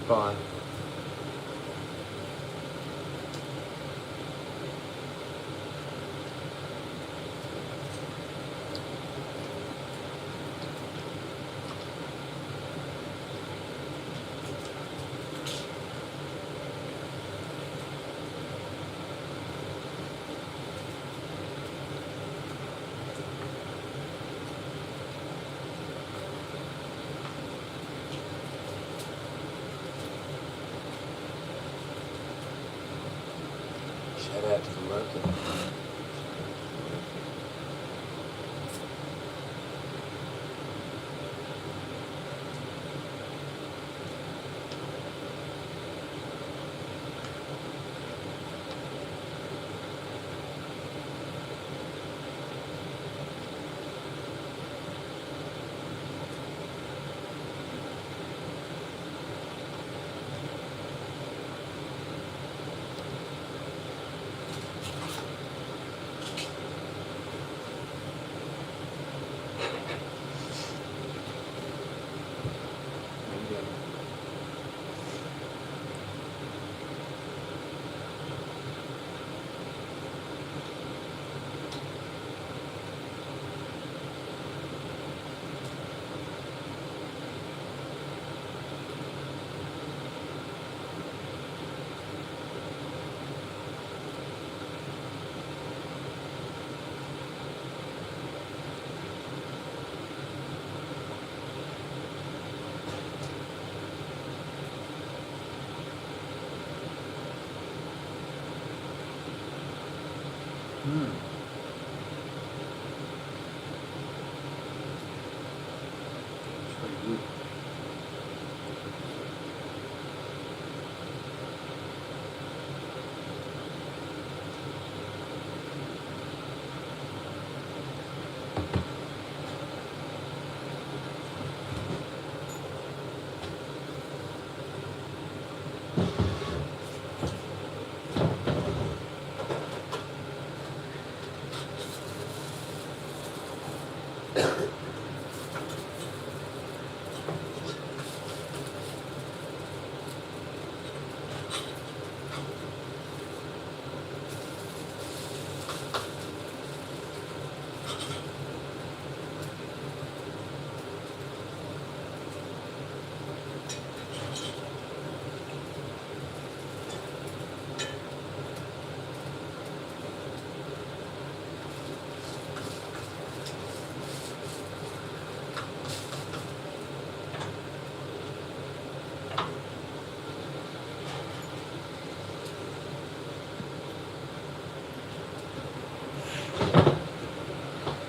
Bye. Shout out to the local.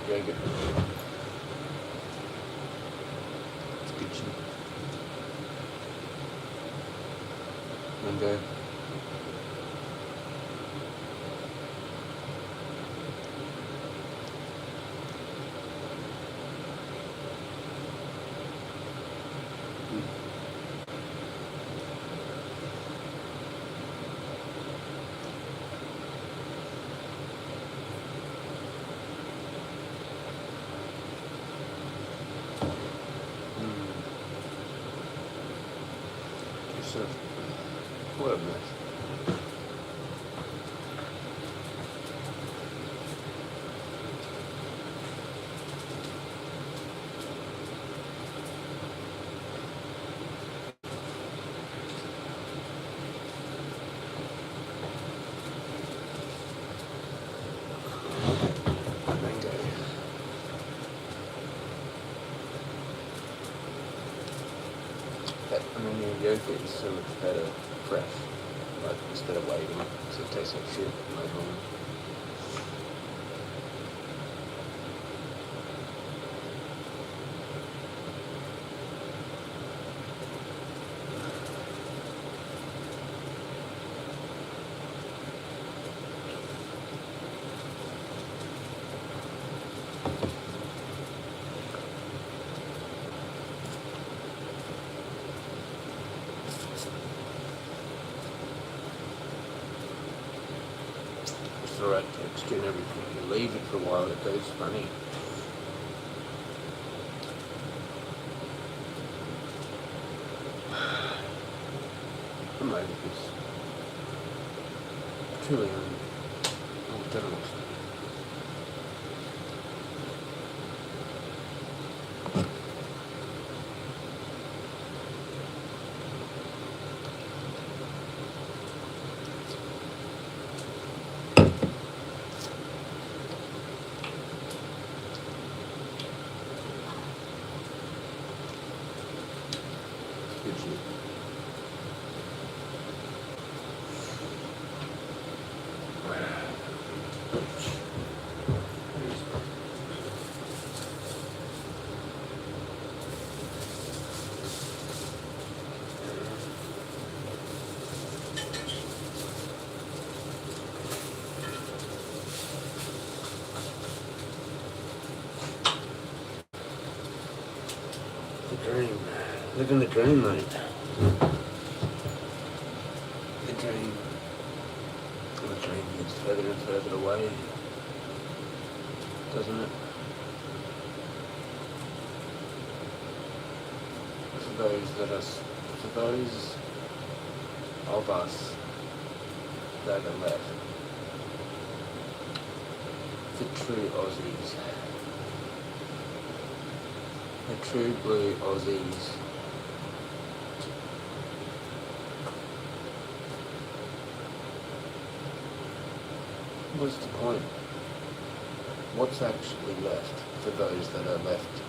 Very good. It's good shit. And what a mess. Mango. That, I mean, your yogurt is so much better fresh, like instead of waiting, so it tastes like shit later on. It's the right texture and everything. You leave it for a while, it goes funny. dream. Living the dream, mate. The dream. And the dream gets further and further away, doesn't it? For those of us that are left, the true Aussies, the true blue Aussies, what's the point? What's actually left for those that are left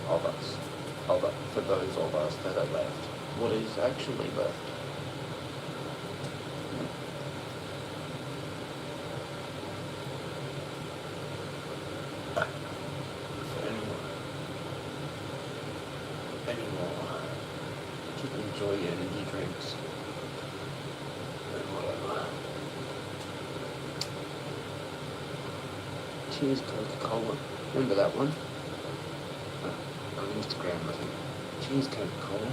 of us? For those of us that are left, what is actually left? Anymore. Just enjoy your energy drinks and whatever. Cheers Coca-Cola. Remember that one? On Instagram, I think. Cheers Coca-Cola.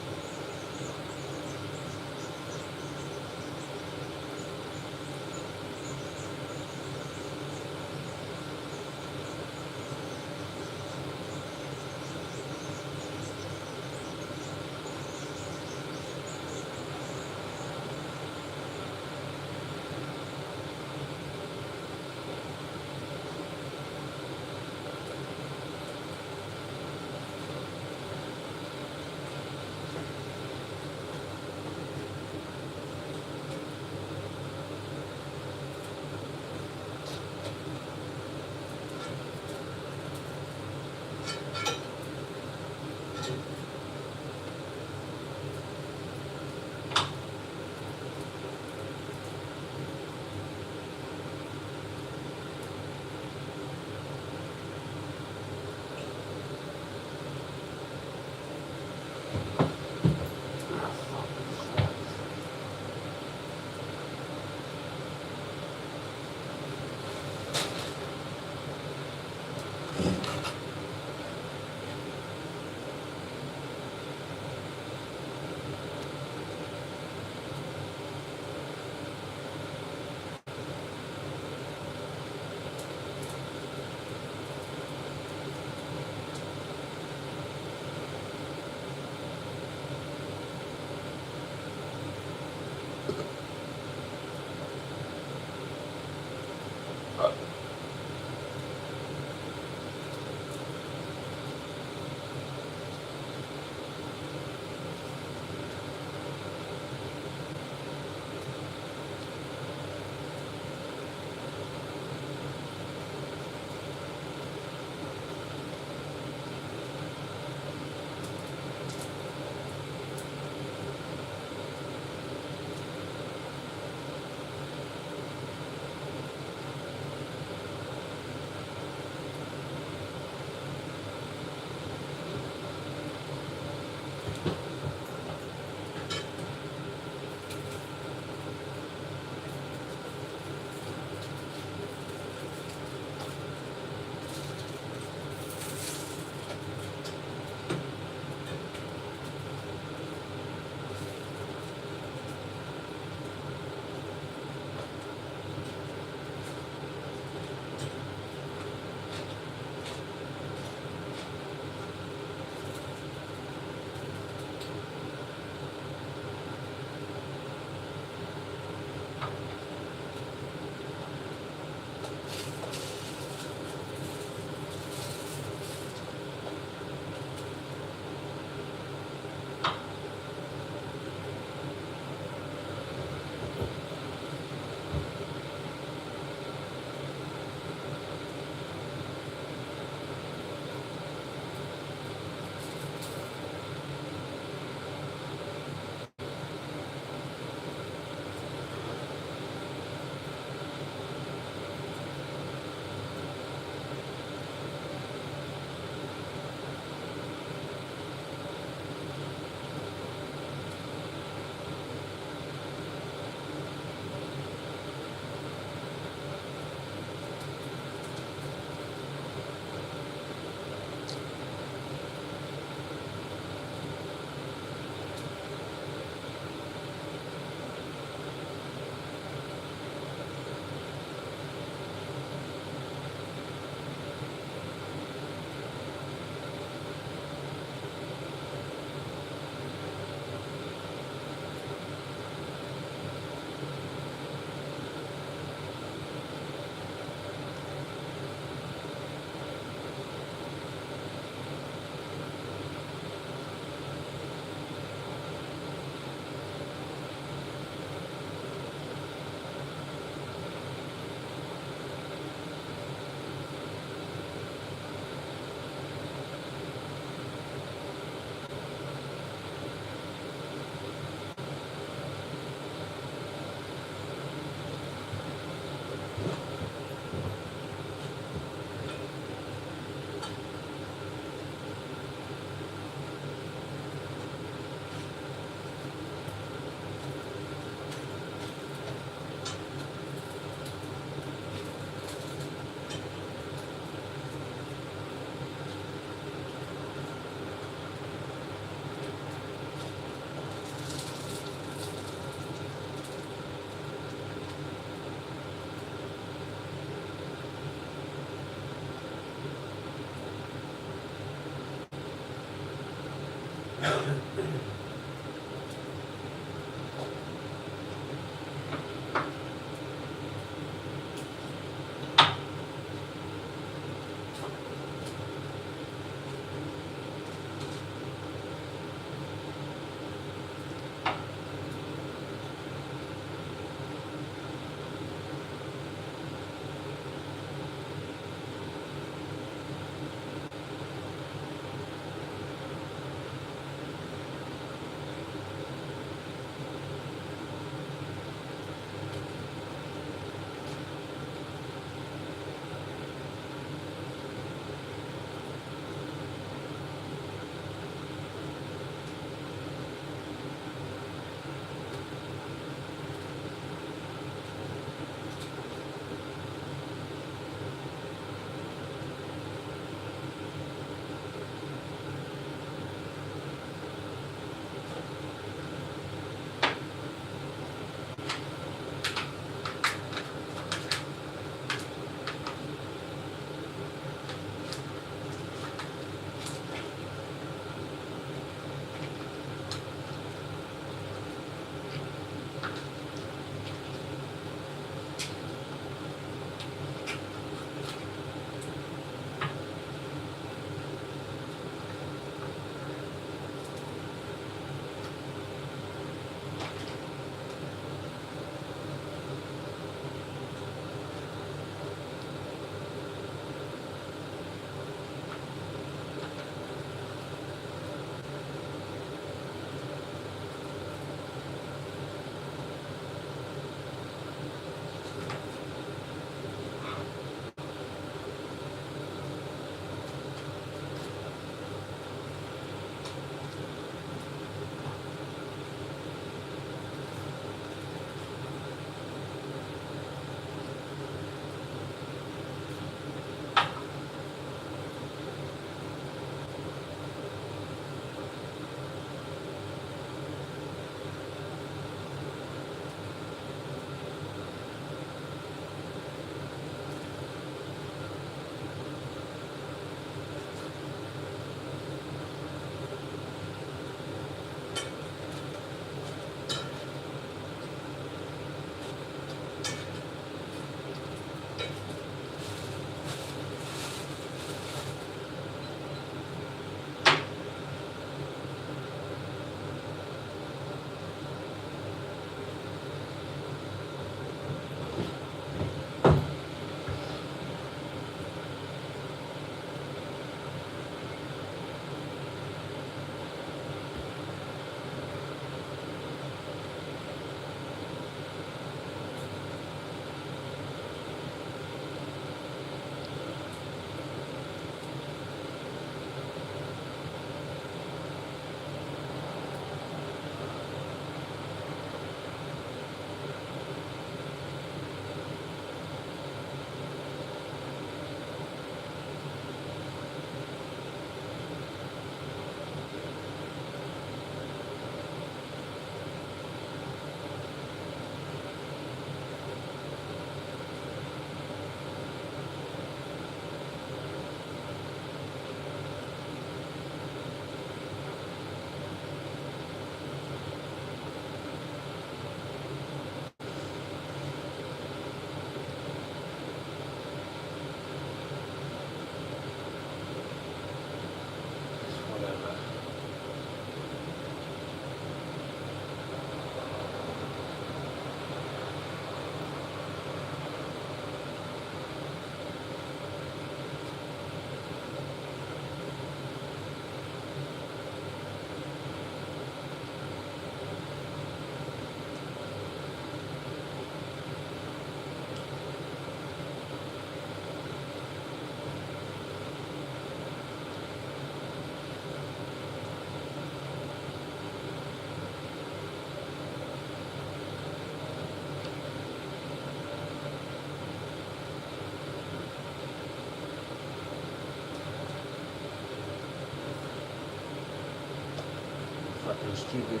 fucking stupid.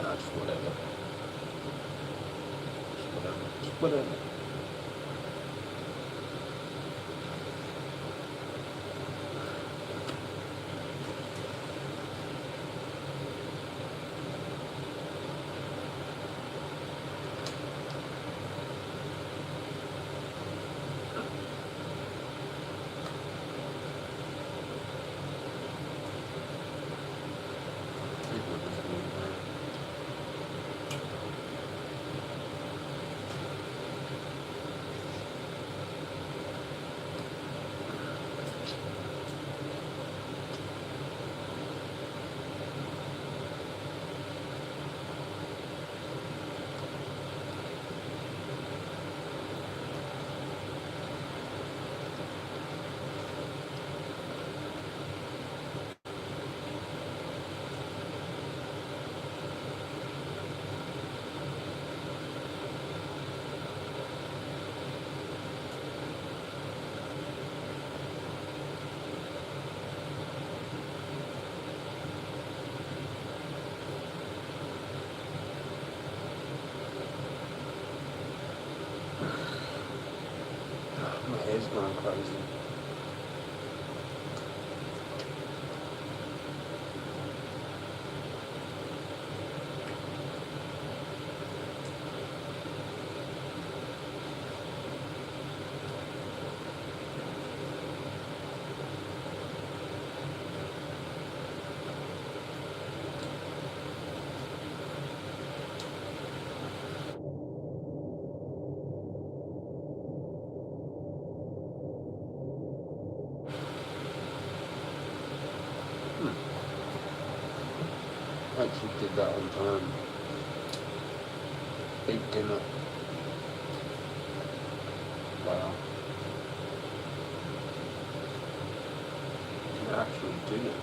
Just whatever. Just whatever. Just whatever. My hair's going crazy. I actually did that on time. Big dinner. Wow. You actually did it.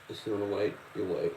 If you want to wait, you wait.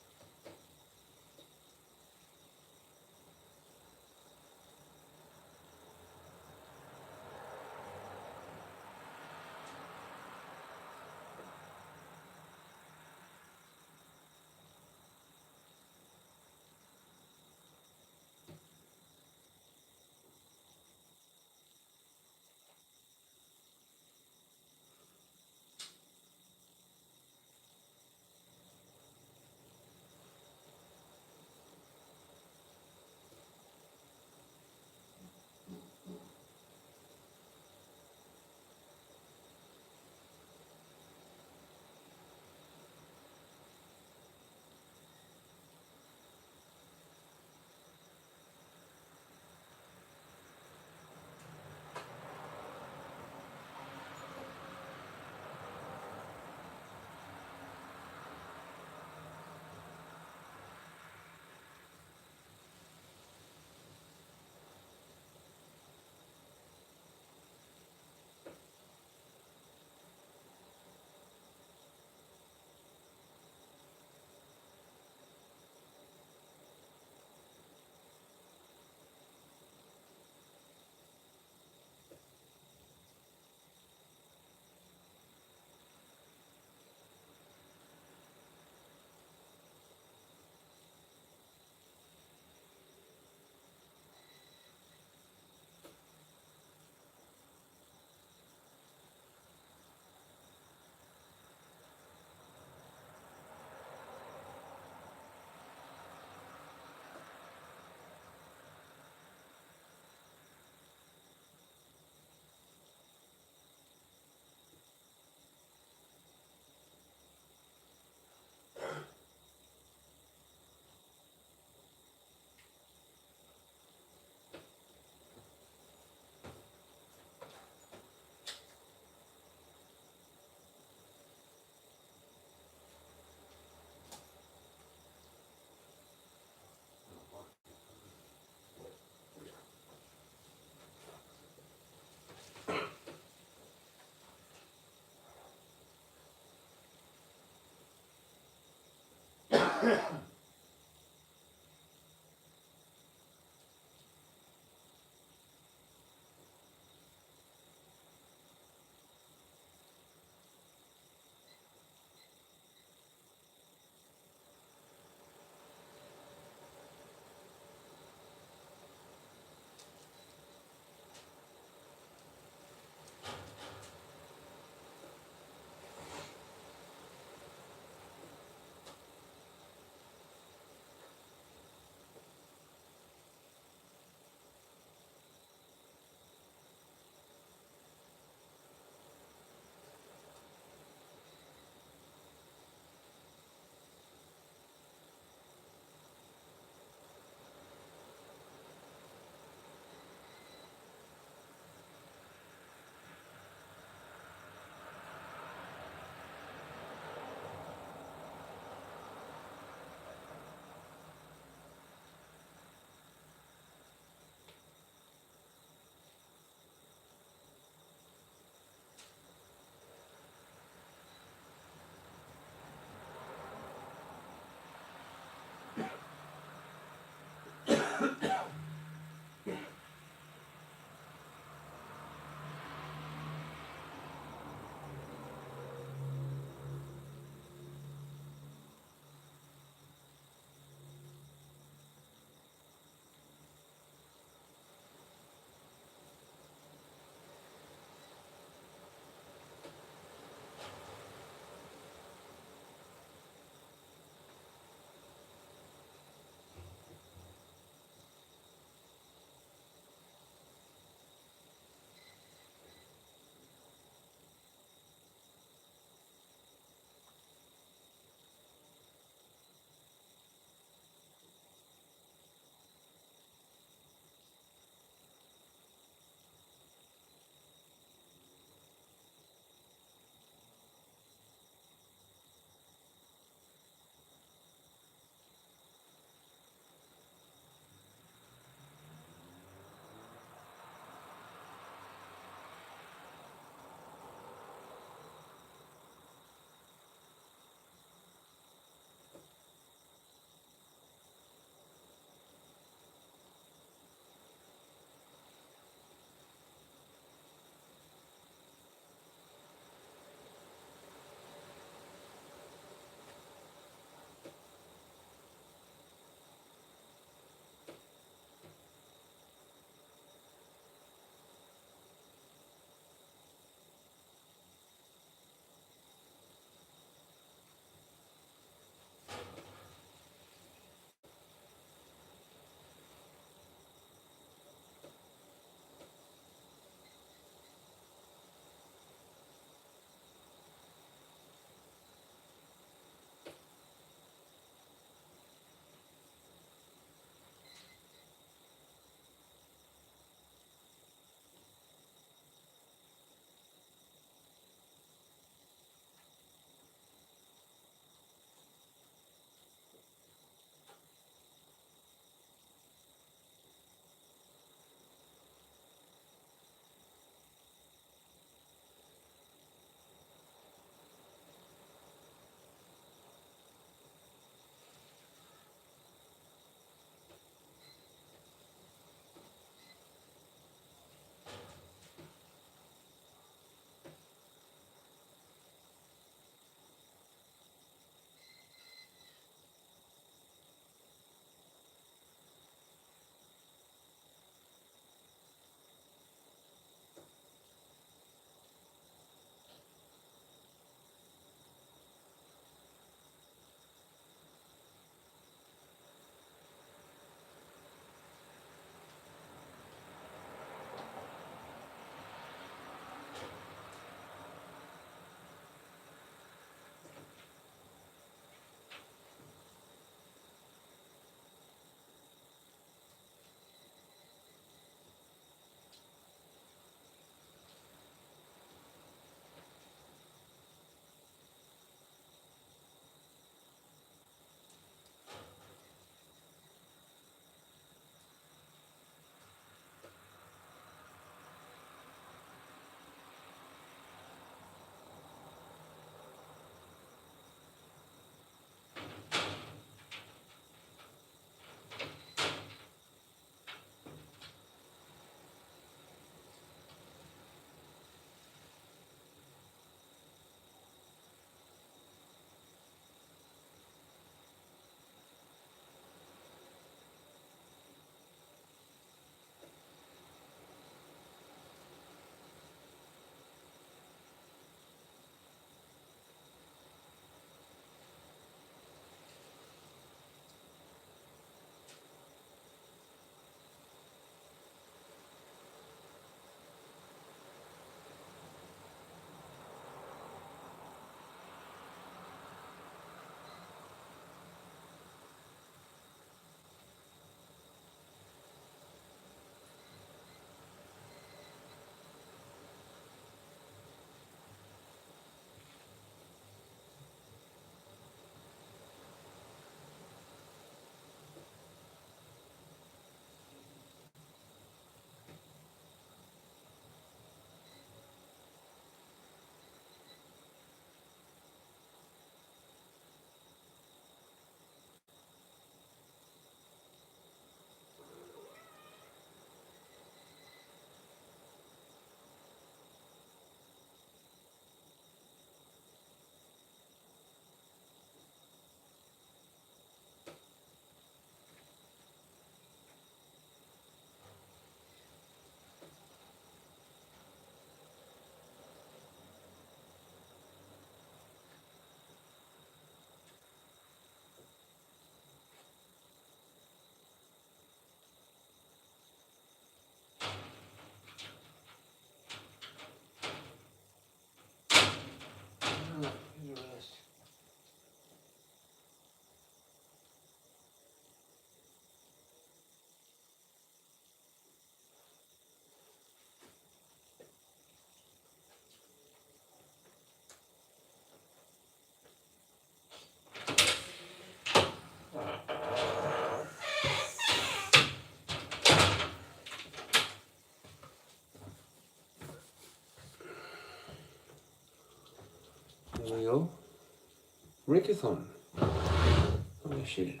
Rickathon. Oh shit.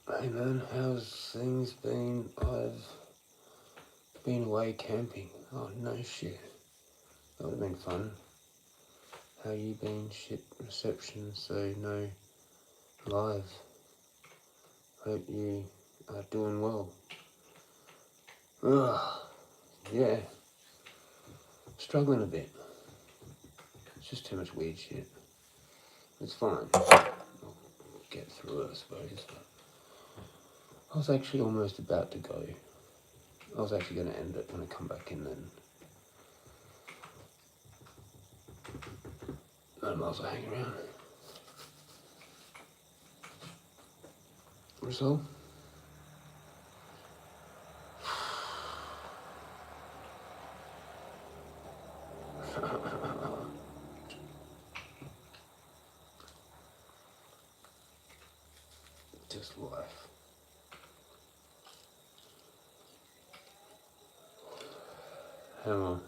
Hey man, how's things been? I've been away camping. Oh no shit. That would have been fun. How you been? Shit reception, so no live. Hope you are doing well. Ugh. Yeah. Struggling a bit. It's just too much weird shit. It's fine. I'll get through it, I suppose. I was actually almost about to go. I was actually going to end it when I come back in then. No miles to hang around. Result? Just life. Hang on.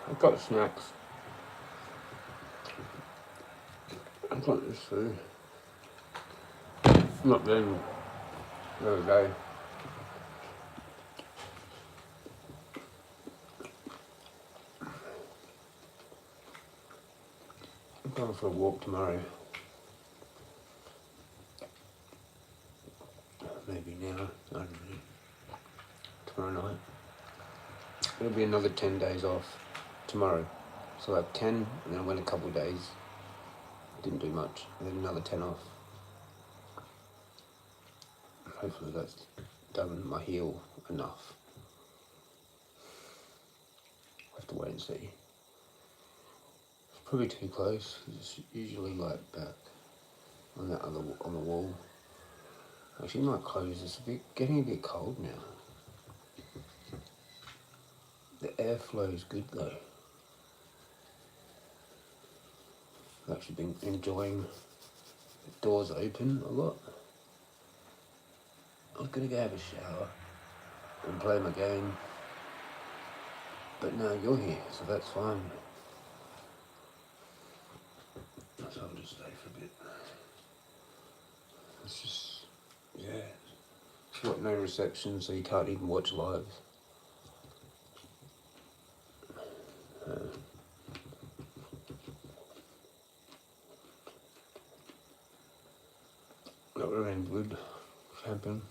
I've got snacks. I've got this food. Not then. The other day. I'm going for a walk tomorrow. Maybe now. I don't know. Tomorrow night. It'll be another 10 days off tomorrow. So like 10, and then I went a couple of days. Didn't do much. And then another 10 off. Hopefully that's done my heel enough. I'll have to wait and see. It's probably too close. It's usually like back on that other on the wall. Actually, not close. It's getting a bit cold now. The airflow is good though. I've actually been enjoying the doors open a lot. I was gonna go have a shower and play my game, but no, you're here, so that's fine. So I'll just stay for a bit. It's just, yeah. It's got no reception, so you can't even watch live. That would have been good. Camping.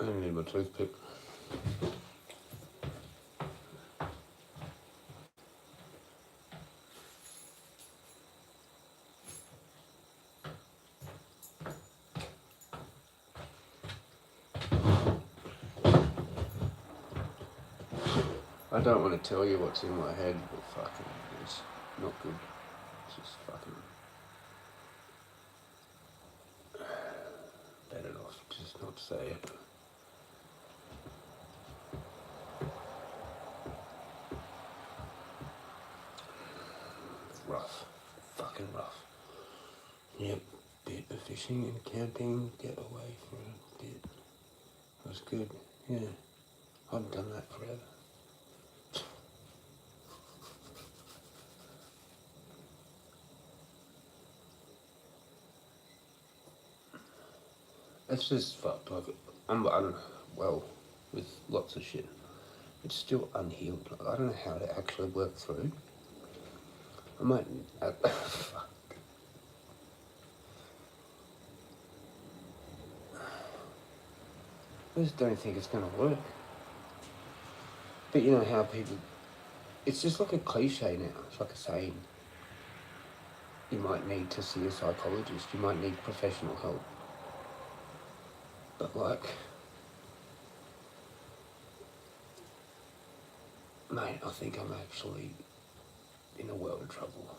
I don't need my toothpick. I don't want to tell you what's in my head, but fucking, it's not good. It's just fucking better off just not to say it. Rough. Fucking rough. Yep, bit of fishing and camping, get away for a bit. It was good, yeah. I haven't done that forever. It's just fucked. Like, I'm well with lots of shit. It's still unhealed. Like, I don't know how to actually work through. I might. Fuck. I just don't think it's gonna work. But you know how people. It's just like a cliche now. It's like a saying. You might need to see a psychologist. You might need professional help. But like, mate, I think I'm actually in a world of trouble.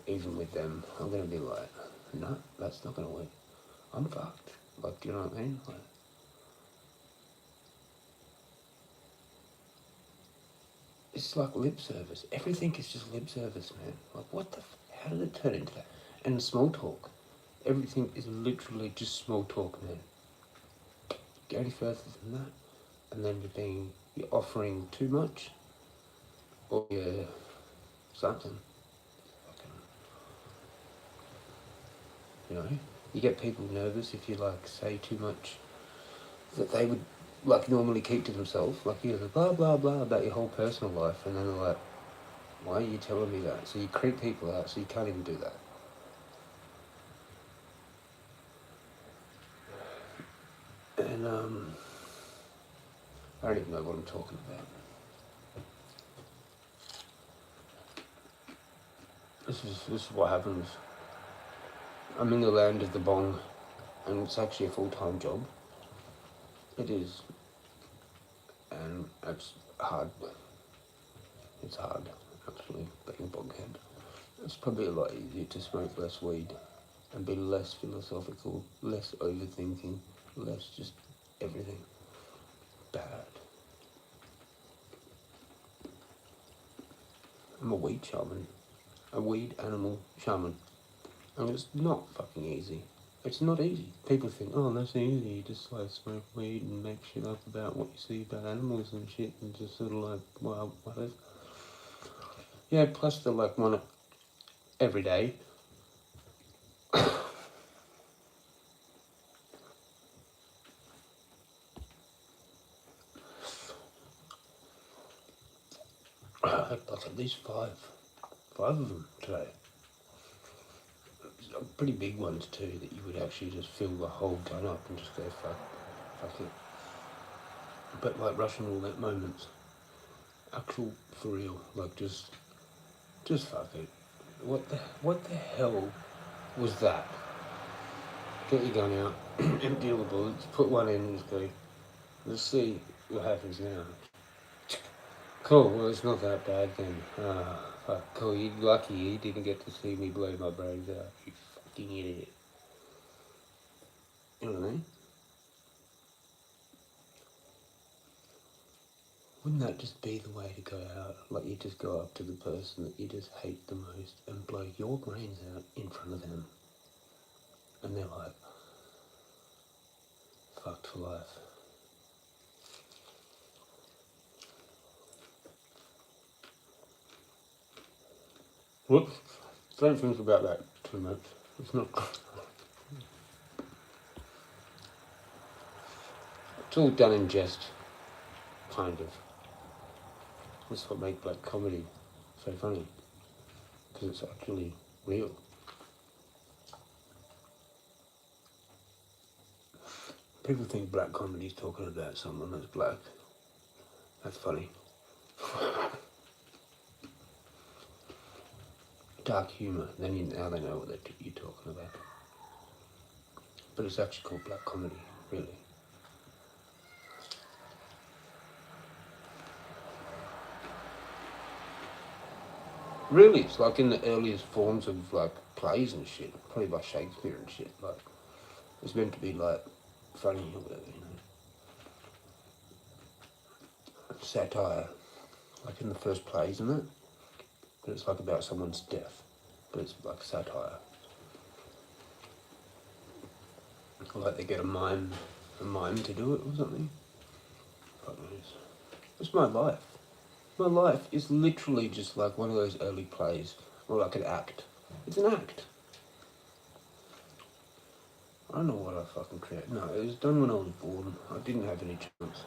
Even with them, I'm gonna be like, no, that's not gonna work. I'm fucked. Like, do you know what I mean? Like, it's like lip service. Everything is just lip service, man. Like, what the? how did it turn into that? And small talk. Everything is literally just small talk, man. Go any further than that, and then you're offering too much, or you're something. You know, you get people nervous if you like say too much that they would like normally keep to themselves. Like you go blah blah blah about your whole personal life, and then they're like, "Why are you telling me that?" So you creep people out, so you can't even do that. And I don't even know what I'm talking about. This is what happens. I'm in the land of the bong, and it's actually a full-time job. It is, and it's hard. It's hard, actually, being a boghead. It's probably a lot easier to smoke less weed and be less philosophical, less overthinking, less just everything bad. I'm a weed shaman, a weed animal shaman, and it's not fucking easy. It's not easy. People think, oh, that's easy, you just like smoke weed and make shit up about what you see about animals and shit and just sort of like, well, whatever. Yeah, plus they like want it every day. I had like at least five of them today. Pretty big ones too, that you would actually just fill the whole gun up and just go fuck it. But like Russian roulette moments, actual for real, like just fuck it. What the hell was that? Get your gun out, empty all the bullets, put one in and just go, let's see what happens now. Cool, well it's not that bad then. Fuck, cool, you're lucky you didn't get to see me blow my brains out, you fucking idiot. You know what I mean? Wouldn't that just be the way to go out? Like you just go up to the person that you just hate the most and blow your brains out in front of them. And they're like, fucked for life. Whoops. Don't think about that too much. It's not... It's all done in jest. Kind of. That's what makes black comedy so funny. Because it's actually real. People think black comedy's talking about someone that's black. That's funny. Dark humour, now they know what you're talking about. But it's actually called black comedy, really. Really, it's like in the earliest forms of like plays and shit, probably by Shakespeare and shit. Like it's meant to be like funny or whatever, you know. Satire, like in the first plays, isn't it? But it's like about someone's death, but it's like satire. Like they get a mime to do it or something. Fuck knows. It's my life. My life is literally just like one of those early plays, or like an act. It's an act. I don't know what I fucking created. No, it was done when I was born. I didn't have any chance.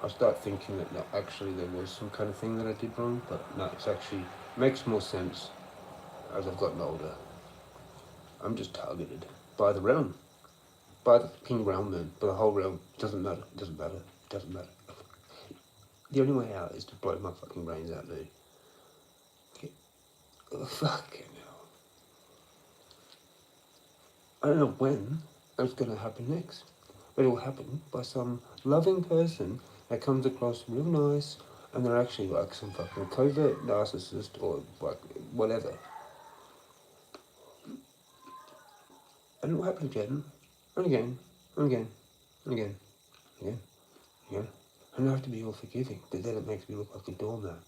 I start thinking that no, actually there was some kind of thing that I did wrong, but no, it's actually makes more sense as I've gotten older. I'm just targeted by the realm, by the fucking realm, man, by the whole realm. It doesn't matter. It doesn't matter. It doesn't matter. The only way out is to blow my fucking brains out, dude. Fucking hell. I don't know when it's going to happen next, but it will happen by some loving person that comes across real nice, and they're actually like some fucking covert narcissist or like whatever. And it will happen again, and again, and again, and again, and again, and again. And I have to be all forgiving, but then it makes me look like a doormat.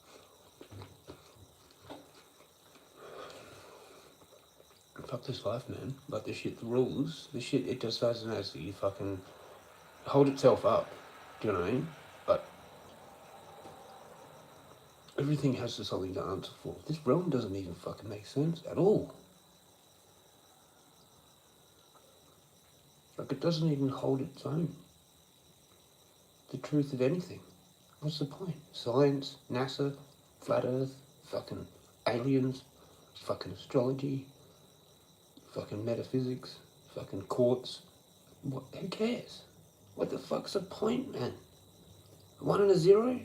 Fuck this life, man. Like the shit, the rules, the shit, it just doesn't actually fucking hold itself up. Do you know what I mean? But everything has to something to answer for. This realm doesn't even fucking make sense at all. Like it doesn't even hold its own. The truth of anything. What's the point? Science, NASA, flat Earth, fucking aliens, fucking astrology, fucking metaphysics, fucking quartz. What? Who cares? What the fuck's the point, man? 1 and a 0?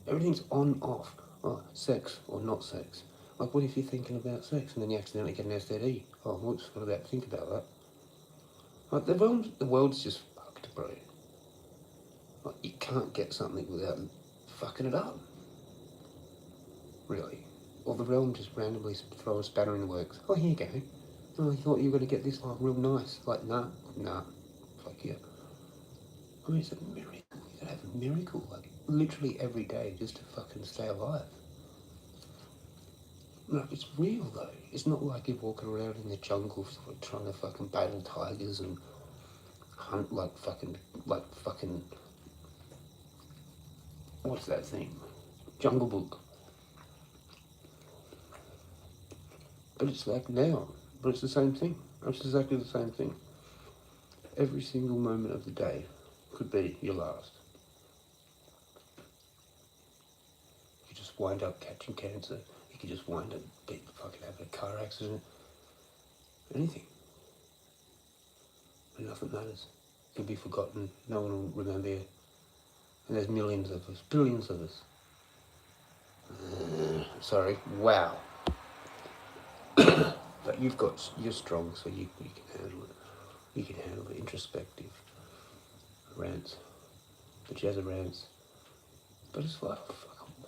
Everything's on, off. Oh, sex or not sex. Like, what if you're thinking about sex and then you accidentally get an STD? Oh, whoops, what about think about that? Like, the world's just fucked, bro. Like, you can't get something without fucking it up. Really. Or the realm just randomly throw a spanner in the works. Oh, here you go. Oh, I thought you were going to get this like real nice. Like, nah, fuck yeah. I mean, it's a miracle. You gotta have a miracle, like, literally every day just to fucking stay alive. Like, it's real, though. It's not like you're walking around in the jungle trying to fucking battle tigers and hunt like fucking, what's that thing? Jungle Book. But it's like now. But it's the same thing. It's exactly the same thing. Every single moment of the day could be your last. You just wind up catching cancer. You could just wind up fucking having a car accident. Anything. And nothing matters. You'll be forgotten. No one will remember you. And there's millions of us. Billions of us. Sorry. Wow. But you're strong, so you can handle it. You can handle the introspective rants, the Jezza rants. But it's like,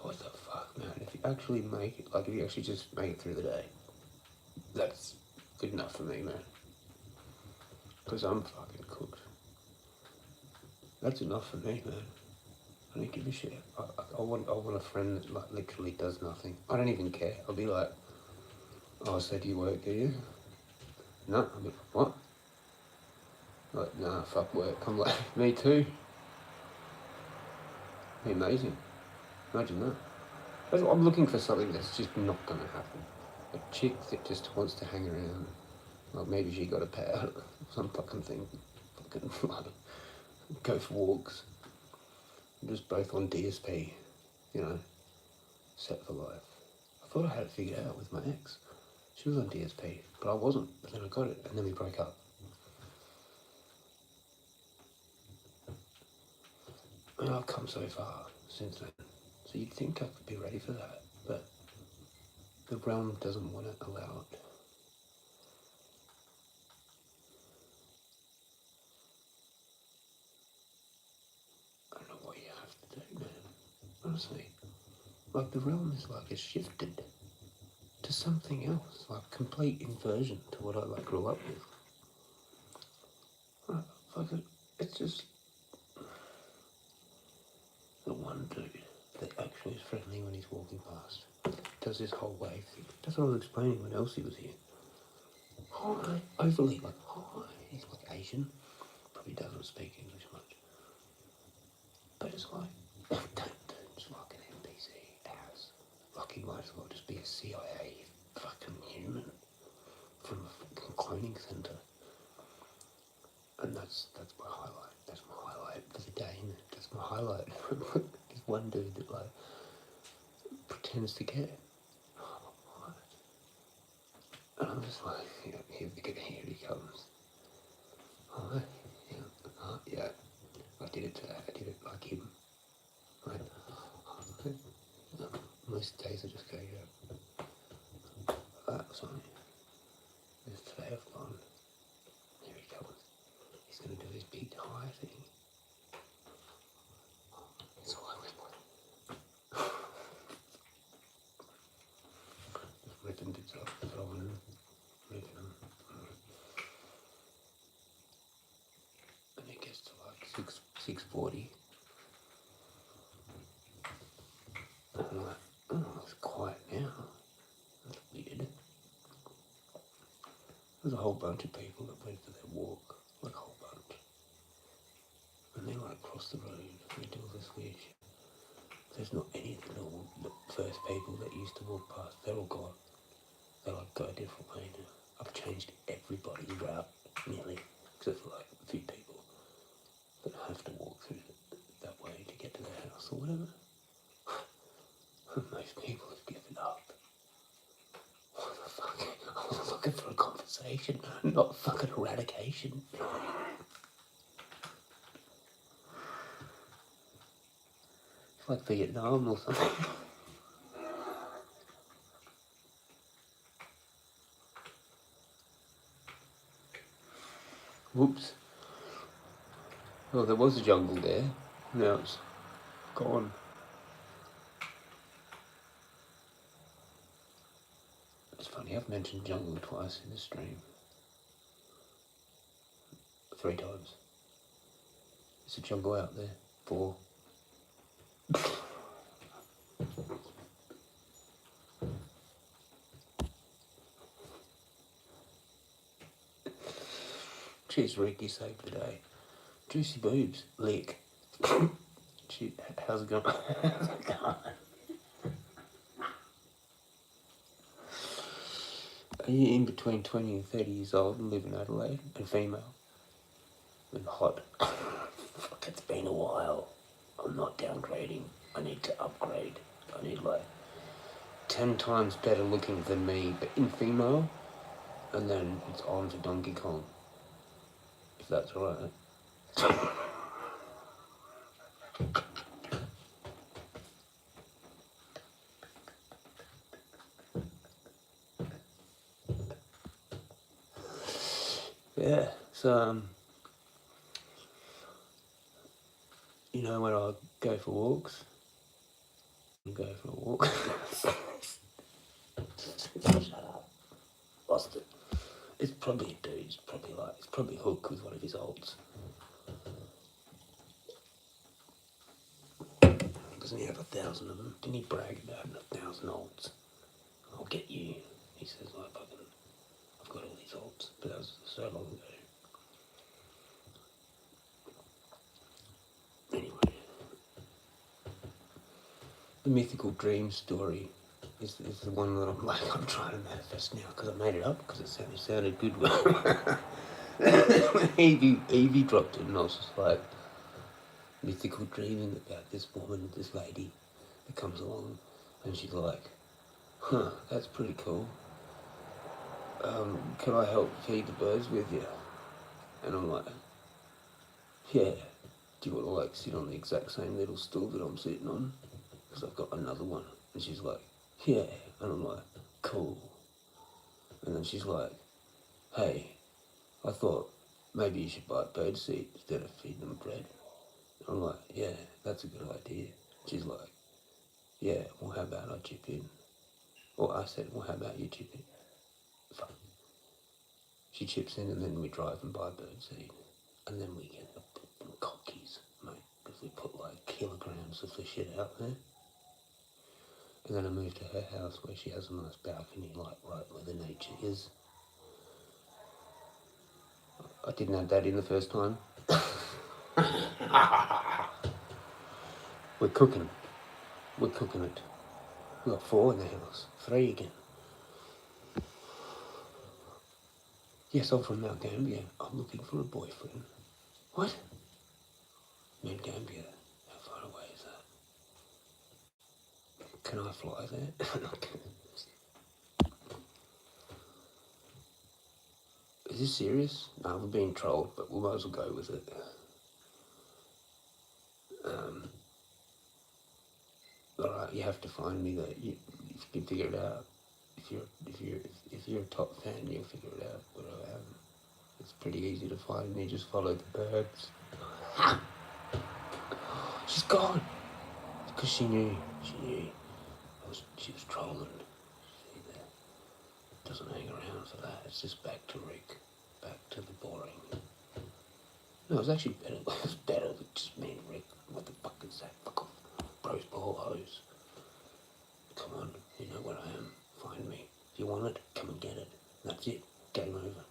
what the fuck, man? If you actually make it, like if you actually just make it through the day, that's good enough for me, man. Because I'm fucking cooked. That's enough for me, man. I don't give a shit. I want a friend that like literally does nothing. I don't even care. I'll be like, oh, so do you work, do you? No. I'll be like, what? Like, nah, fuck work. I'm like, me too. Be amazing. Imagine that. I'm looking for something that's just not going to happen. A chick that just wants to hang around. Like maybe she got a pet, some fucking thing. Fucking like, go for walks. Just both on DSP, you know, set for life. I thought I had it figured out with my ex. She was on DSP, but I wasn't. But then I got it, and then we broke up. And I've come so far since then. So you'd think I could be ready for that, but the realm doesn't want to allow it. I don't know what you have to do, man. Honestly. Like the realm is like it's shifted to something else, like complete inversion to what I like grew up with. Like it's just the one dude that actually is friendly when he's walking past. Does this whole wave thing. That's what I was explaining when Elsie was here. Hi, overly like hi. He's like Asian, probably doesn't speak English much. But it's like that dude's like an NPC house. Like he might as well just be a CIA fucking human from a fucking cloning centre. And that's my highlight. That's my highlight for the day. That's my highlight. There's one dude that like pretends to care. And I'm just like, here he comes. Oh, yeah. I did it today. I did it like him. Right? Most days I just go, yeah. Sorry. This today I've gone. Here he comes. He's going to do his big high thing. It's all I went Just ripping bits off, throwing them, moving them. And it gets to like 6:40. And I'm like, oh, it's quiet now. That's weird. There's a whole bunch of people that went for their walk, like a whole bunch. And they like cross the road, they do all this weird shit. There's not any of the first people that used to walk past, they're all gone. They like go a different way now. I've changed everybody's route, nearly, except for like a few people that have to walk through that way to get to their house or whatever. Most people have given up. What the fuck? I was looking for a conversation, not fucking eradication. It's like Vietnam or something. Whoops. Well, there was a jungle there. Now it's gone. It's funny, I've mentioned jungle twice in this stream. 3 times. There's a jungle out there. 4. Cheers, Rick, you saved the day. Juicy boobs, lick. Gee, how's it going? How's it going? Are you in between 20 and 30 years old and live in Adelaide and female? And hot? Fuck, it's been a while. I'm not downgrading. I need to upgrade. I need like 10 times better looking than me, but in female. And then it's on to Donkey Kong. If that's alright. Yeah, so, you know, when I go for walks, Shut up. Lost it. It's probably a dude, it's probably Hook with one of his olds. Doesn't he have 1,000 of them? Didn't he brag about having 1,000 olds? I'll get you. He says, like, I've got all these olds, but that was so long ago. Anyway, the mythical dream story is the one that I'm trying to manifest now because I made it up because it sounded good. Evie dropped it and I was just like, mythical dreaming about this woman, this lady that comes along and she's like, huh, that's pretty cool. Can I help feed the birds with you? And I'm like, yeah. Do you want to like sit on the exact same little stool that I'm sitting on? Because I've got another one. And she's like, yeah. And I'm like, cool. And then she's like, hey, I thought maybe you should buy bird seed instead of feeding them bread. And I'm like, yeah, that's a good idea. She's like, yeah, well, how about I chip in? Or I said, well, how about you chip in? Fuck. She chips in and then we drive and buy bird seed. And then we get the cockies, mate, because we put like kilograms of the shit out there. And then I moved to her house where she has a nice balcony, like right where the nature is. I didn't have that in the first time. We're cooking. We're cooking it. We've got 4 in the house. 3 again. Yes, I'm from Mount Gambier. I'm looking for a boyfriend. What? Mount Gambier. How far away is that? Can I fly there? Is this serious? No, we're being trolled, but we might as well go with it. Alright, you have to find me that you can figure it out. If you're a top fan, you'll figure it out. But it's pretty easy to find me. Just follow the birds. She's gone. Because she knew. She was trolling. See there. Doesn't hang around for that. It's just back to Rick. Back to the boring. No, it was actually better. It was better with just me and Rick. What the fuck is that? Fuck off. Bros, ball, hose. Come on, you know where I am. Find me. If you want it, come and get it. That's it. Game over.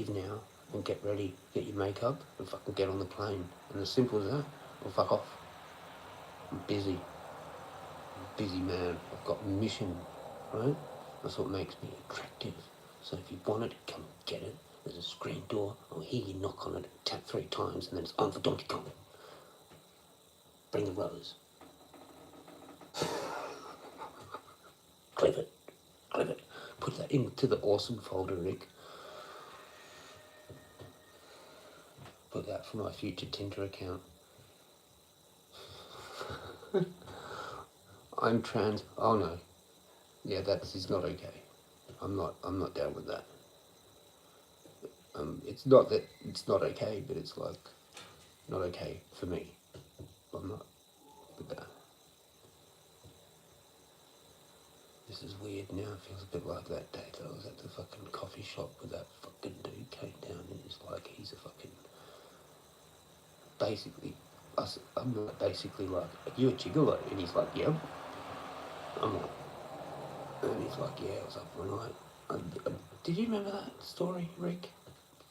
leave now and get ready, get your makeup and fucking get on the plane. And as simple as that, or fuck off. I'm busy. Busy man. I've got mission, right? That's what makes me attractive. So if you want it, come get it. There's a screen door. I'll hear you knock on it, tap 3 times, and then it's on for Donkey Kong. Bring the rose. Clip it. Clip it. Put that into the awesome folder, Rick. Put that for my future Tinder account. I'm trans. Oh no. Yeah, is not okay. I'm not down with that. It's not that it's not okay, but it's like not okay for me. I'm not with that. This is weird now. It feels a bit like that day that I was at the fucking coffee shop with that fucking dude came down and he's like, he's a fucking basically us. I'm not basically like, are you a gigolo? And he's like, yep. I'm like, and he's like, yeah, I was up one night. Did you remember that story, Rick?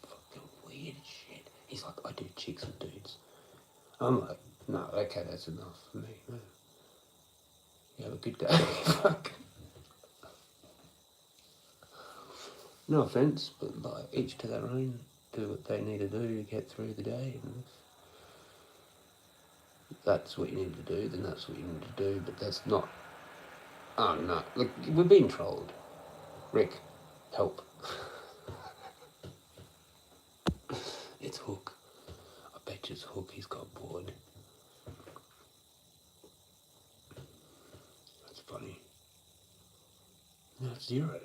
Fucking weird shit. He's like, I do chicks and dudes. I'm like, no, okay, that's enough for me, man. You have a good day. Fuck. No offence, but like each to their own. Do what they need to do to get through the day. And if that's what you need to do, then that's what you need to do. But that's not. Oh no! Look, we're being trolled. Rick, help. It's Hook. I bet you it's Hook. He's got bored. That's funny. No, it's 0.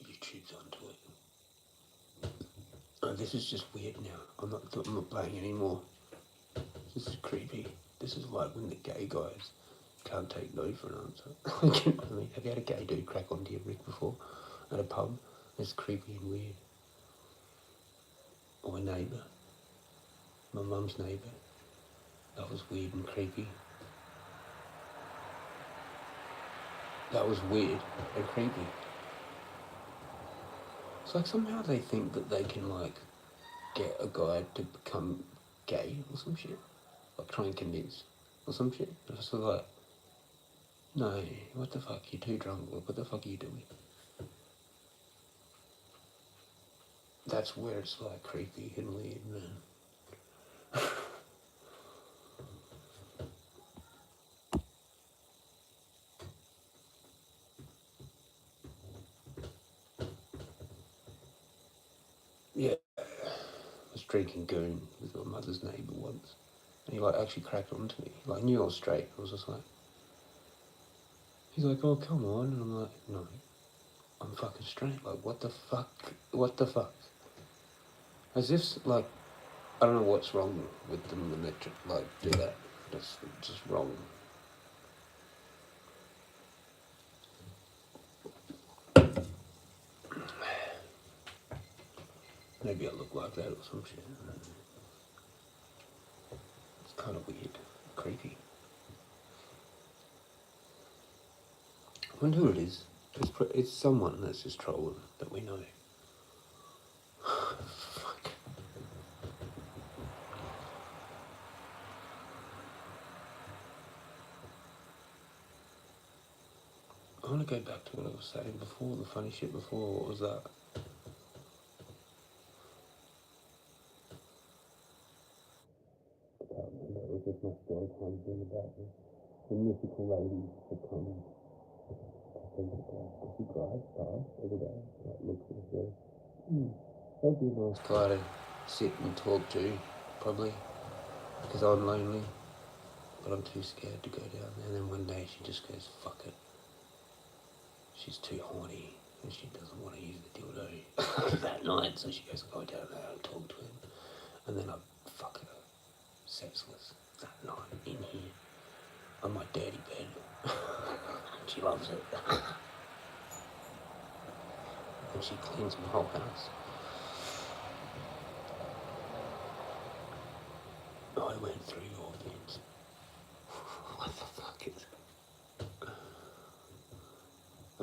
YouTube's onto it. Oh, this is just weird now. I'm not playing anymore. This is creepy. This is like when the gay guys can't take no for an answer. You know what I mean? Have you had a gay dude crack onto your Rick before at a pub? It's creepy and weird. Or a neighbour. My mum's neighbour. That was weird and creepy. That was weird and creepy. It's like somehow they think that they can like get a guy to become gay or some shit. Like try and convince or some shit. And it's like, no, what the fuck, you're too drunk, what the fuck are you doing? That's where it's like creepy and weird, man. Yeah, I was drinking goon with my mother's neighbour once. And he like actually cracked onto me. Like knew I was straight. I was just like, he's like, oh come on, and I'm like, no, I'm fucking straight. Like what the fuck? What the fuck? As if like I don't know what's wrong with them when they like do that. That's just wrong. Maybe I look like that or some shit. It's kind of weird, creepy. I wonder who it is. It's someone that's just trolling that we know. Fuck. I want to go back to what I was saying before, the funny shit before. What was that? I can't remember. It was just my story time being about the mythical lady that comes. She cries, every day. Like, looks at the face. That'd be a nice guy to sit and talk to, probably, because I'm lonely, but I'm too scared to go down there. And then one day she just goes, fuck it. She's too horny, and she doesn't want to use the dildo that night, so she goes, go down there and talk to him. And then I fuck her, sexless, that night, in here, on my dirty bed. She loves it. And she cleans my whole house. I went through your things. What the fuck is it?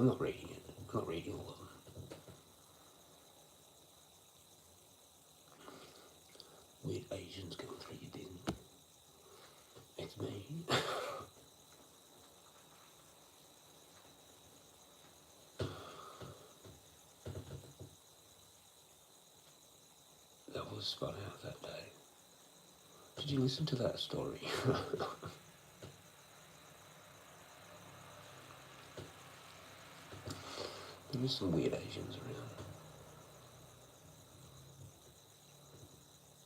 I'm not reading it. I'm not reading all of them. Weird Asians going through your bin. It's me. That was spun out that day. Did you listen to that story? There was some weird Asians around.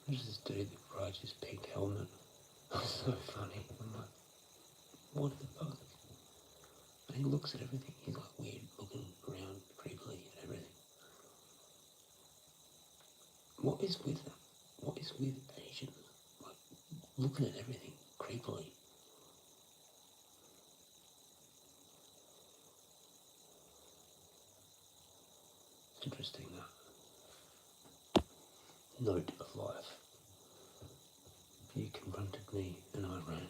There's this dude that rides his pink helmet. It was so funny. I'm like, what the fuck? And he looks at everything. He's like weird, looking around creepily at everything. What is with that? What is with Asians? Like, looking at everything creepily. It's interesting, that note of life. You confronted me and I ran.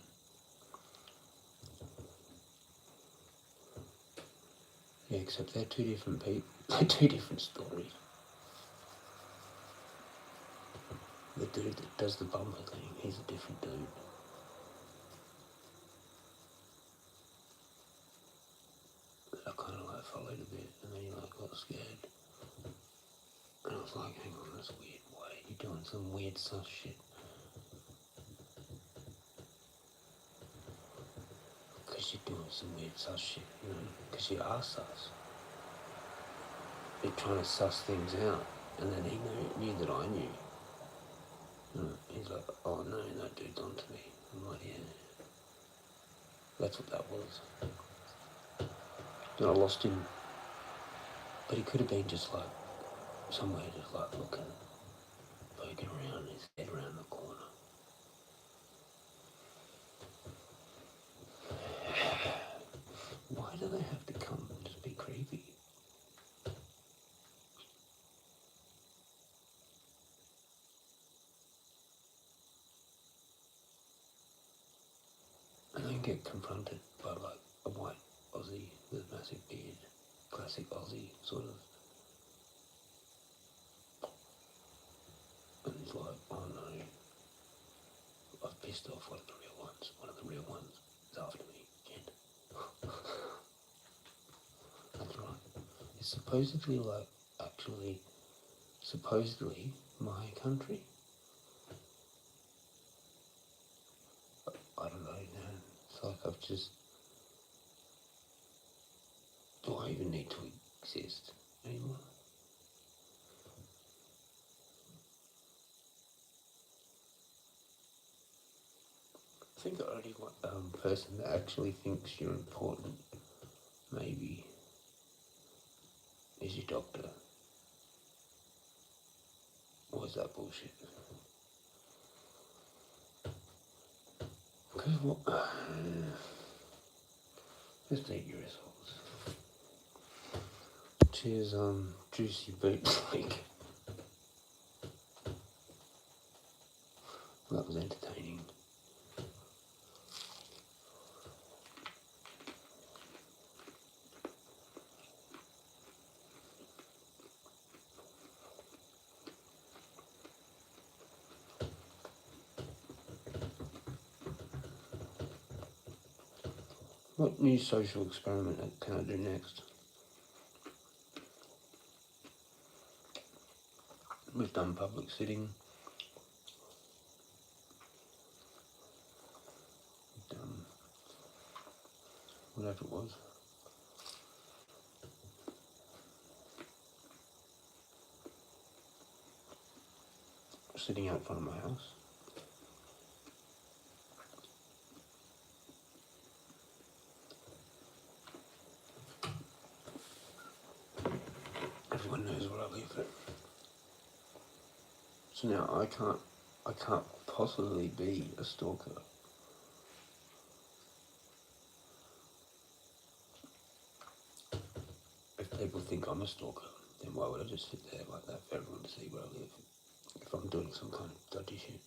Yeah, except they're two different people. They're two different stories. The dude that does the bumper thing, he's a different dude. I kind of like followed a bit, and then he like got scared. And I was like, hang on, that's weird. Why are you doing some weird sus shit? Because you're doing some weird sus shit, you know? Because you are sus. You're trying to suss things out. And then he knew that I knew. He's like, oh no, that dude's onto me. I'm like, yeah. That's what that was. Then I lost him. But he could have been just like, somewhere just like looking, poking around, his head around the corner. Why do they have to come and just be creepy? And then get confronted by like a white Aussie with a massive beard, classic Aussie sort of. And he's like, oh no, I've pissed off one of the real ones. One of the real ones is after me, kid. That's right. It's supposedly like, actually, supposedly my country. I don't know, man. It's like I've just, do I even need to exist anymore? I think the only person that actually thinks you're important, maybe, is your doctor. Or is that bullshit? Because what? Just eat your assholes. Cheers, juicy boots leak. That was entertaining. What new social experiment can I do next? We've done public sitting. We've done whatever it was. Sitting out front of my house. Everyone knows where I live. So now I can't possibly be a stalker. If people think I'm a stalker, then why would I just sit there like that for everyone to see where I live? If I'm doing some kind of dodgy shit.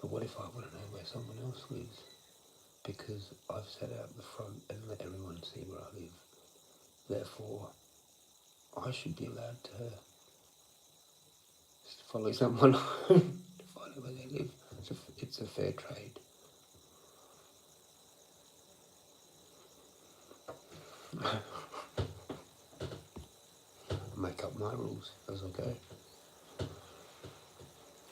But what if I want to know where someone else lives? because I've sat out the front and let everyone see where I live. Therefore, I should be allowed to follow someone home to find out where they live. It's a fair trade. Make up my rules as I go.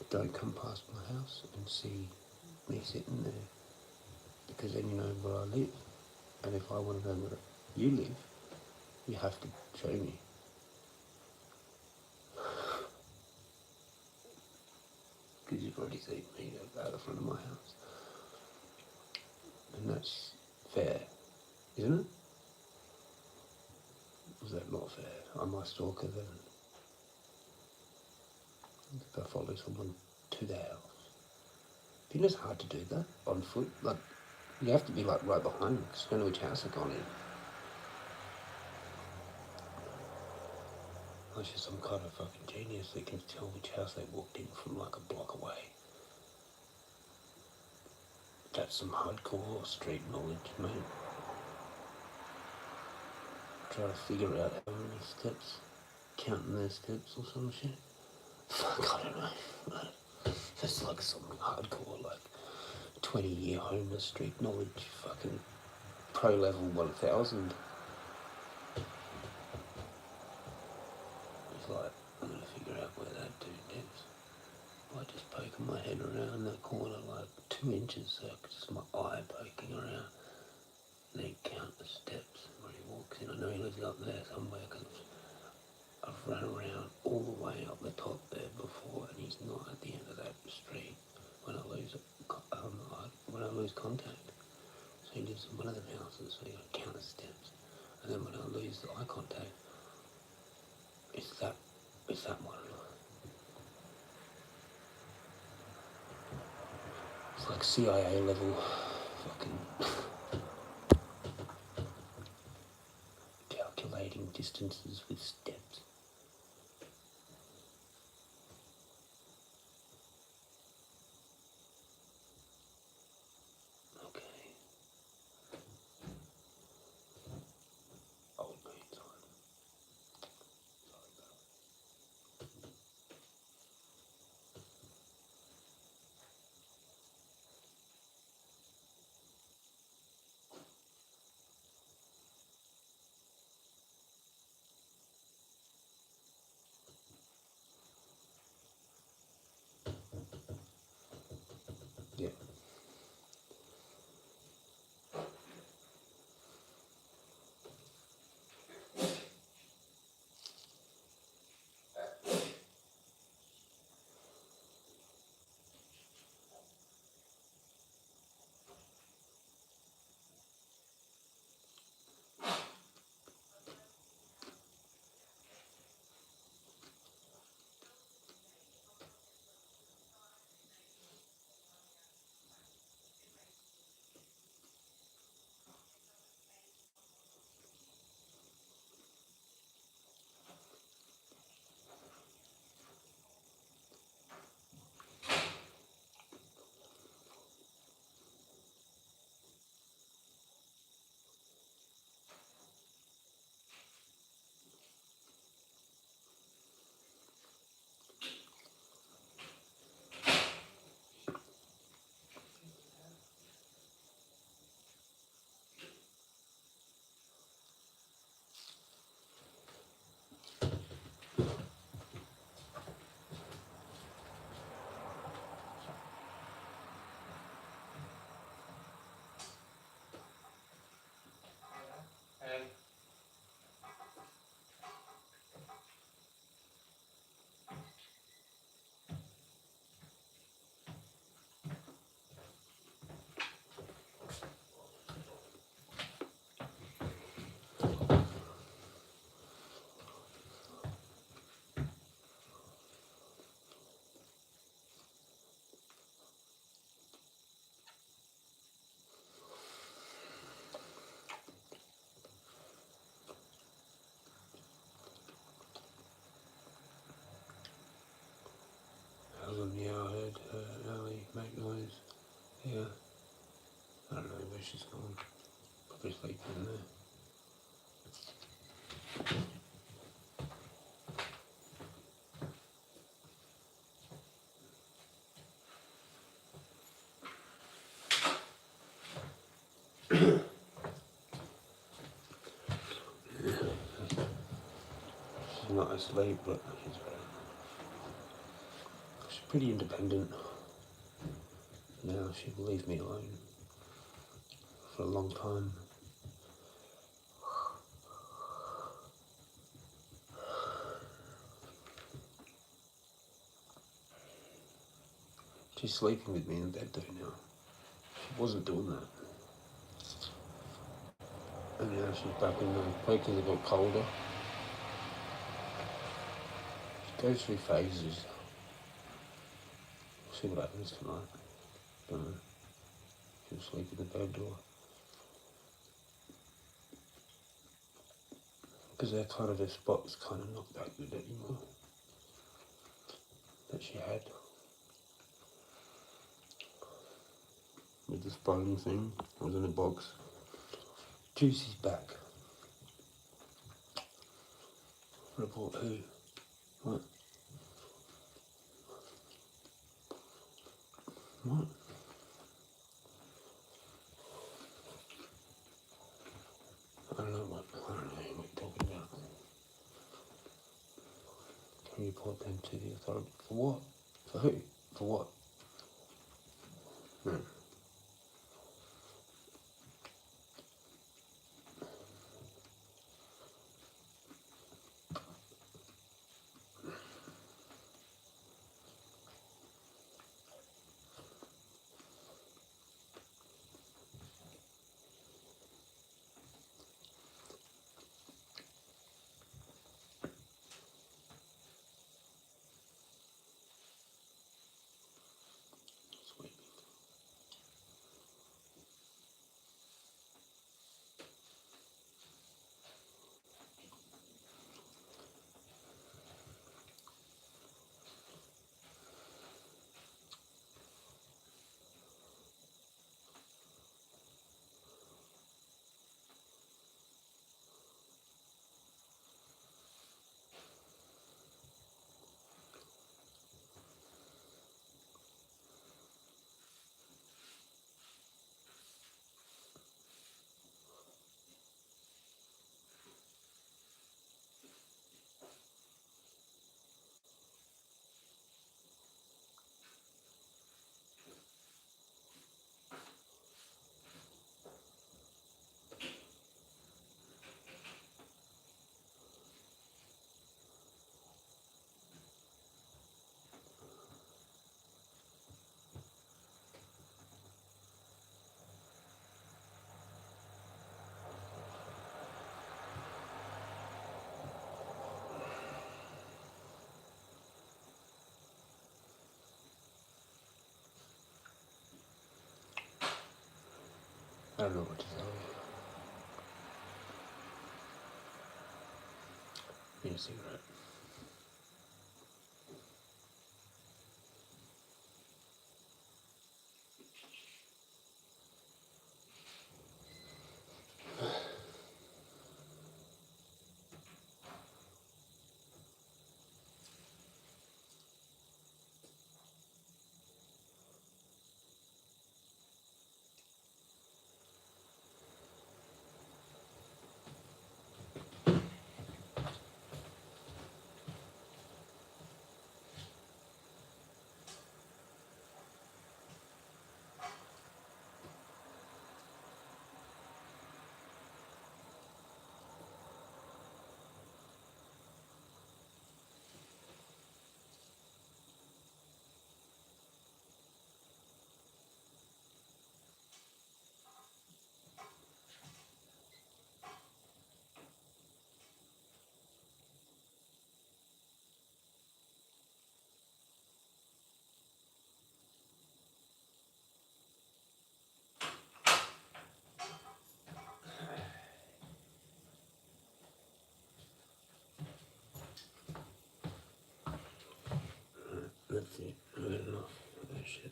Don't come past my house and see me sitting there, because then you know where I live. And if I want to know where you live, you have to show me. Because you've already seen me out the front of my house. And that's fair, isn't it? Is that not fair? Am I a stalker then? If I follow someone to their house. Do you know it's hard to do that on foot? Like, you have to be like right behind them because you don't know which house they've gone in. Unless you're some kind of fucking genius that can tell which house they walked in from like a block away. That's some hardcore street knowledge, mate. Try to figure out how many steps, counting their steps or some shit. Fuck, I don't know. That's like some hardcore, like 20-year homeless street knowledge, fucking pro level 1000. It's like, I'm gonna figure out where that dude lives by just poking my head around that corner like 2 inches, so just my eye poking around. And then count the steps where he walks in. I know he lives up there somewhere because I've run around all the way up the top there before, and he's not at the end of that street when I lose contact. So he lives in one of them houses, so you got to count the steps. And then when I lose the eye contact, it's that one. It's like CIA level fucking calculating distances with steps. Okay. Old man time. Sorry about it. Yeah. Yeah, I heard Ali make noise. Yeah. I don't know where she's gone. Probably sleeping in there. She's not asleep, but she's pretty independent. Now she will leave me alone for a long time. She's sleeping with me in bed though now. She wasn't doing that. And now she's back in the because it got colder. She goes through phases. We'll see what happens tonight. Don't know. She'll sleep in the bed or because that kind of her spot's kind of not that good anymore that she had with this bone thing. It was in a box. Juicy's back. Report who? What? What? I don't know who we're talking about. Can you report them to the authority? For what? For who? For what? No. I don't know what to tell you. Need a cigarette. That's it. I had enough of that shit.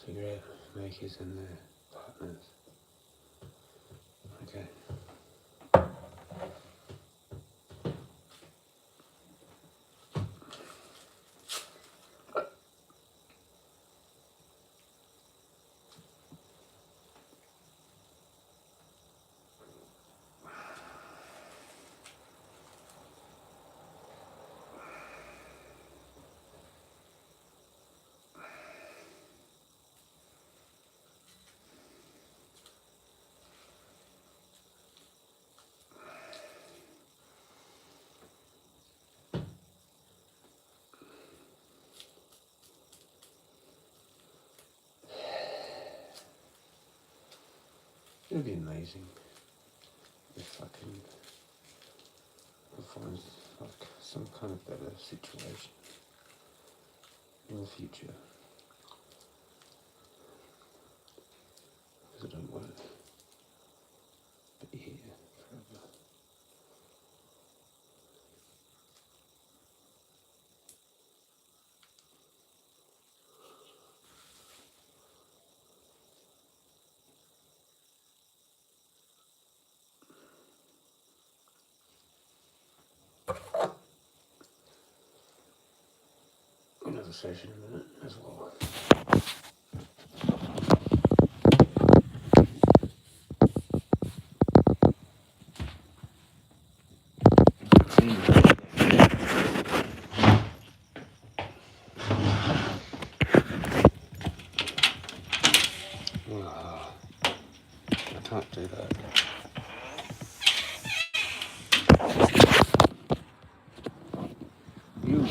Cigarette makers and their partners. Okay. It would be amazing if I can find like some kind of better situation in the future. Because I don't want to be here forever. Another session in a minute as well. Oh, I can't do that. You.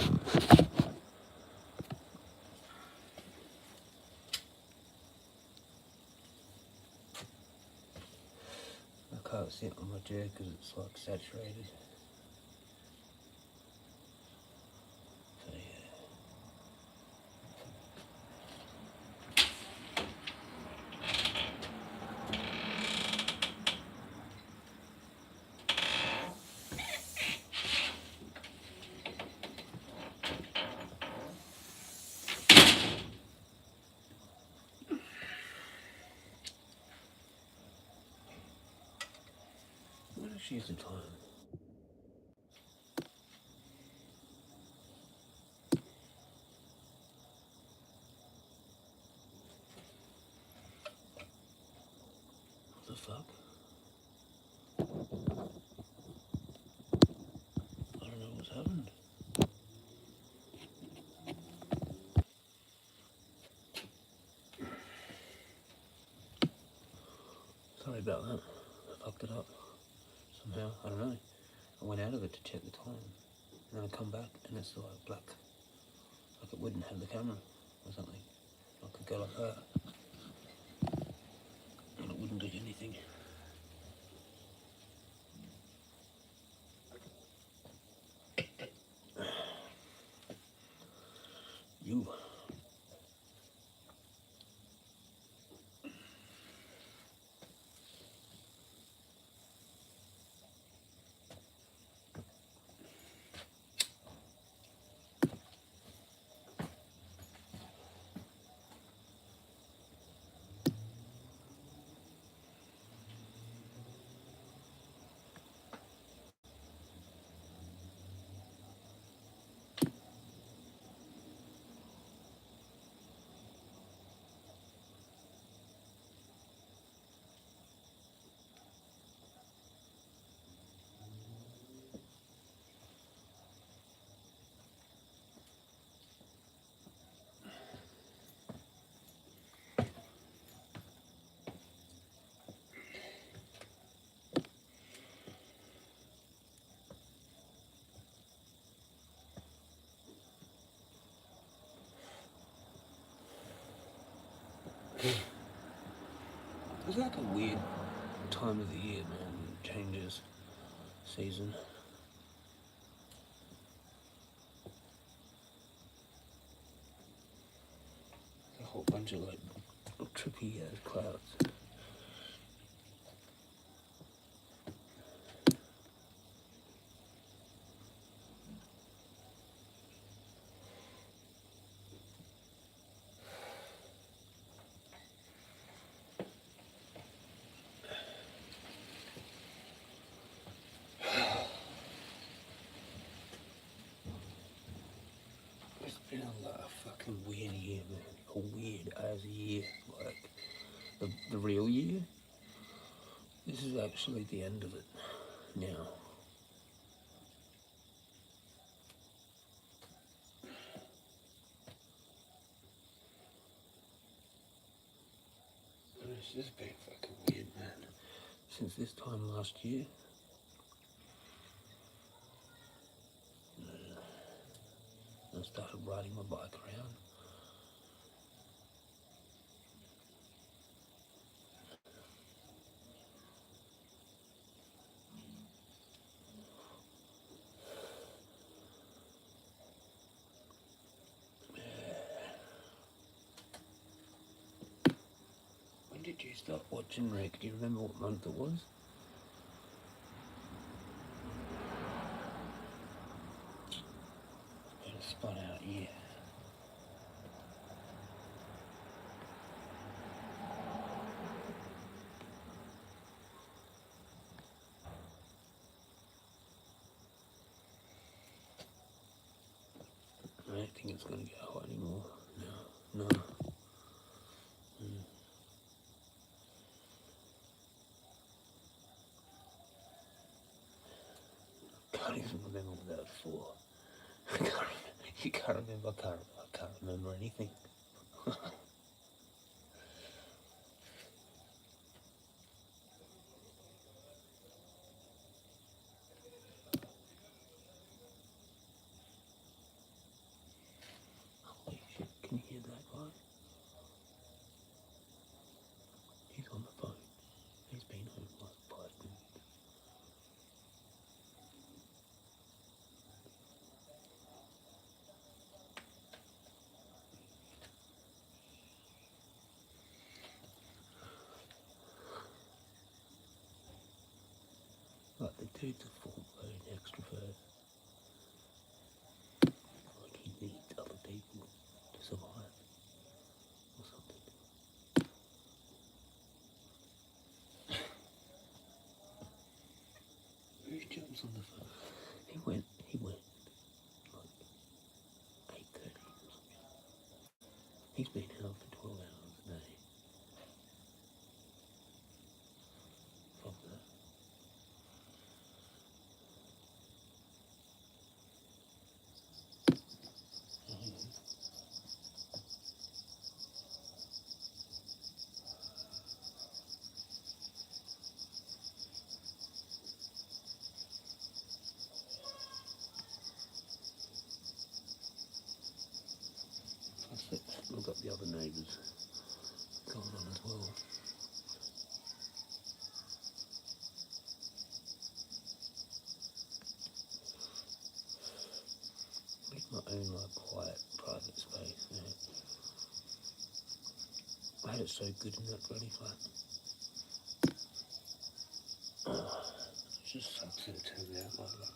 I can't sit on my chair because it's like saturated. So yeah. What if she's the time? What the fuck? I don't know what's happened. Sorry about that. I fucked it up. Somehow, I don't know. I went out of it to check the time. And then I come back and it's like black. Like it wouldn't have the camera or something. I could go like that. And it wouldn't do anything. You. It's like a weird time of the year, man. It changes season. A whole bunch of like trippy ass clouds. It's been a fucking weird year, man. A weird as year. Like the real year. This is actually the end of it now. It's just been fucking weird, man. Since this time last year, I started riding my bike around. When did you start watching Rick? Do you remember what month it was? It's been a spun out year. I don't think it's going to go anymore. No. Can't even remember what that was for. You can't remember. I can't remember anything. Holy shit! Can you hear that guy? He's on the phone. He's been home like 5 minutes. Like the dude's a full-blown extrovert. Like he needs other people to survive or something. Who jumps on the phone? He went like 8:30 or something. He's been out for 12 hours a day. Fuck that. We've got the other neighbours going on as well. It's my own like quiet private space. You know? I had it so good in that bloody flat. It just sucks that it turned out like that.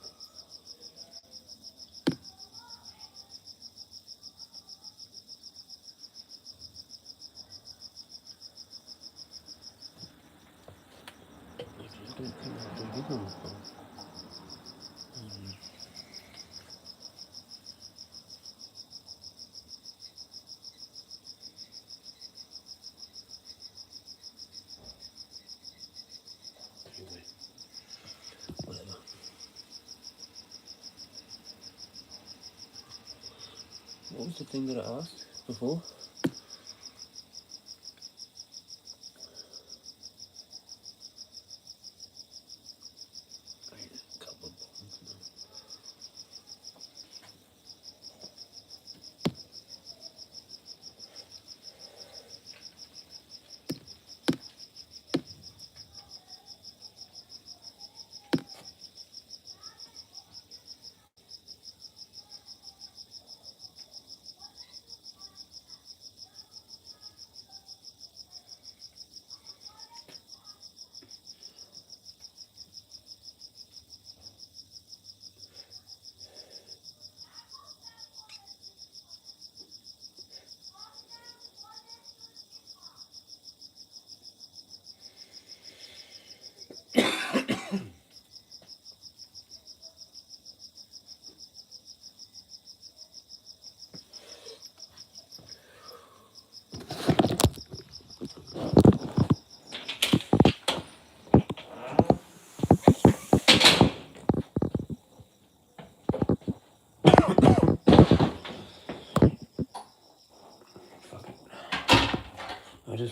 I just don't think I'll do good on the phone. Anyway, whatever. What was the thing that I asked before? I ate a couple of bombs now.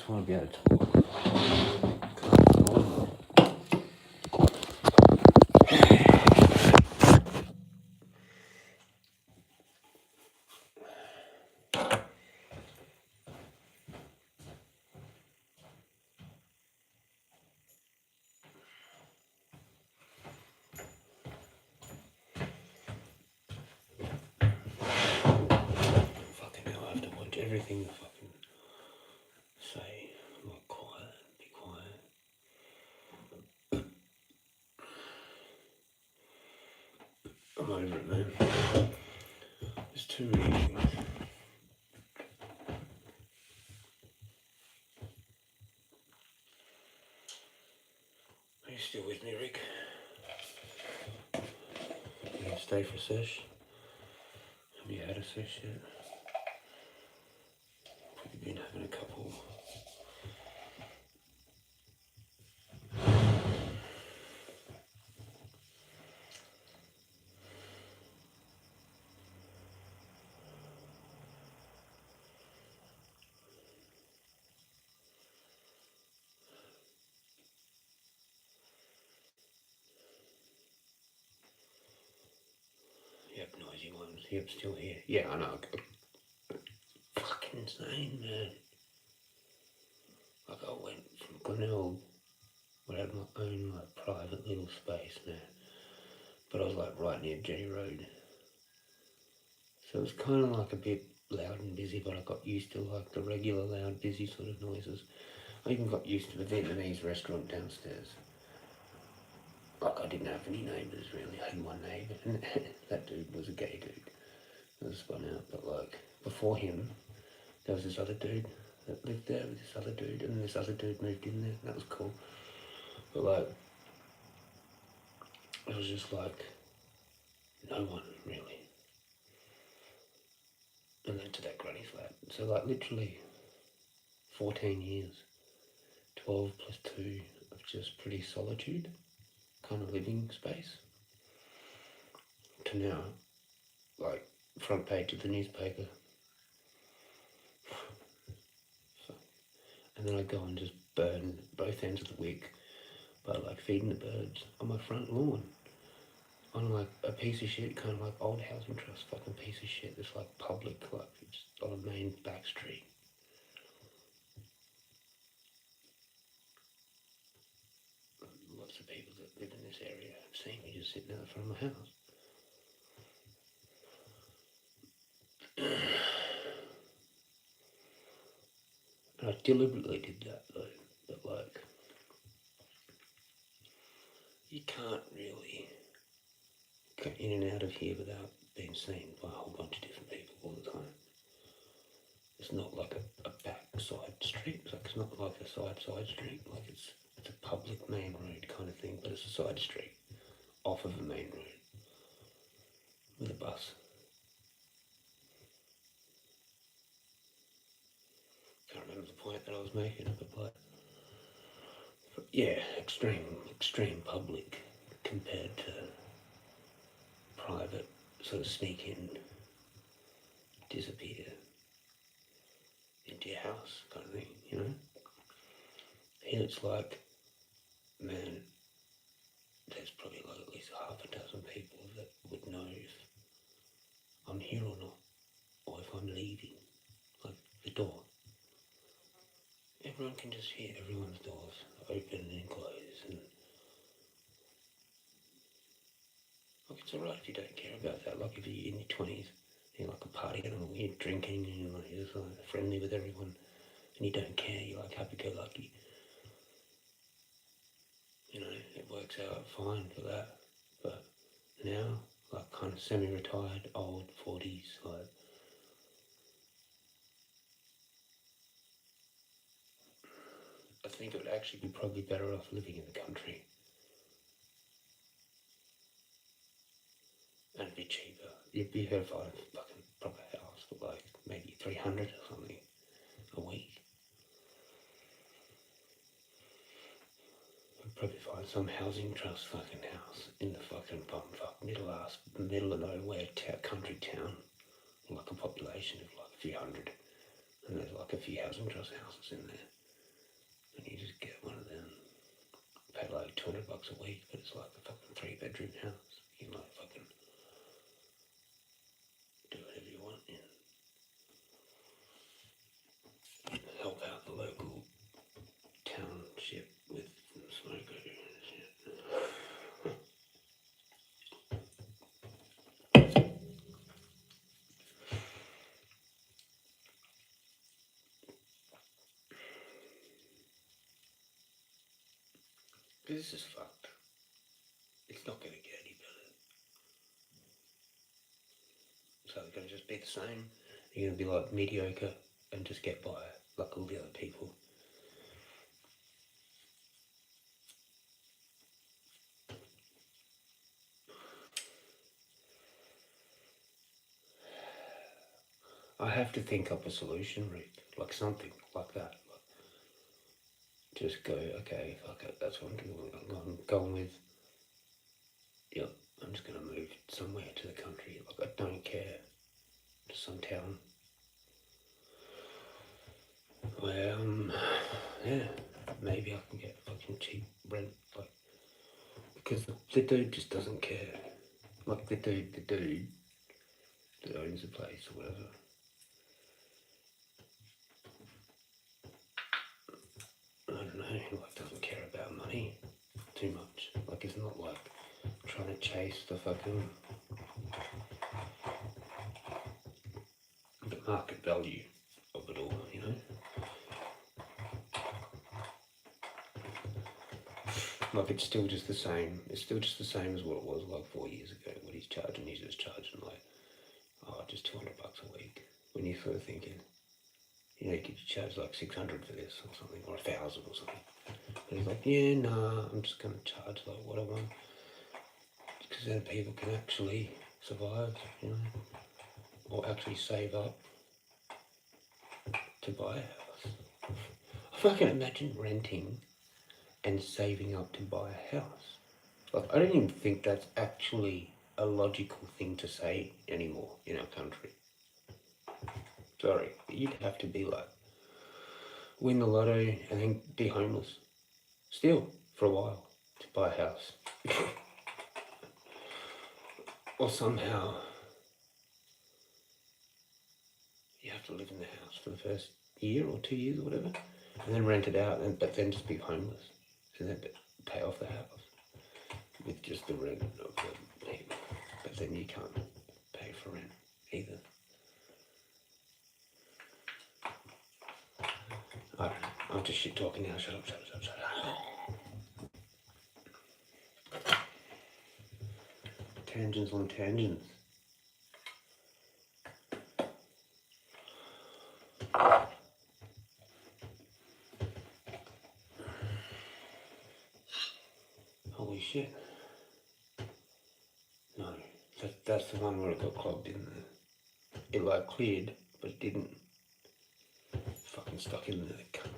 just want to be able to talk. Can't go on. Fucking hell, I have to watch everything I fucking say. I'm like, quiet, be quiet. I'm over it, man. There's too many things. Are you still with me, Rick? You gonna stay for a sesh? Have you had a sesh yet? Probably been having a couple. Yep, noisy ones. Yep, still here. Yeah, I know. Fucking insane, man. Like, I went from Glenelg, where I had my own, like, private little space, man. But I was, like, right near G Road. So it was kind of like a bit loud and busy, but I got used to, like, the regular loud, busy sort of noises. I even got used to the Vietnamese restaurant downstairs. Like, I didn't have any neighbours, really. I had one neighbour, and that dude was a gay dude. That was spun out, but, like, before him, there was this other dude that lived there with this other dude, and this other dude moved in there, and that was cool. But, like, it was just, like, no one, really. And then to that granny flat. So, like, literally 14 years, 12 plus 2 of just pretty solitude, kind of living space, to now, like, front page of the newspaper. So, and then I go and just burn both ends of the wick by, like, feeding the birds on my front lawn. On, like, a piece of shit, kind of like old housing trust fucking piece of shit that's, like, public, like, it's on a main back street. Lots of people that live in this area have seen me just sitting out the front of my house. And I deliberately did that, though, but, like, you can't really get in and out of here without being seen by a whole bunch of different people all the time. It's not like a back side street, it's not like a side street, like it's a public main road kind of thing, but it's a side street off of a main road with a bus. Can't remember the point that I was making, but, like, yeah, extreme public compared to private, sort of sneak in, disappear into your house kind of thing, you know? Here it's like, man, there's probably like at least half a dozen people that would know if I'm here or not, or if I'm leaving, like the door. Everyone can just hear everyone's doors open and close, and like, it's alright if you don't care about that. Like, if you're in your 20s, you're like a party animal, you're drinking and you're just like friendly with everyone, and you don't care, you're like happy-go-lucky. You know, it works out fine for that. But now, like, kind of semi-retired, old 40s, like, I think it would actually be probably better off living in the country. And it'd be cheaper. You'd be able to find a fucking proper house for like maybe 300 or something a week. I'd probably find some housing trust fucking house in the fucking bumfuck middle of nowhere country town, like a population of like a few hundred, and there's like a few housing trust houses in there. you just get one of them, pay like $200 a week, but it's like a fucking 3-bedroom house. You can like fucking do whatever you want and help out the local township with smoke and shit. This is fucked. It's not going to get any better. So it's going to just be the same. You're going to be like mediocre and just get by like all the other people. I have to think up a solution, Rick. Like something like that. Like, just go, okay, fuck it, that's what I'm doing. I'm going with, yep, I'm just going to move somewhere to the country. Like, I don't care. To some town. Where, yeah, maybe I can get fucking cheap rent. Like, because the dude just doesn't care. Like, the dude that owns the place or whatever. I don't know, like, doesn't care about money too much. Like, it's not like trying to chase the fucking the market value of it all, you know? Like, it's still just the same. It's still just the same as what it was like 4 years ago. What he's just charging like, oh, just $200 a week. When you're sort of thinking, you know, you could charge like 600 for this or something, or 1,000 or something. And he's like, yeah, nah, I'm just gonna charge like what I want, because then people can actually survive, you know, or actually save up to buy a house. I can imagine renting and saving up to buy a house. Like, I don't even think that's actually a logical thing to say anymore in our country. Sorry, you'd have to be like, win the lotto and then be homeless. Still, for a while, to buy a house. Or somehow, you have to live in the house for the first year or 2 years or whatever, and then rent it out, but then just be homeless, and then pay off the house with just the rent of the people. But then you can't pay for rent either. I don't know. I'm just shit talking now. Shut up. Tangents on tangents. Holy shit. No, that's the one where it got clogged in there. It like cleared, but it didn't. Fucking stuck in there, cunt.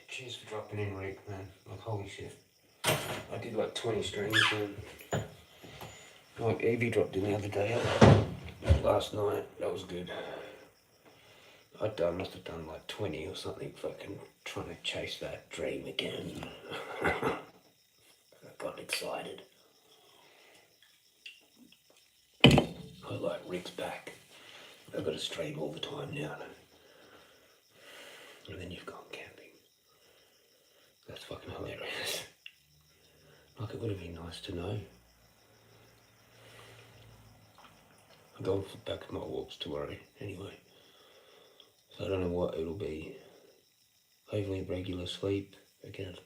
Cheers for dropping in, Rick, man. Like, holy shit. I did like 20 streams, man. Like, Evie dropped in the other day, last night. That was good. I must have done like 20 or something, fucking trying to chase that dream again. I got excited. I like Rick's back. I've got to stream all the time now. And then you've gone camping. That's fucking hilarious. Like, it would have been nice to know. I'm going back to my walks tomorrow anyway. So I don't know what it'll be. Hopefully regular sleep again.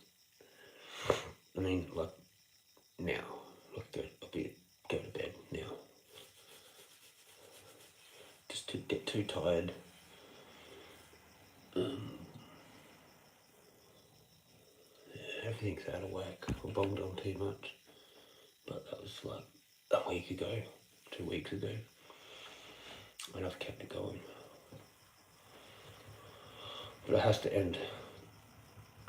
I mean, like, now. Like, go to bed now. Just to get too tired. Everything's out of whack. I bombed on too much. But that was like a week ago, 2 weeks ago. And I've kept it going. But it has to end.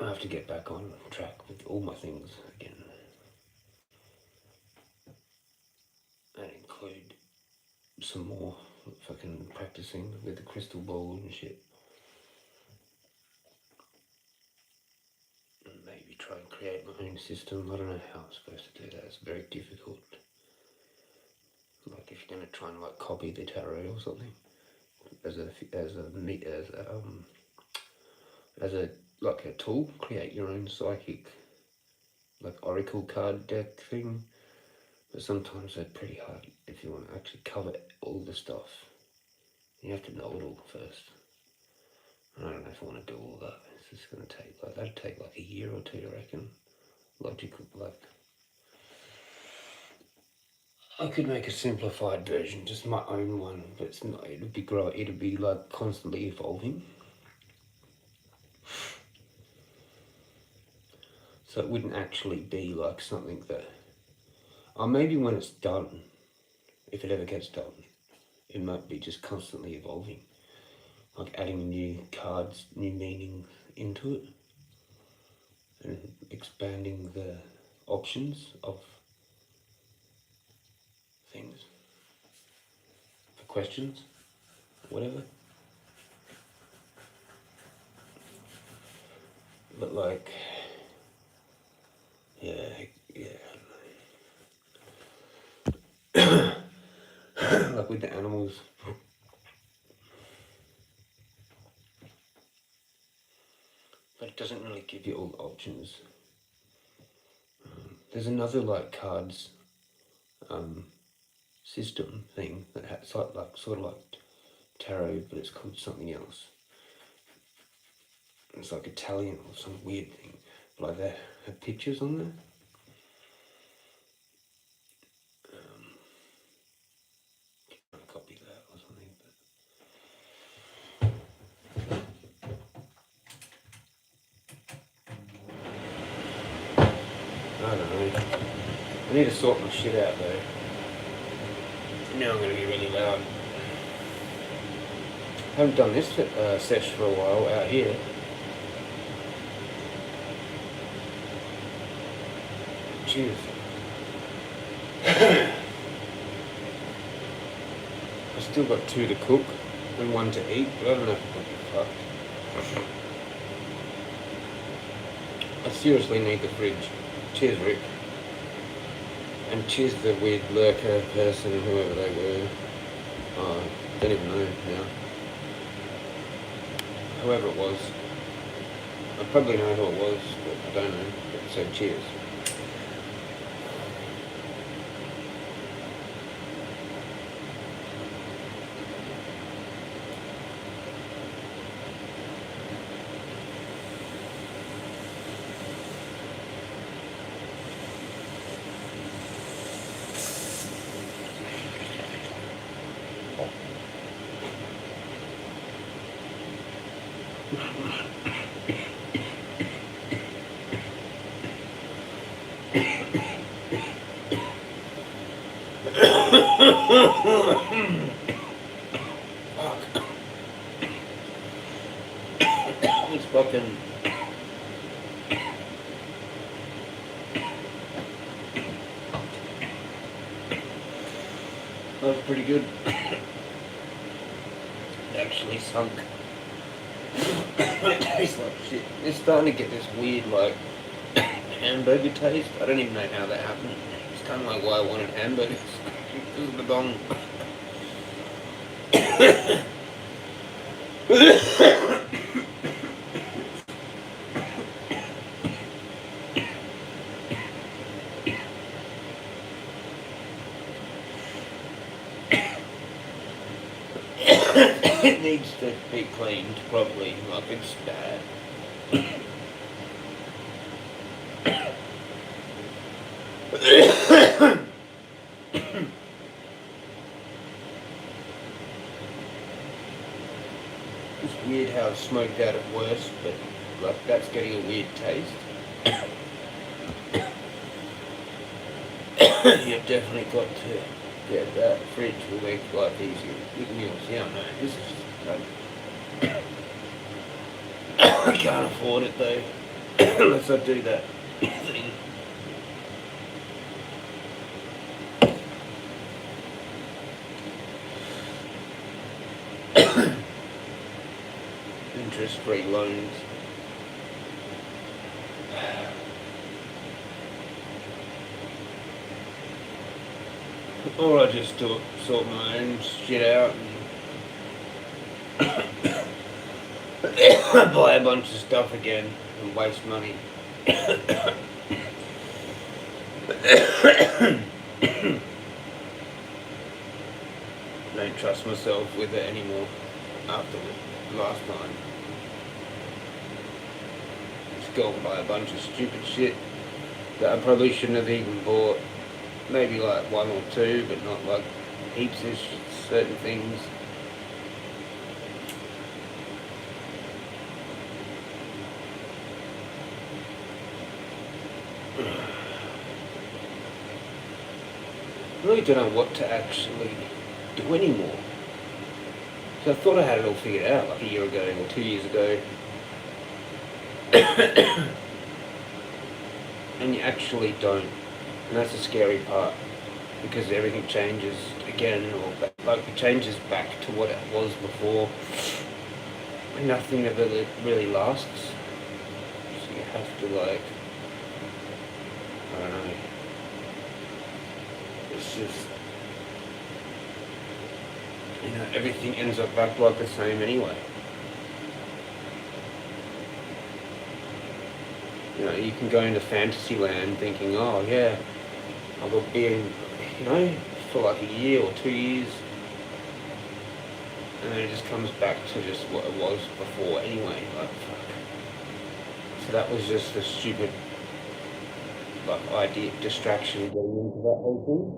I have to get back on track with all my things again. And include some more fucking practicing with the crystal ball and shit. And maybe try and create my own system. I don't know how I'm supposed to do that. It's very difficult. Like if you're gonna try and like copy the tarot or something, as a like a tool, create your own psychic like oracle card deck thing. But sometimes they're pretty hard if you want to actually cover all the stuff. You have to know it all first. And I don't know if I want to do all that. It's just going to take like, that'd take like a year or two, I reckon. Logical, like, I could make a simplified version, just my own one, but it's not, it'd be like constantly evolving. So it wouldn't actually be like something that, or maybe when it's done, if it ever gets done, it might be just constantly evolving. Like adding new cards, new meanings into it, and expanding the options of things, for questions, whatever. But like, yeah. Like with the animals, but it doesn't really give you all the options. There's another like cards system thing that has sort of like tarot, but it's called something else. It's like Italian or some weird thing. Like they have pictures on there. I'll copy that or something. But I don't know. I need to sort my shit out though. Now I'm going to be really loud. I haven't done this sesh for a while out here. Cheers. I still got 2 to cook and 1 to eat, but I don't know if I'll be fucked. I seriously need the fridge. Cheers, Rick. And cheers the weird lurker person, whoever they were. I don't even know now. Whoever it was. I probably know who it was, but I don't know. So cheers. It's fucking... That was pretty good. It actually sunk. It tastes like shit. It's starting to get this weird, like, hamburger taste. I don't even know how that happened. It's kind of like why I wanted hamburgers. Because of the bong. It needs to be cleaned properly, like it's bad. It's weird how it's smoked out at worst, but like that's getting a weird taste. You've definitely got to get that. Fridge will make life easier with meals. Yeah, no, this is can't afford it though, unless I do that thing. Interest-free loans. Or I just sort my own shit out and buy a bunch of stuff again and waste money. Don't trust myself with it anymore after last time. Just go and buy a bunch of stupid shit that I probably shouldn't have even bought. Maybe like one or two, but not like heaps of certain things. I really don't know what to actually do anymore. So I thought I had it all figured out like a year ago or 2 years ago. And you actually don't. And that's the scary part. Because everything changes again, or like it changes back to what it was before. And nothing ever really lasts. So you have to like, I don't know. It's just, you know, everything ends up back like the same anyway. You know, you can go into fantasy land thinking, oh yeah, I'll be in, you know, for like a year or 2 years, and then it just comes back to just what it was before anyway, like fuck. So that was just a stupid, like, idea, distraction getting into that whole thing.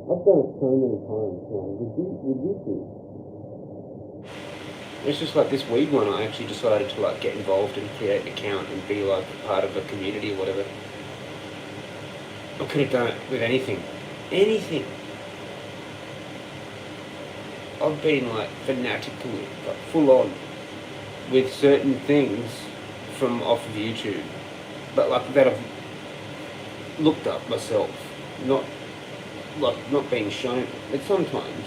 I've done it so many times now, with YouTube. It's just like this weed one, I actually decided to like get involved and create an account and be like part of a community or whatever. I could have done it with anything. Anything. I've been like fanatical, like full on, with certain things from off of YouTube. But like that I've looked up myself. Not being shown. But sometimes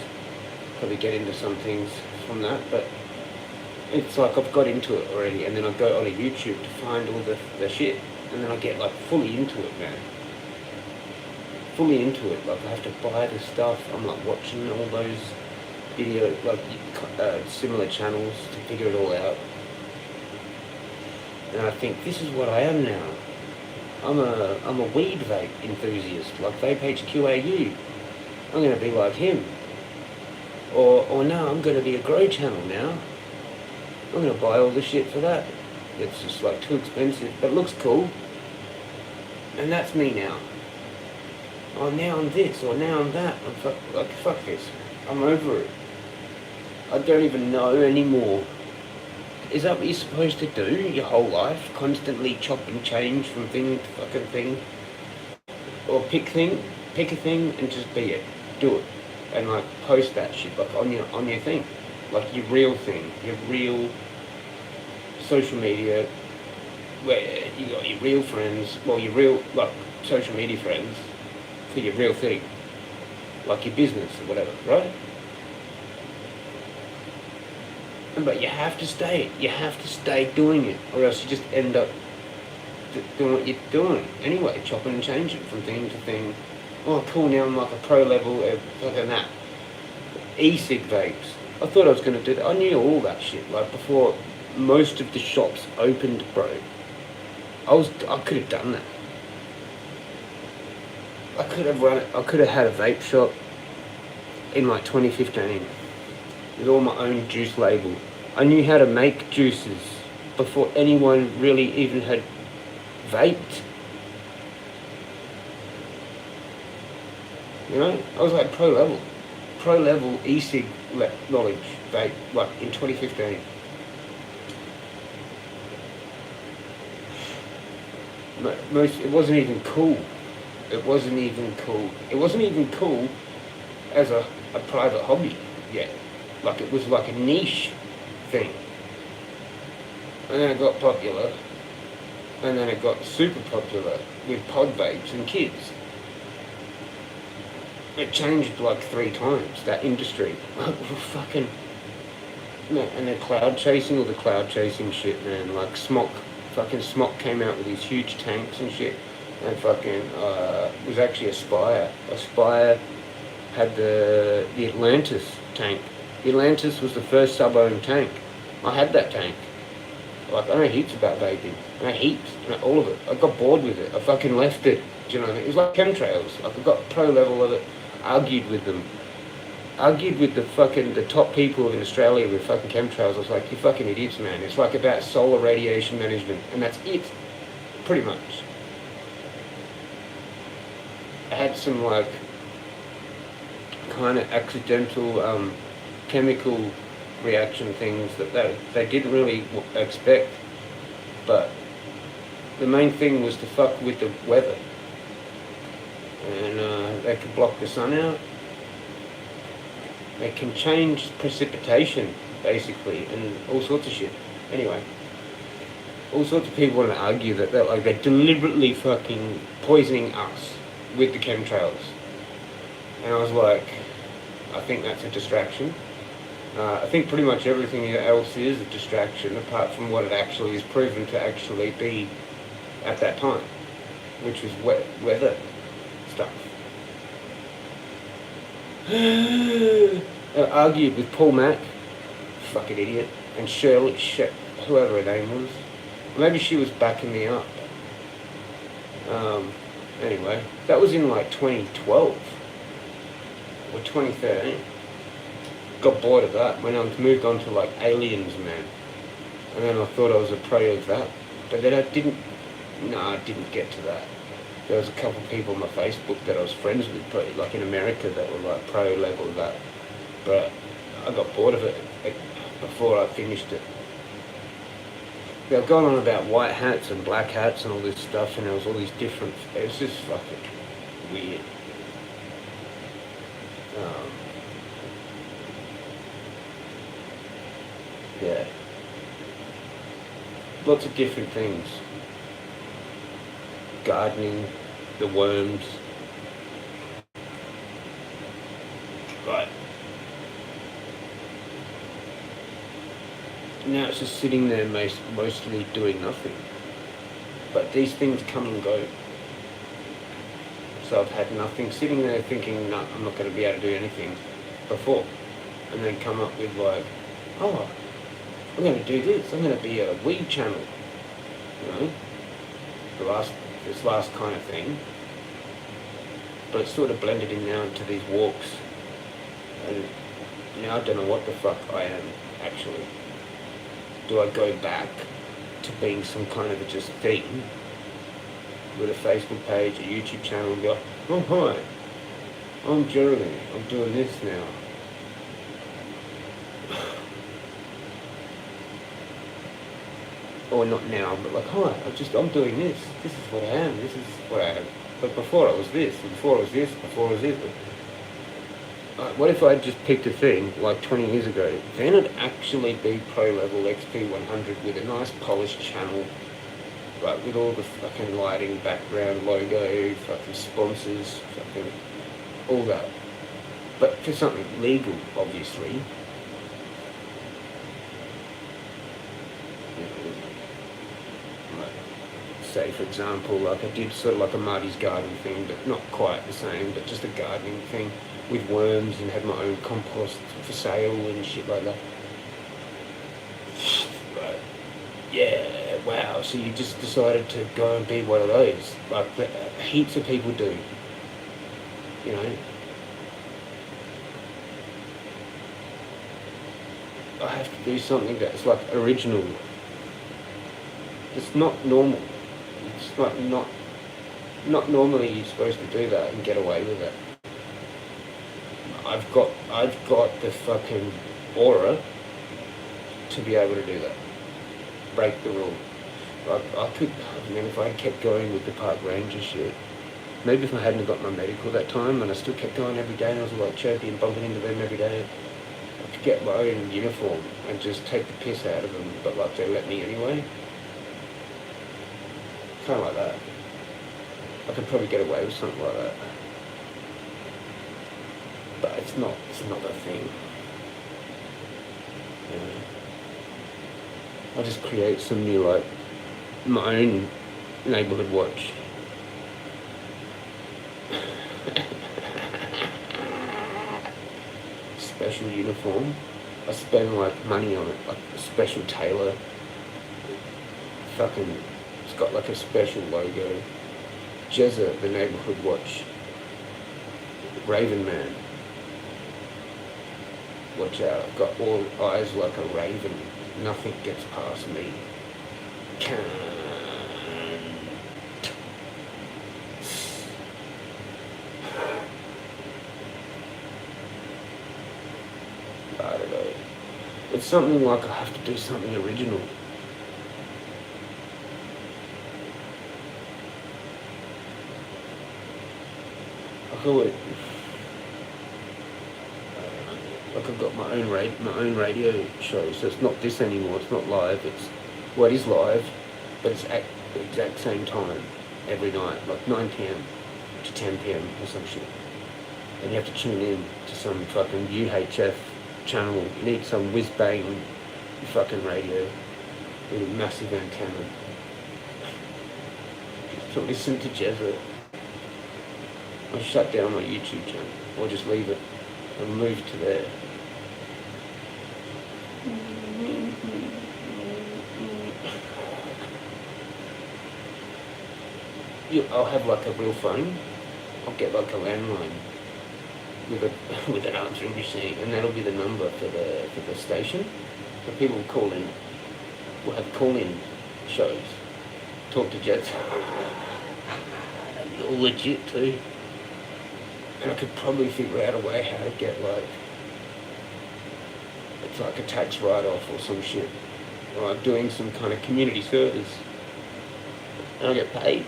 probably get into some things from that, but it's like I've got into it already, and then I go on a YouTube to find all the shit, and then I get like fully into it, man. Fully into it. Like I have to buy the stuff. I'm like watching all those video, like similar channels to figure it all out. And I think this is what I am now. I'm a weed vape enthusiast, like Vape HQAU. I'm gonna be like him. Or no, I'm gonna be a grow channel now. I'm gonna buy all the shit for that. It's just like too expensive, but it looks cool. And that's me now. Oh, now I'm this, or now I'm that. I'm fuck this. I'm over it. I don't even know anymore. Is that what you're supposed to do your whole life? Constantly chop and change from thing to fucking thing? Or pick a thing and just be it. Do it. And like post that shit like on your thing. Like your real thing. Your real social media where you got your real friends, well your real like social media friends for your real thing. Like your business or whatever, right? But you have to stay doing it, or else you just end up doing what you're doing anyway, chopping and changing from thing to thing. Oh, cool, now I'm like a pro level of fucking that. E-cig vapes. I thought I was going to do that. I knew all that shit, like before most of the shops opened, bro. I could have done that. I could have had a vape shop in like 2015. With all my own juice label. I knew how to make juices before anyone really even had vaped. You know, I was like pro level e-cig knowledge vape, like in 2015. It wasn't even cool. It wasn't even cool as a private hobby yet. Like it was like a niche thing. and then it got popular, and then it got super popular with pod vapes and kids. It changed like 3 times, that industry. Fucking... And the cloud chasing, all the cloud chasing shit, man. Like fucking Smock came out with these huge tanks and shit. And fucking, it was actually Aspire. Aspire had the Atlantis tank. The Atlantis was the first sub-owned tank. I had that tank. Like, I know heaps about vaping. I know heaps. I know all of it. I got bored with it. I fucking left it. Do you know what I mean? It was like chemtrails. Like, I got pro level of it. Argued with them. Argued with the top people in Australia with fucking chemtrails. I was like, you fucking idiots, man. It's like about solar radiation management. And that's it. Pretty much. I had some, like, kind of accidental chemical reaction things that they didn't really expect, but the main thing was to fuck with the weather, and they could block the sun out, they can change precipitation basically, and all sorts of shit. Anyway, all sorts of people want to argue that they're deliberately fucking poisoning us with the chemtrails, and I was like, I think that's a distraction. I think pretty much everything else is a distraction, apart from what it actually is proven to actually be at that time, which was weather stuff. I argued with Paul Mack, fucking idiot, and Shirley, whoever her name was. Maybe she was backing me up. Anyway, that was in like 2012 or 2013. Got bored of that, moved on to like aliens, man. And then I thought I was a pro of that. But then I didn't get to that. There was a couple of people on my Facebook that I was friends with, like in America, that were like pro level of that. But I got bored of it before I finished it. They were going on about white hats and black hats and all this stuff, and there was all these different... It was just fucking weird. Yeah. Lots of different things. Gardening, the worms. Right. Now it's just sitting there mostly doing nothing. But these things come and go. So I've had nothing, sitting there thinking, no, I'm not going to be able to do anything before. And then come up with like, oh, I'm going to do this. I'm going to be a weed channel, you know, this last kind of thing. But it's sort of blended in now into these walks, and now I don't know what the fuck I am actually. Do I go back to being some kind of a just thing with a Facebook page, a YouTube channel, and be like, oh hi, I'm Jeremy, I'm doing this now. Or not now, but like, hi, I'm doing this. This is what I am. This is what I am. But before I was this, and before I was this, before I was this. What if I just picked a thing like 20 years ago? Then it'd actually be pro level XP100 with a nice polished channel, like with all the fucking lighting, background, logo, fucking sponsors, fucking all that. But for something legal, obviously. Say, for example, like I did sort of like a Marty's Garden thing, but not quite the same, but just a gardening thing with worms, and had my own compost for sale and shit like that. Right. Yeah, wow, so you just decided to go and be one of those, like heaps of people do, you know. I have to do something that's like original. It's not normal. It's not normally you're supposed to do that and get away with it. I've got the fucking aura to be able to do that. Break the rule. I could, if I kept going with the park ranger shit, maybe if I hadn't got my medical that time and I still kept going every day and I was like chirpy and bumping into them every day, I could get my own uniform and just take the piss out of them, but like they let me anyway. Kind of like that. I could probably get away with something like that. But it's not a thing. You know? I'll just create some new, like, my own neighbourhood watch. Special uniform. I spend like money on it, like a special tailor. Fucking, it's got like a special logo. Jezza, the neighbourhood watch. Raven Man. Watch out, I've got all eyes like a raven. Nothing gets past me. Can't. I don't know. It's something like I have to do something original. I call it. Like I've got my own radio show, so it's not this anymore. It's not live. It is live, but it's at the exact same time every night, like 9 p.m. to 10 p.m. or some shit. And you have to tune in to some fucking UHF channel. You need some whiz bang fucking radio with a massive antenna. So listen to Jezza. I shut down my YouTube channel, or just leave it and move to there. I'll have like a real phone. I'll get like a landline with an answering machine, and that'll be the number for the station. So people will call in. We'll have call-in shows. Talk to Jets. That'd be all legit too. And I could probably figure out a way how to get like, it's like a tax write-off or some shit. Or I'm doing some kind of community service. And I get paid.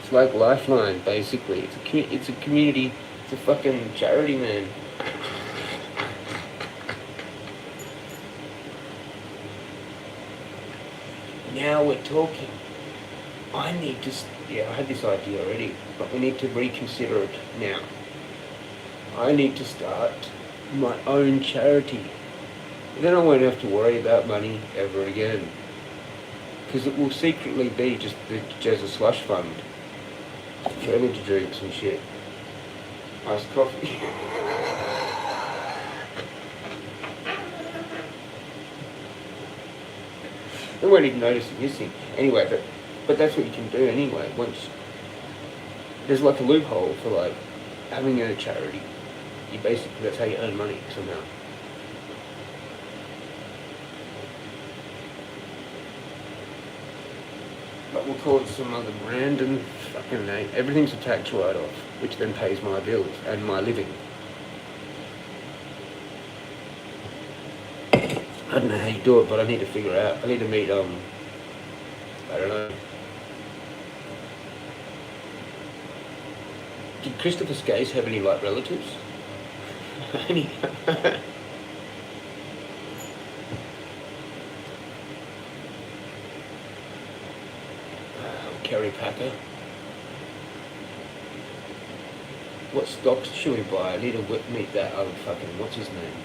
It's like Lifeline, basically. It's a community, it's a fucking charity, man. Now we're talking. I had this idea already, but we need to reconsider it now. I need to start my own charity. Then I won't have to worry about money ever again. Because it will secretly be just the Jezza Slush Fund for energy drinks and shit. Iced coffee. They won't even notice it missing. Anyway, but that's what you can do anyway. Once there's like a loophole for like having a charity. You basically, that's how you earn money somehow. But we'll call it some other random fucking name. Everything's a tax write-off, which then pays my bills and my living. I don't know how you do it, but I need to figure out. I need to meet, I don't know. Did Christopher Skase have any, like, relatives? Any? Kerry Packer. What stocks should we buy? I need to meet that other fucking, what's his name?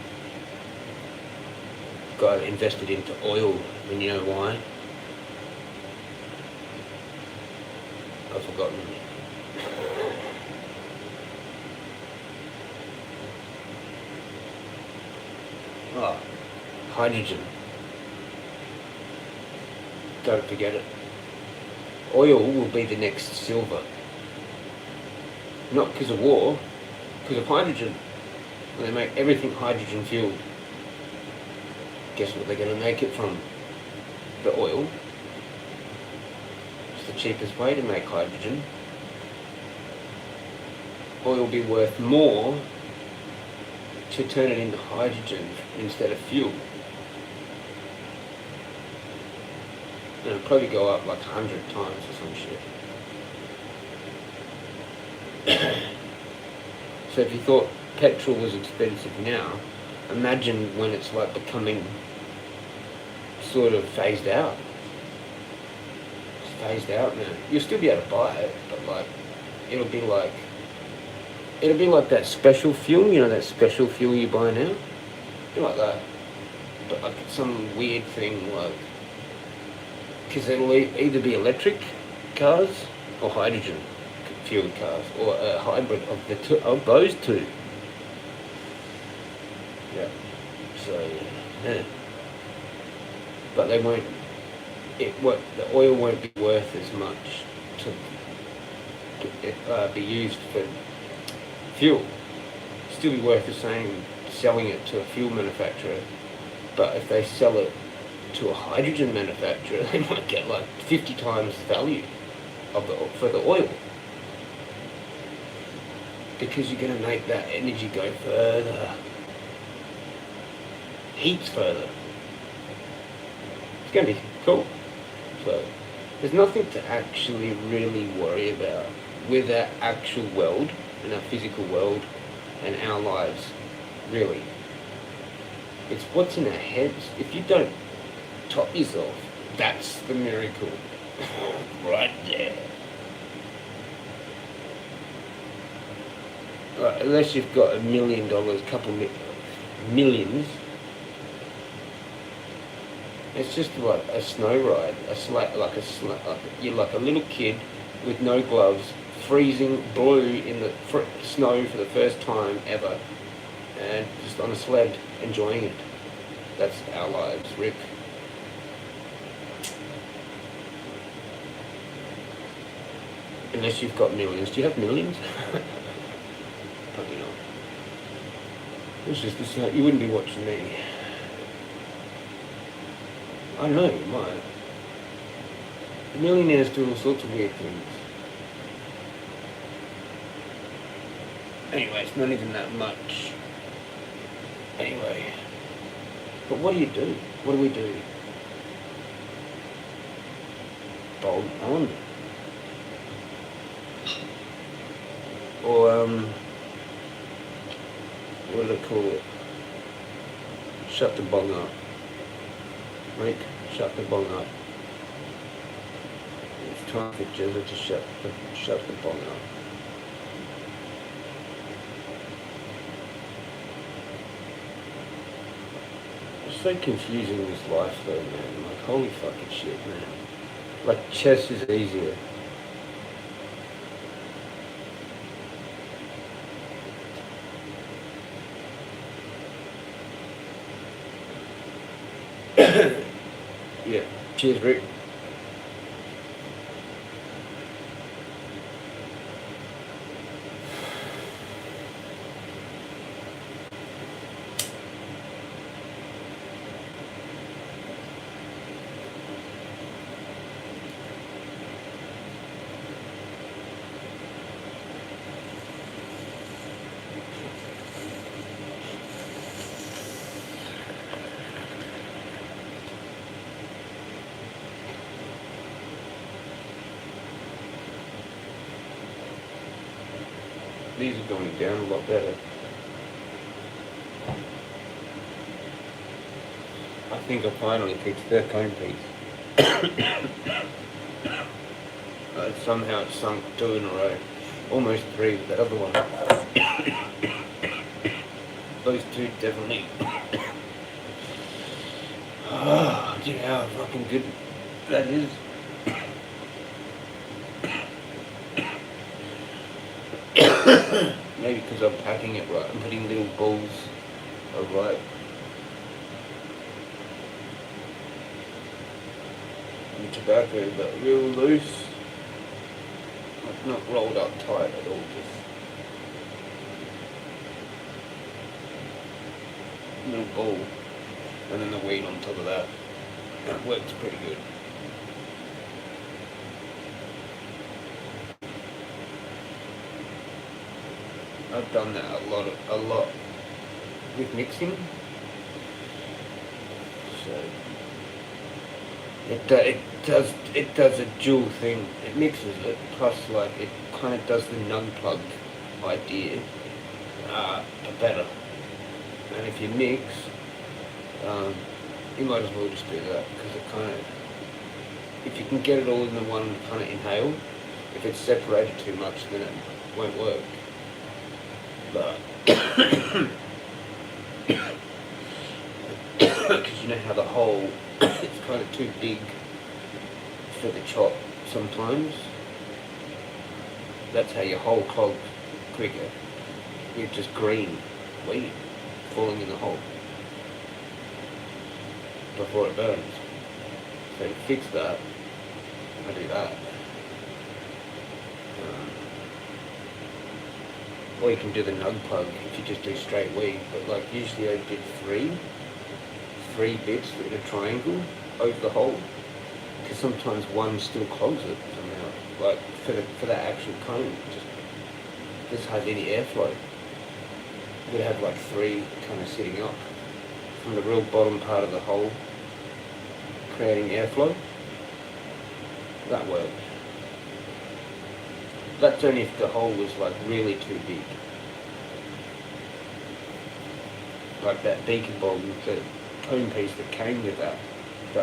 Guy that invested into oil, and you know why? I've forgotten. Oh, hydrogen. Don't forget it. Oil will be the next silver. Not because of war, because of hydrogen. They make everything hydrogen fueled. Guess what they're going to make it from? The oil. It's the cheapest way to make hydrogen. Oil will be worth more to turn it into hydrogen instead of fuel. And it'll probably go up like 100 times or some shit. So if you thought petrol was expensive now, imagine when it's like becoming sort of phased out. It's phased out now. You'll still be able to buy it, but like it'll be like that special fuel, you know, that special fuel you buy now? Be like that. But like some weird thing like, because it'll either be electric cars or hydrogen fueled cars, or a hybrid of those two. Yeah. So yeah. But they won't. The oil won't be worth as much to be used for fuel. Still be worth the same selling it to a fuel manufacturer, but if they sell it to a hydrogen manufacturer, they might get like 50 times the value for the oil, because you're going to make that energy go further, heaps further. It's going to be cool. So there's nothing to actually really worry about with our actual world and our physical world and our lives, really. It's what's in our heads. If you don't top yourself, that's the miracle. Right there. Right, unless you've got $1 million, millions, it's just like a snow ride, you're like a little kid with no gloves, freezing blue in the snow for the first time ever, and just on a sled enjoying it. That's our lives, Rick. Unless you've got millions. Do you have millions? Probably not. It's just this, you wouldn't be watching me. I know you might. Millionaires do all sorts of weird things. Anyway, it's not even that much. Anyway. But what do you do? What do we do? Bolt on. Or, what do they call it? Shut the bong up. Rick, shut the bong up. It's time for Jezza to shut the bong up. It's so confusing, this life though, man. Like, holy fucking shit, man. Like, chess is easier. Yeah. Cheers, Rick. These are going down a lot better. I think I finally fixed their cone piece. Somehow it sunk 2 in a row. Almost 3 with that other one. Those 2 definitely. Oh, do you know how fucking good that is? Maybe because I'm packing it right. I'm putting little balls of right. The tobacco, but real loose. Like not rolled up tight at all, just a little ball. And then the weed on top of that. That works pretty good. I've done that a lot with mixing. So it does a dual thing. It mixes it, plus like it kind of does the nug plug idea, the better. And if you mix, you might as well just do that, because it kind of, if you can get it all in the one kind of inhale, if it's separated too much, then it won't work. But because you know how the hole, it's kind of too big for the chop sometimes. That's how your hole clogs quicker, with just green weed falling in the hole before it burns. So to fix that, I do that. Or you can do the nug plug if you just do straight weed, but like usually I did three bits in a triangle over the hole, because sometimes one still clogs it somehow. Like for that actual cone, just have any airflow. You'd have like three kind of sitting up from the real bottom part of the hole, creating airflow. That works. That's only if the hole was like really too big. Like that beacon bowl with the cone piece that came with that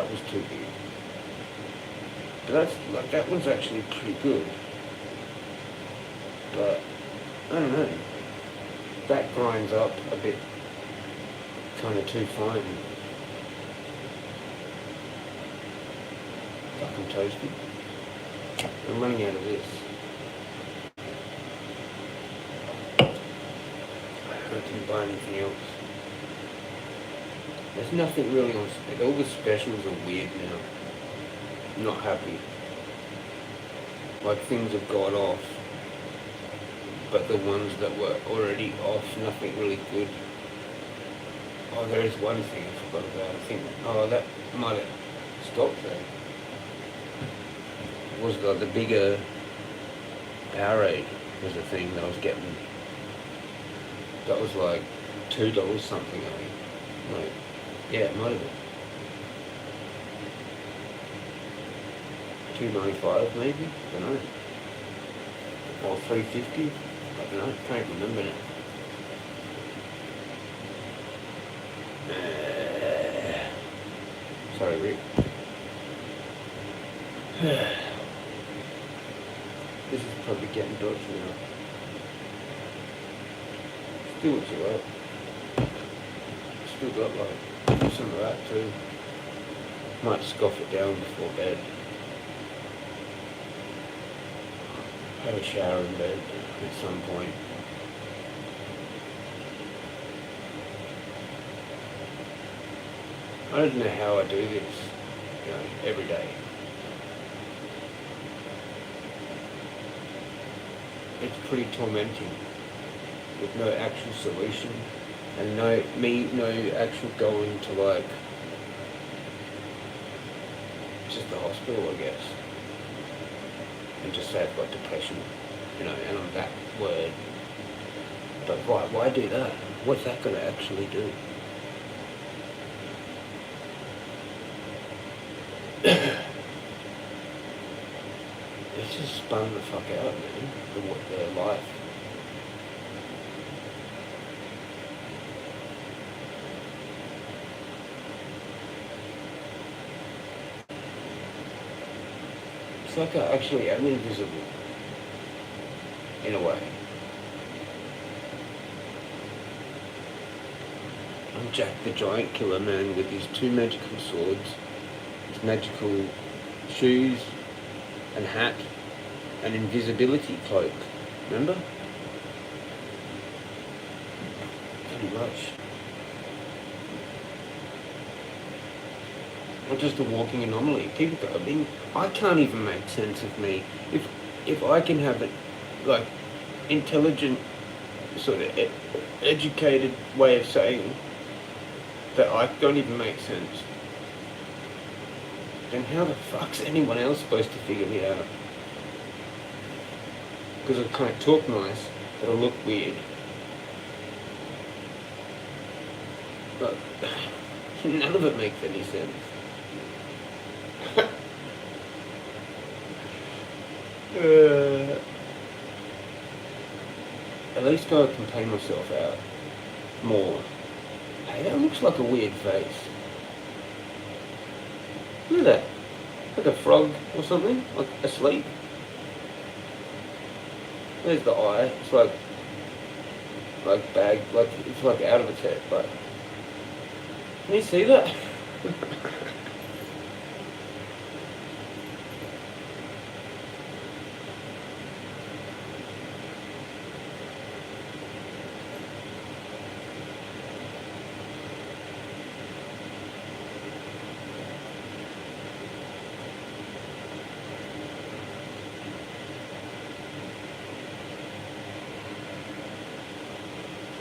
was too big. But that's like, that one's actually pretty good. But I don't know. That grinds up a bit kind of too fine. Fucking toasty. I'm running out of this. I didn't buy anything else. There's nothing really on all the specials are weird now. Not happy. Like things have gone off, but the ones that were already off, nothing really good. Oh, there is one thing I forgot about. I think, that might have stopped there. Was the bigger Powerade was the thing that I was getting. That was like $2 something, I think. Like, yeah, it might have been. $2.95 maybe? I don't know. Or $3.50? I don't know, can't remember now. Sorry, Rick. This is probably getting dodgy now. Still looks alright. Still got like some of that too. Might scoff it down before bed. Have a shower in bed at some point. I don't know how I do this, every day. It's pretty tormenting, with no actual solution, and no actual going to like, just the hospital, I guess, and just say I've got depression, and I'm that word. But why do that? What's that going to actually do? It's just spun the fuck out, man, the life. It's like I actually am invisible, in a way. I'm Jack the Giant Killer Man with his two magical swords, his magical shoes and hat and invisibility cloak. Remember? Pretty much. I'm just a walking anomaly. I can't even make sense of me. If I can have it, like, intelligent, sort of educated way of saying that I don't even make sense, then how the fuck's anyone else supposed to figure me out? Because I kind of talk nice, but I look weird. But none of it makes any sense. at least gotta contain myself out more. Hey, that looks like a weird face. Look at that. Like a frog or something, like asleep. There's the eye. It's like bag, like it's like out of its head. But can you see that?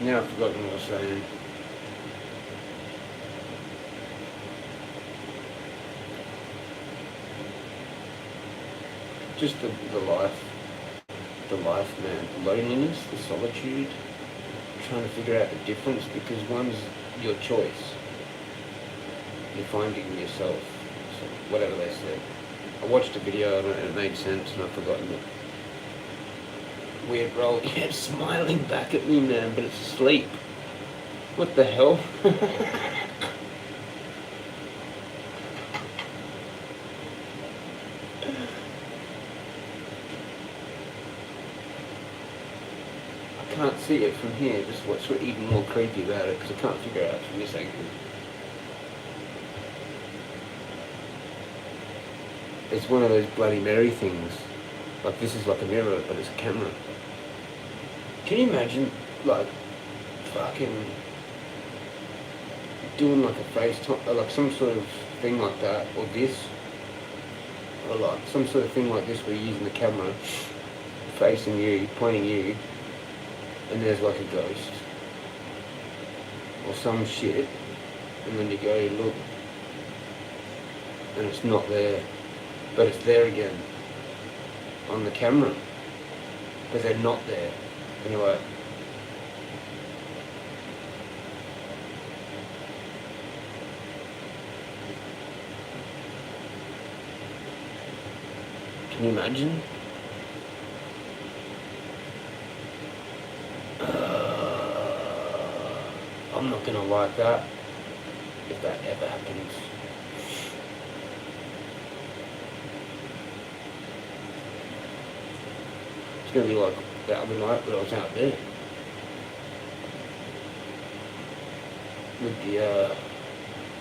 Now I've forgotten what I was saying. Just the life, man. The loneliness, the solitude, trying to figure out the difference, because one's your choice. You're finding yourself. So whatever they said. I watched a video and it made sense and I've forgotten it. Weird roll. Yeah, it's smiling back at me, man, but it's asleep. What the hell? I can't see it from here. Just what's even more creepy about it, because I can't figure it out from this angle. It's one of those Bloody Mary things. Like, this is like a mirror, but it's a camera. Can you imagine, like, fucking doing like a FaceTime, or like some sort of thing like that, or this, or like some sort of thing like this where you're using the camera, facing you, pointing you, and there's like a ghost, or some shit, and then you go, look, and it's not there, but it's there again, on the camera, because they're not there. And you're like, can you imagine? I'm not gonna like that if that ever happens. It's gonna be like that other night when I was out there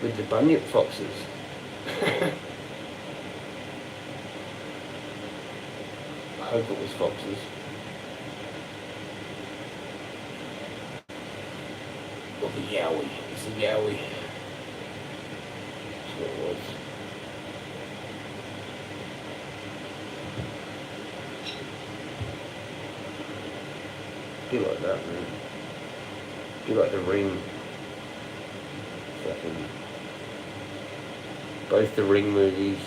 with the bunyip foxes. I hope it was foxes. Or the yowie. It's a yowie. That's what it was. Be like that, man. Be like the Ring. Fucking both the Ring movies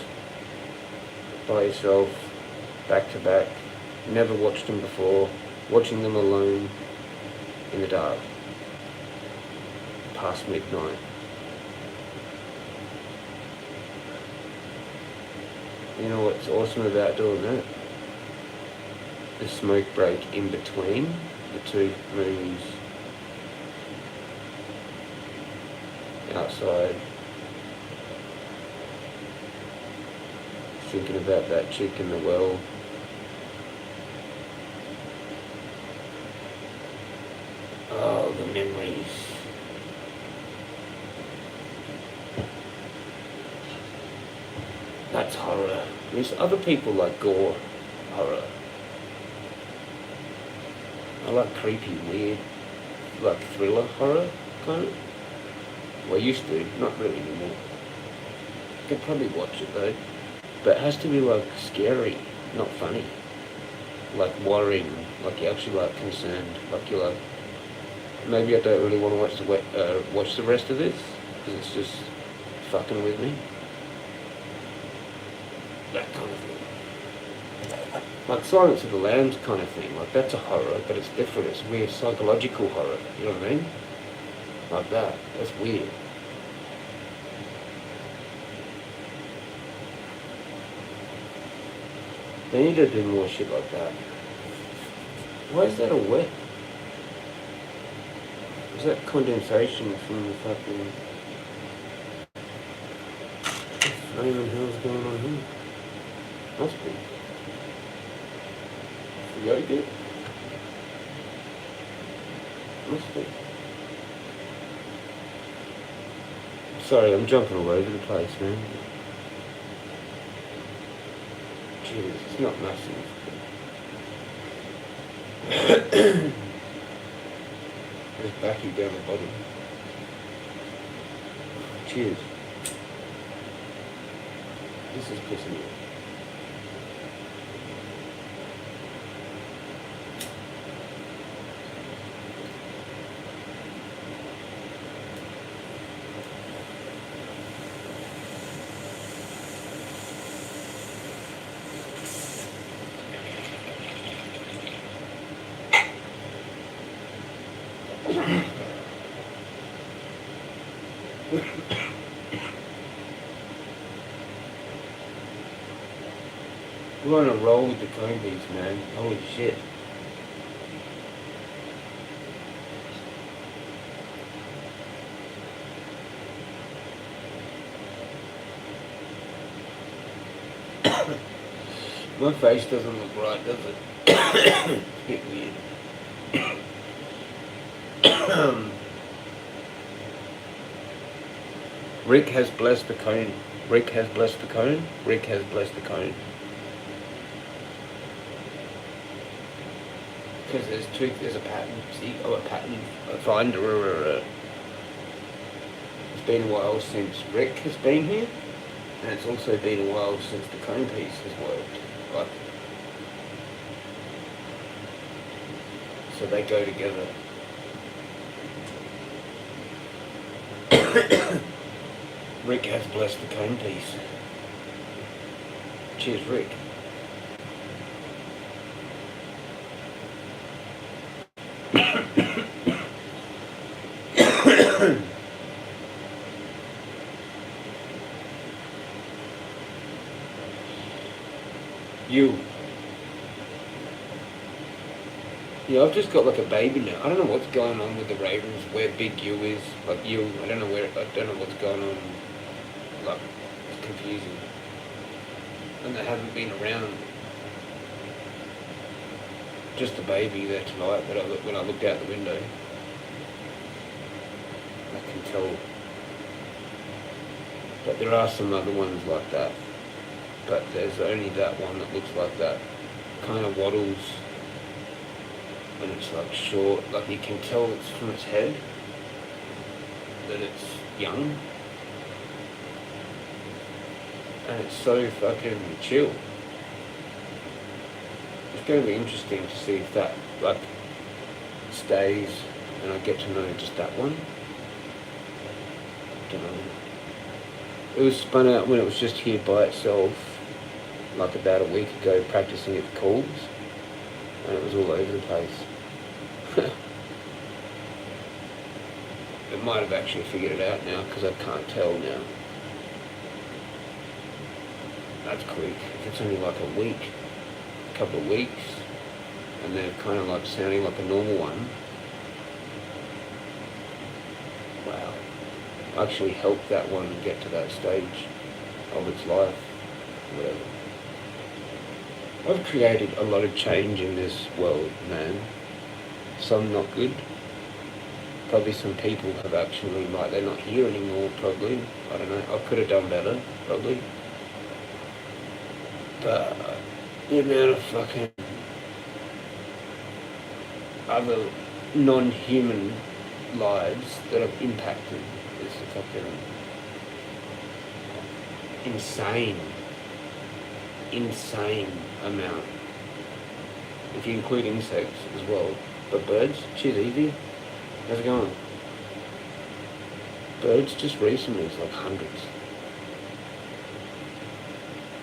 by yourself, back to back. Never watched them before. Watching them alone in the dark, past midnight. You know what's awesome about doing that? The smoke break in between the two movies. Outside, thinking about that chick in the well. Oh, the memories. That's horror. There's other people like gore horror. I like creepy, weird, like thriller horror, kind of. Well, I used to, not really anymore. Could probably watch it though. But it has to be like scary, not funny. Like worrying, like you're actually like concerned, like you're like, maybe I don't really want to watch the rest of this, because it's just fucking with me. That kind of thing. Like Silence of the Lambs kind of thing, like that's a horror, but it's different, it's weird psychological horror, you know what I mean? Like that. That's weird. They need to do more shit like that. Why is that a wet Is that condensation from the fucking flame and hell's going on here? Must be. The yogurt? Must be. Sorry, I'm jumping all over the place, man. Cheers, it's not massive. There's backing down the bottom. Cheers. This is pissing me off. We're on a roll with the cone beats, man. Holy shit. My face doesn't look right, does it? It's a bit weird. Rick has blessed the cone. Rick has blessed the cone. Rick has blessed the cone. Because there's a pattern, see, a pattern, a finder. It's been a while since Rick has been here, and it's also been a while since the cone piece has worked. Like, so they go together. Rick has blessed the cone piece. Cheers, Rick. You. Yeah, I've just got like a baby now. I don't know what's going on with the Ravens, where Big U is. Like you, I don't know what's going on. Like, it's confusing. And they haven't been around. Just a baby there tonight, but when I looked out the window, I can tell. But there are some other ones like that. But there's only that one that looks like that. Kind of waddles. And it's like short, like you can tell it's from its head that it's young. And it's so fucking chill. It's going to be interesting to see if that like stays and I get to know just that one. Don't know. It was spun out when it was just here by itself, like about a week ago, practicing its calls, and it was all over the place. It might have actually figured it out now because I can't tell now. That's quick. If it's only like a week, a couple of weeks, and they're kind of like sounding like a normal one. Wow. I actually helped that one get to that stage of its life, whatever. I've created a lot of change in this world, man. Some not good. Probably some people have actually, like, they're not here anymore, probably. I don't know. I could have done better, probably. But the amount of fucking other non-human lives that I've impacted is fucking insane amount. If you include insects as well. But birds, cheers Evie. How's it going? Birds just recently, it's like hundreds.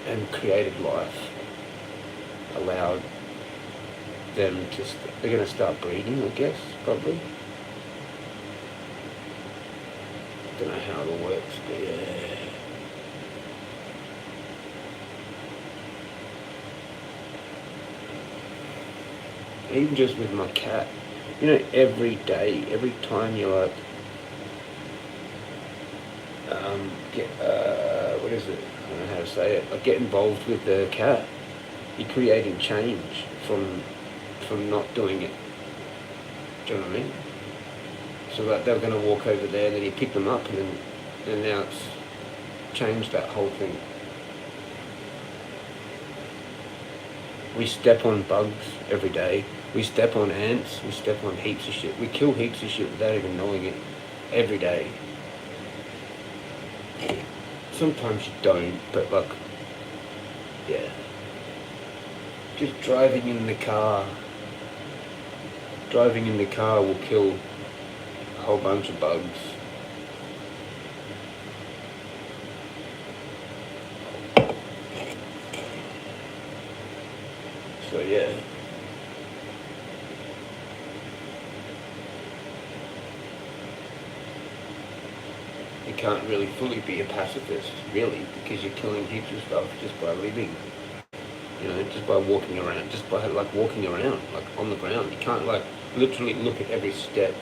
And created life. Allowed them to, they're going to start breeding, I guess, probably. Don't know how it all works, but yeah. Even just with my cat, You know, every day, every time you like, what is it? I don't know how to say it. Like get involved with the cat. You're creating change from not doing it. Do you know what I mean? So that they were going to walk over there, and then you pick them up, and now it's changed that whole thing. We step on bugs every day. We step on ants. We step on heaps of shit. We kill heaps of shit without even knowing it every day. Sometimes you don't, but like, yeah. Just driving in the car. Driving in the car will kill a whole bunch of bugs. So yeah. You can't really fully be a pacifist, really, because you're killing heaps of stuff just by living. You know, just by walking around, just by like walking around, like on the ground. You can't like literally look at every step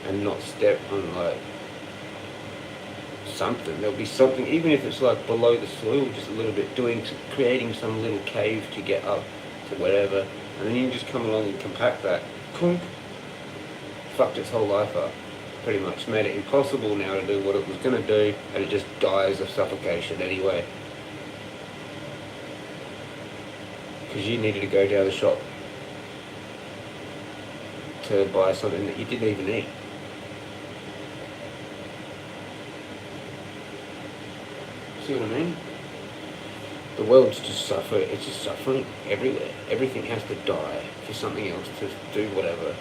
and not step on like something. There'll be something, even if it's like below the soil, just a little bit, creating some little cave to get up to whatever, and then you just come along and compact that. Clunk. Fucked its whole life up. Pretty much made it impossible now to do what it was going to do, and it just dies of suffocation anyway. Because you needed to go down the shop to buy something that you didn't even eat. See what I mean? The world's just suffering. It's just suffering everywhere. Everything has to die for something else to do whatever.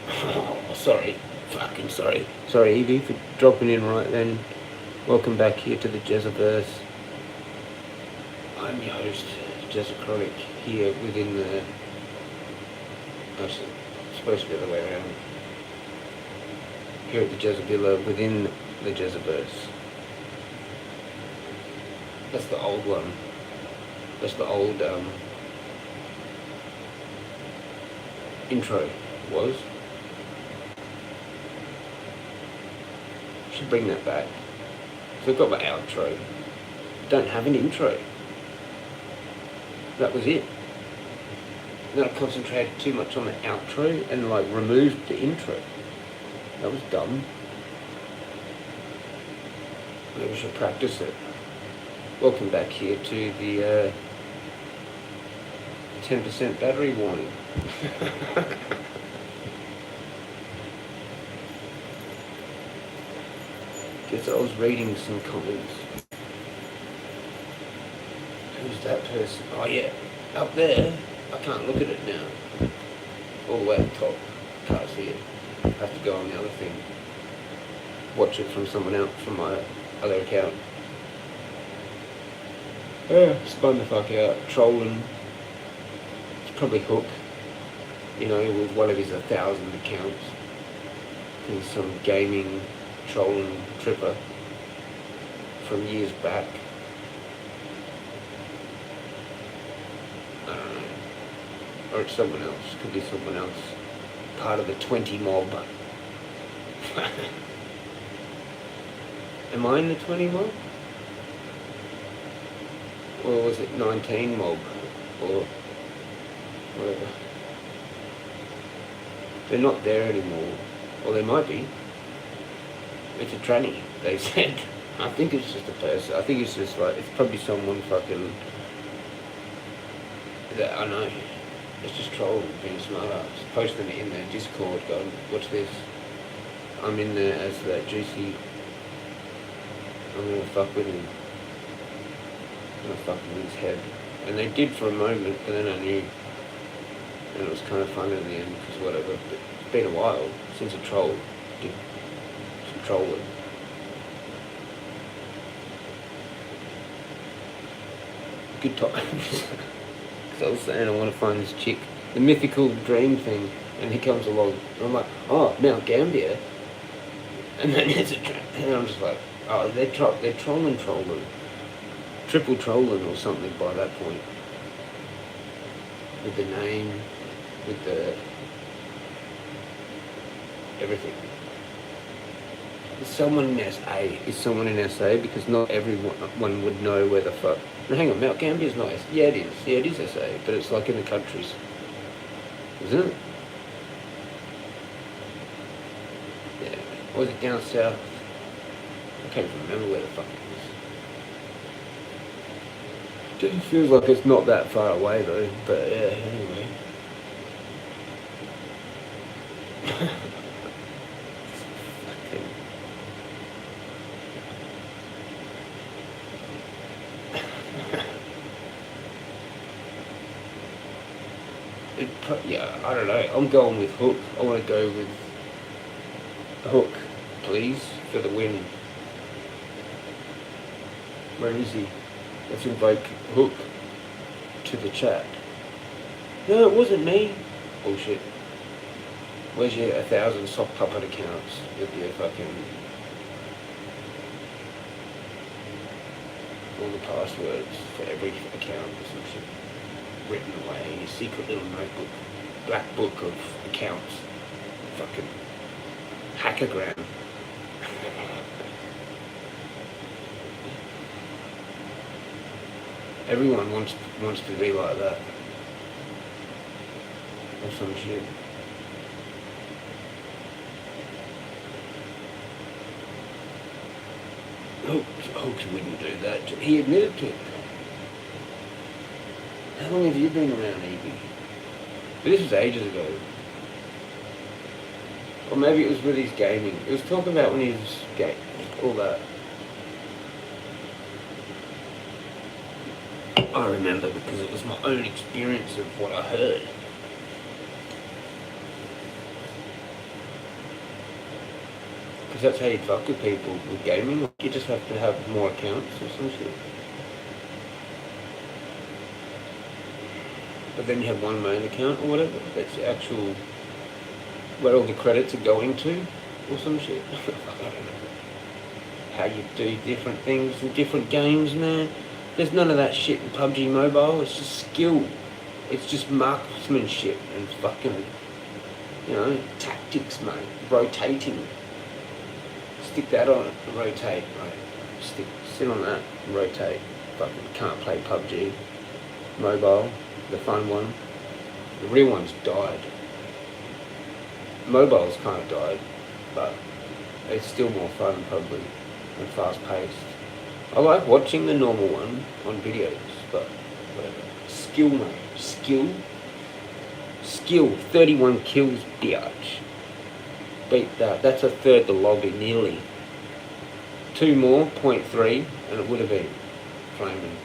Oh, sorry. Fucking sorry. Sorry, Evie, for dropping in right then. Welcome back here to the Jezzaverse. I'm your host, Jezza Chronic, here within the... Actually, it's supposed to be the other way around. Here at the Jezza Villa, within the Jezzaverse. That's the old one. That's the old intro was. Should bring that back. So I've got my outro. Don't have an intro. That was it. Then I concentrated too much on the outro and like removed the intro. That was dumb. Maybe I should practice it. Welcome back here to the 10% battery warning. Guess I was reading some comments. Who's that person? Oh yeah, up there. I can't look at it now. All the way up top. Can't see it. I have to go on the other thing. Watch it from someone else, from my other account. Spun the fuck out. Trolling. It's probably Hook. You know, with one of his 1,000 accounts. He's some gaming trolling tripper from years back. I don't know. Or it's someone else. Could be someone else. Part of the 20 mob. Am I in the 20 mob? Or was it 19 mob? Or whatever. They're not there anymore. Or they might be. It's a tranny, they said. I think it's just a person. I think it's just like, it's probably someone fucking... that I know. It's just trolling, being smart ass. Posting it in their Discord, going, watch this. I'm in there as that juicy... I'm gonna fuck with him. I'm gonna fuck with his head. And they did for a moment, but then I knew. And it was kind of fun in the end, because whatever. But it's been a while since a troll did some trolling. Good times. Because I was saying I want to find this chick, the mythical dream thing, and he comes along, and I'm like, oh, Mount Gambier. And then there's a and I'm just like, oh, they're trolling, triple trolling or something by that point. With the name, with the everything. Is someone in SA? Is someone in SA? Because not everyone would know where the fuck. No, hang on, Mount Gambier's nice. Yeah, it is. Yeah, it is SA, but it's like in the countries, isn't it? Yeah. Or is it down south? I can't even remember where the fuck it is. It feels like it's not that far away though. But yeah, anyway. Yeah, I don't know. I'm going with Hook. I want to go with Hook, please, for the win. Where is he? Let's invoke Hook to the chat. No, it wasn't me. Bullshit. Where's your 1,000 sock puppet accounts with your fucking all the passwords for every account or some shit written away in your secret little notebook, black book of accounts, fucking hackergram. Everyone wants to be like that or some shit. Hooks wouldn't do that. He admitted to it. How long have you been around, Evie? But this was ages ago. Or maybe it was with his gaming. It was talking about when he was gaming, all that. I remember because it was my own experience of what I heard. Because that's how you fuck with people with gaming. You just have to have more accounts or some shit. But then you have one main account or whatever. That's the actual, where all the credits are going to or some shit. I don't know. How you do different things in different games, man. There's none of that shit in PUBG Mobile. It's just skill. It's just marksmanship and fucking, tactics, mate. Rotating. Stick that on it and rotate, right? Sit on that and rotate. Fucking can't play PUBG Mobile, the fun one. The real one's died. Mobile's kind of died, but it's still more fun probably and fast paced. I like watching the normal one on videos, but whatever. Skill, mate. Skill. 31 kills, biatch. Beat that. That's a third the lobby, nearly. 2 more, 0.3, and it would have been flaming.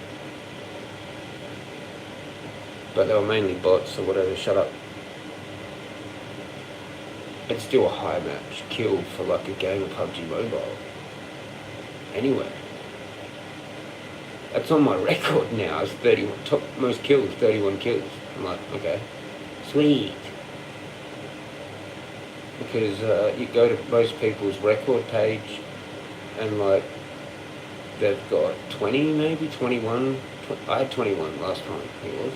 But they were mainly bots or whatever, shut up. It's still a high match kill for like a game of PUBG Mobile. Anyway. That's on my record now, it's 31, top most kills, 31 kills. I'm like, okay, sweet. Because you go to most people's record page and like, they've got 20 maybe, 21. I had 21 last time, it was.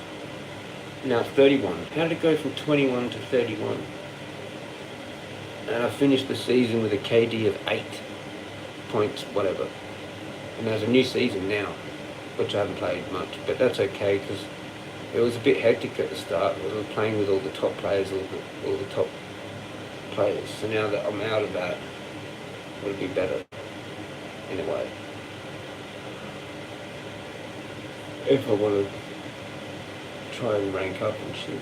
Now it's 31. How did it go from 21 to 31? And I finished the season with a KD of 8 points, whatever. And there's a new season now, which I haven't played much, but that's okay because it was a bit hectic at the start. We were playing with all the top players, all the top players. So now that I'm out of that, it'll be better in a way. If I want to try and rank up and shit.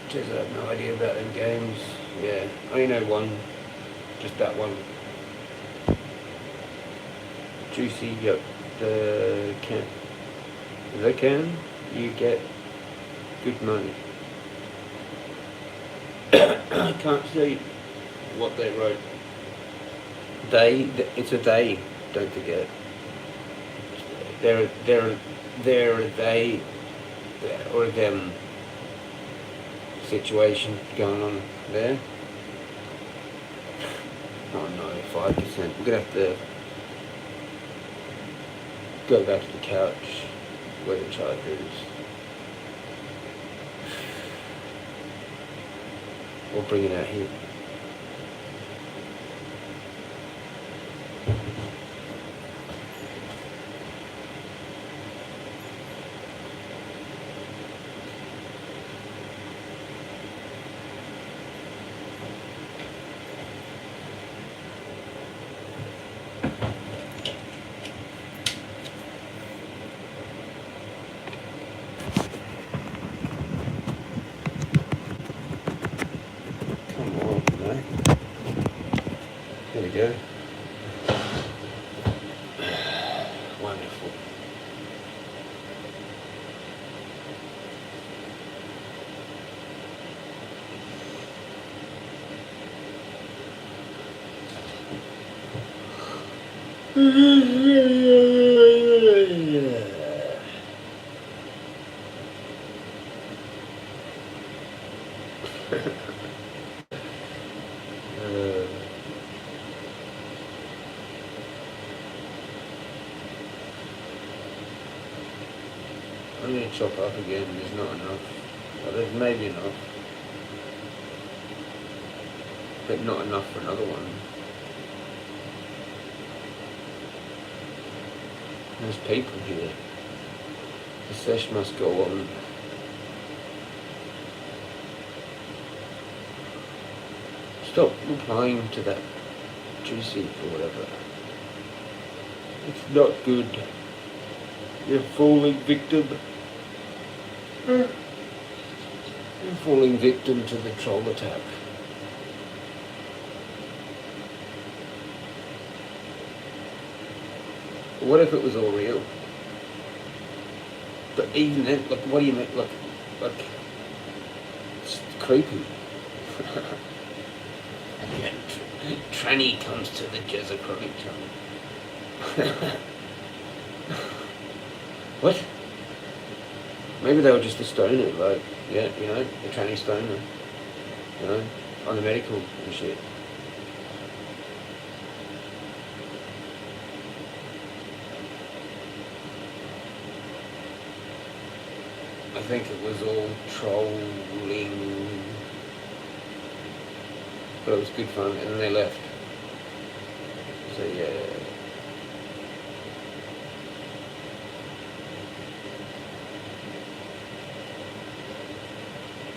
Just have no idea about them games. Yeah, I only know one, just that one. Juicy, yep. The can, you get good money. I can't see what they wrote. It's a they, don't forget. They're they, or them situation going on there. Oh no, 5%. We're gonna have to go back to the couch where the charger is. Or bring it out here. Come on, mate. There we go. Wonderful. I'm going to chop up again. There's not enough. Well, there's maybe enough, but not enough for another one. There's people here. The sesh must go on. Stop replying to that juicy or whatever. It's not good. You're falling victim. You're falling victim to the troll attack. What if it was all real? But even then, like, what do you mean? Like, it's creepy. Yeah, Tranny comes to the Jezza Chronic channel. What? Maybe they were just a stoner, like, yeah, you know, a tranny stoner, you know, on the medical and shit. I think it was all trolling, but it was good fun, and then they left. So yeah.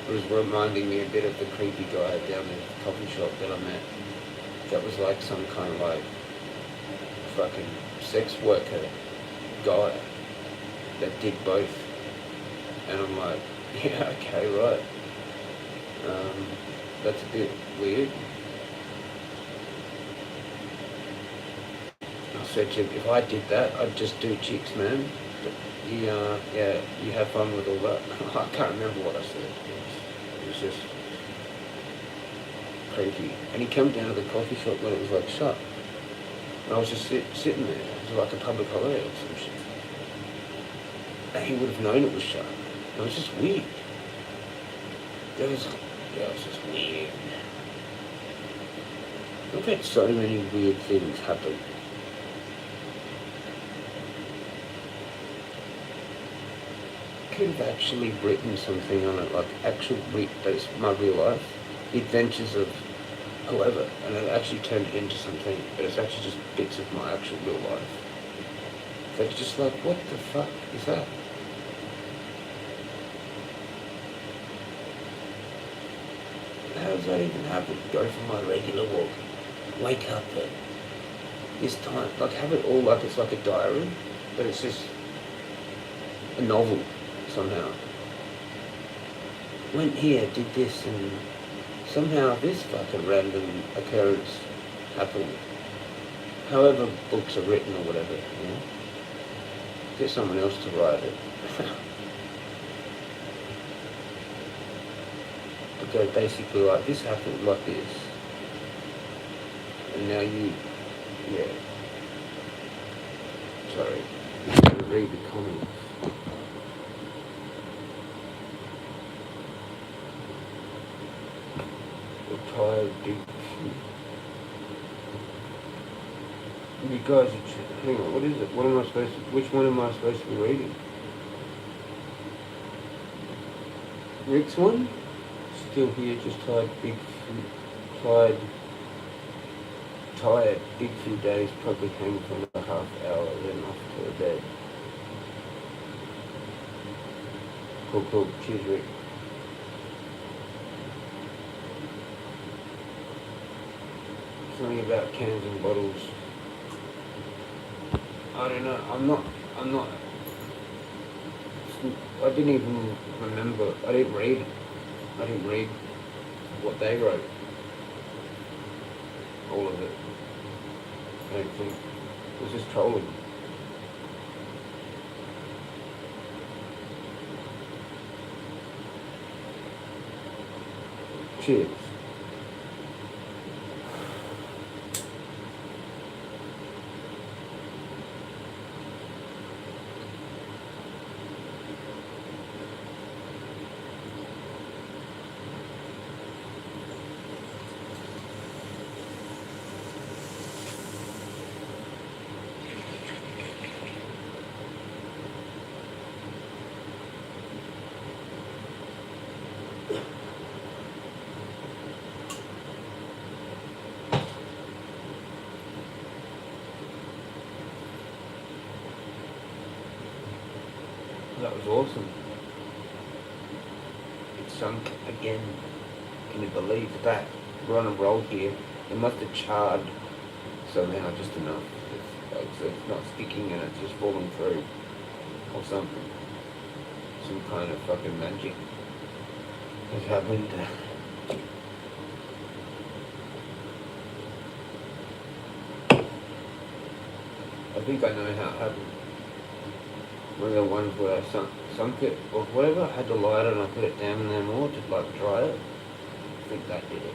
It was reminding me a bit of the creepy guy down the coffee shop that I met. That was like some kind of like fucking sex worker guy that did both. And I'm like, yeah, okay, right. That's a bit weird. I said to him, if I did that, I'd just do chicks, man. But yeah, you have fun with all that. I can't remember what I said. It was just creepy. And he came down to the coffee shop when it was like shut. And I was just sitting there. It was like a public holiday or some shit. And he would have known it was shut. It was just weird. It was just weird. I've had so many weird things happen. Could have actually written something on it, like that's my real life, the adventures of whoever, and it actually turned it into something, but it's actually just bits of my actual real life. That's just like, what the fuck is that? How does that even happen? Go for my regular walk, wake up at this time, like have it all like it's like a diary, but it's just a novel somehow. Went here, did this, and somehow this fucking random occurrence happened. However books are written or whatever, you know? Get someone else to write it. But they're basically like, this happened like this. And now yeah. Sorry, I'm going to read the comments. Retired deep. You guys, hang on, what is it? What am I supposed to, which one am I supposed to be reading? Rick's one? Still here, just tired, big few days, probably hang for another half hour, then off to bed. Cool, cheers Rick. Something about cans and bottles. I don't know, I'm not, I didn't even remember, I didn't read what they wrote. All of it. I don't think. It was just trolling. Cheers. That was awesome. It sunk again. Can you believe that? We're on a roll here. It must have charred somehow just enough. It's not sticking and it's just falling through. Or something. Some kind of fucking magic has happened. I think I know how it happened. One of the ones where I sunk it or whatever, I had to light it and I put it down in there more to like dry it. I think that did it.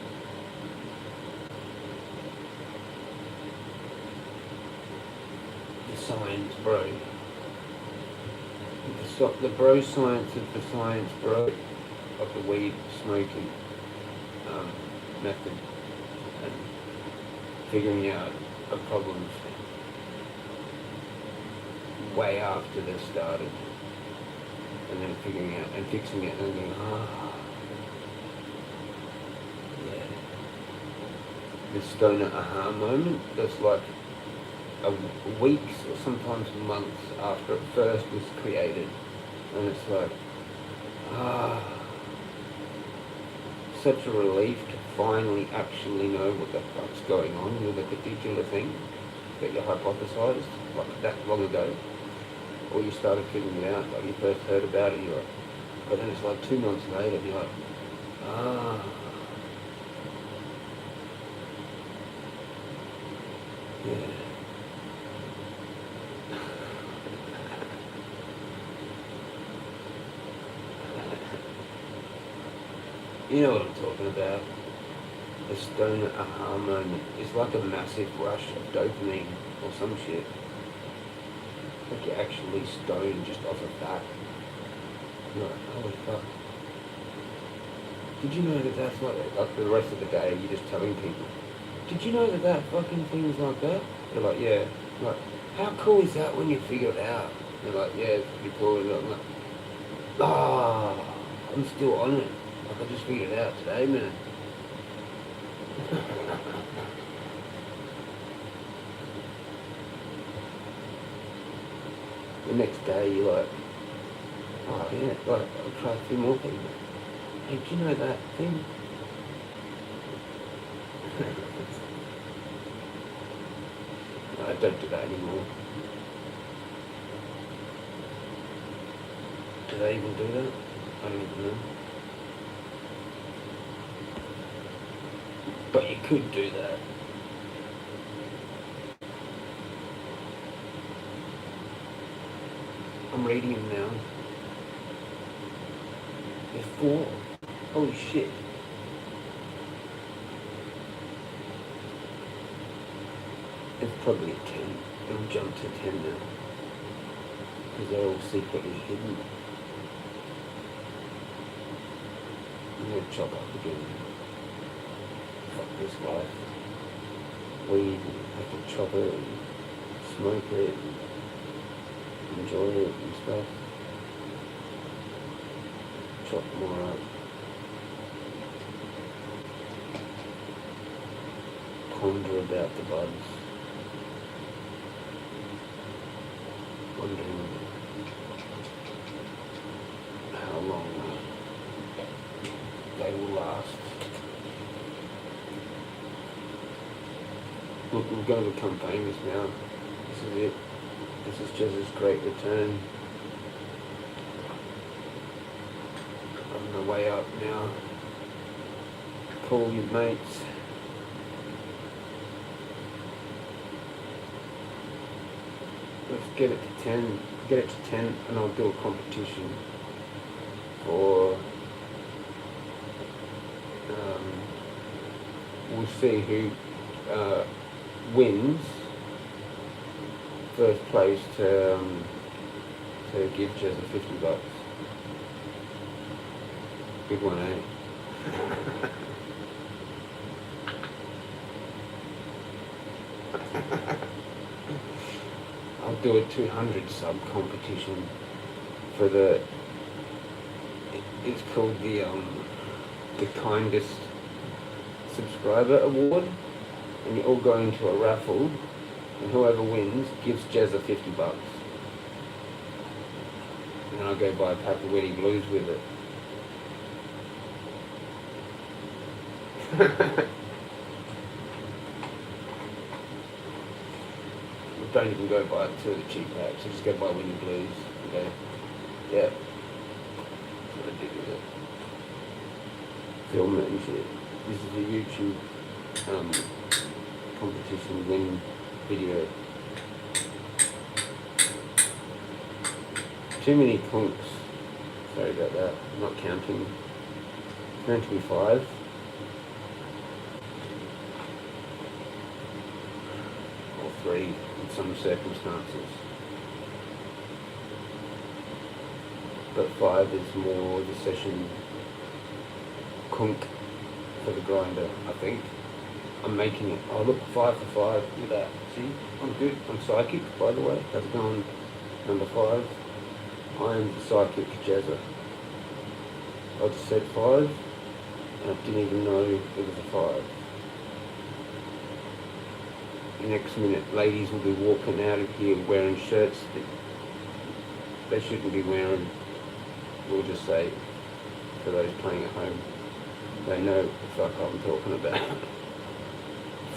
The science, bro. The bro science of the science, bro, of the weed smoking method and figuring out a problem way after they started, and then figuring out and fixing it and going, yeah. The stoner aha moment, that's like weeks or sometimes months after it first was created, and it's like, such a relief to finally actually know what the fuck's going on with a particular thing that you hypothesized like that long ago. Or you started figuring it out, like you first heard about it, you're like, but then it's like 2 months later, you're like, yeah. You know what I'm talking about. The stoner aha moment. It's like a massive rush of dopamine or some shit. Like you're actually stoned just off of that. You're like, holy fuck. Did you know that that's like the rest of the day you're just telling people, did you know that that fucking thing's like that? They're like, yeah. I'm like, how cool is that when you figure it out? They're like, yeah, it's pretty cool. And I'm like, I'm still on it. Like I just figured it out today, man. The next day you're like, oh yeah, like I'll try a few more people. Hey, do you know that thing? No, I don't do that anymore. Do they even do that? I don't even know. But you could do that. I'm reading them now. There's 4. Holy shit. It's probably 10. It'll jump to 10 now. Because they're all secretly hidden. I'm going to chop up again. Fuck this life. Weed, I have to chop it. smoke it, and enjoy it and stuff. Chop more up. Ponder about the buds. Wondering how long they will last. Look, we're going to become famous now. This is it. This is Jezza's great return. On the way up now. Call your mates. Let's get it to 10. Get it to 10 and I'll do a competition for we'll see who wins first place to give Jezza $50. Good one, eh? I'll do a 200 sub competition for it's called the kindest subscriber award, and you all go into a raffle, and whoever wins gives Jezza $50. And then I'll go buy a pack of Wetty Blues with it. Don't even go buy two of the cheap packs, so just go buy Wetty Blues. Okay. Yeah. That's what I did with it. Film it and shit. This is a YouTube competition win video. Too many conks. Sorry about that. I'm not counting. It's meant to be 5. Or 3 in some circumstances. But 5 is more the session conk for the grinder, I think. I'm making it. Oh look, 5 for 5. Look at that. See? I'm good. I'm psychic, by the way. That's going number 5. I am the psychic Jezza. I just said 5 and I didn't even know it was a 5. The next minute ladies will be walking out of here wearing shirts that they shouldn't be wearing. We'll just say, for those playing at home, they know the fuck I'm talking about.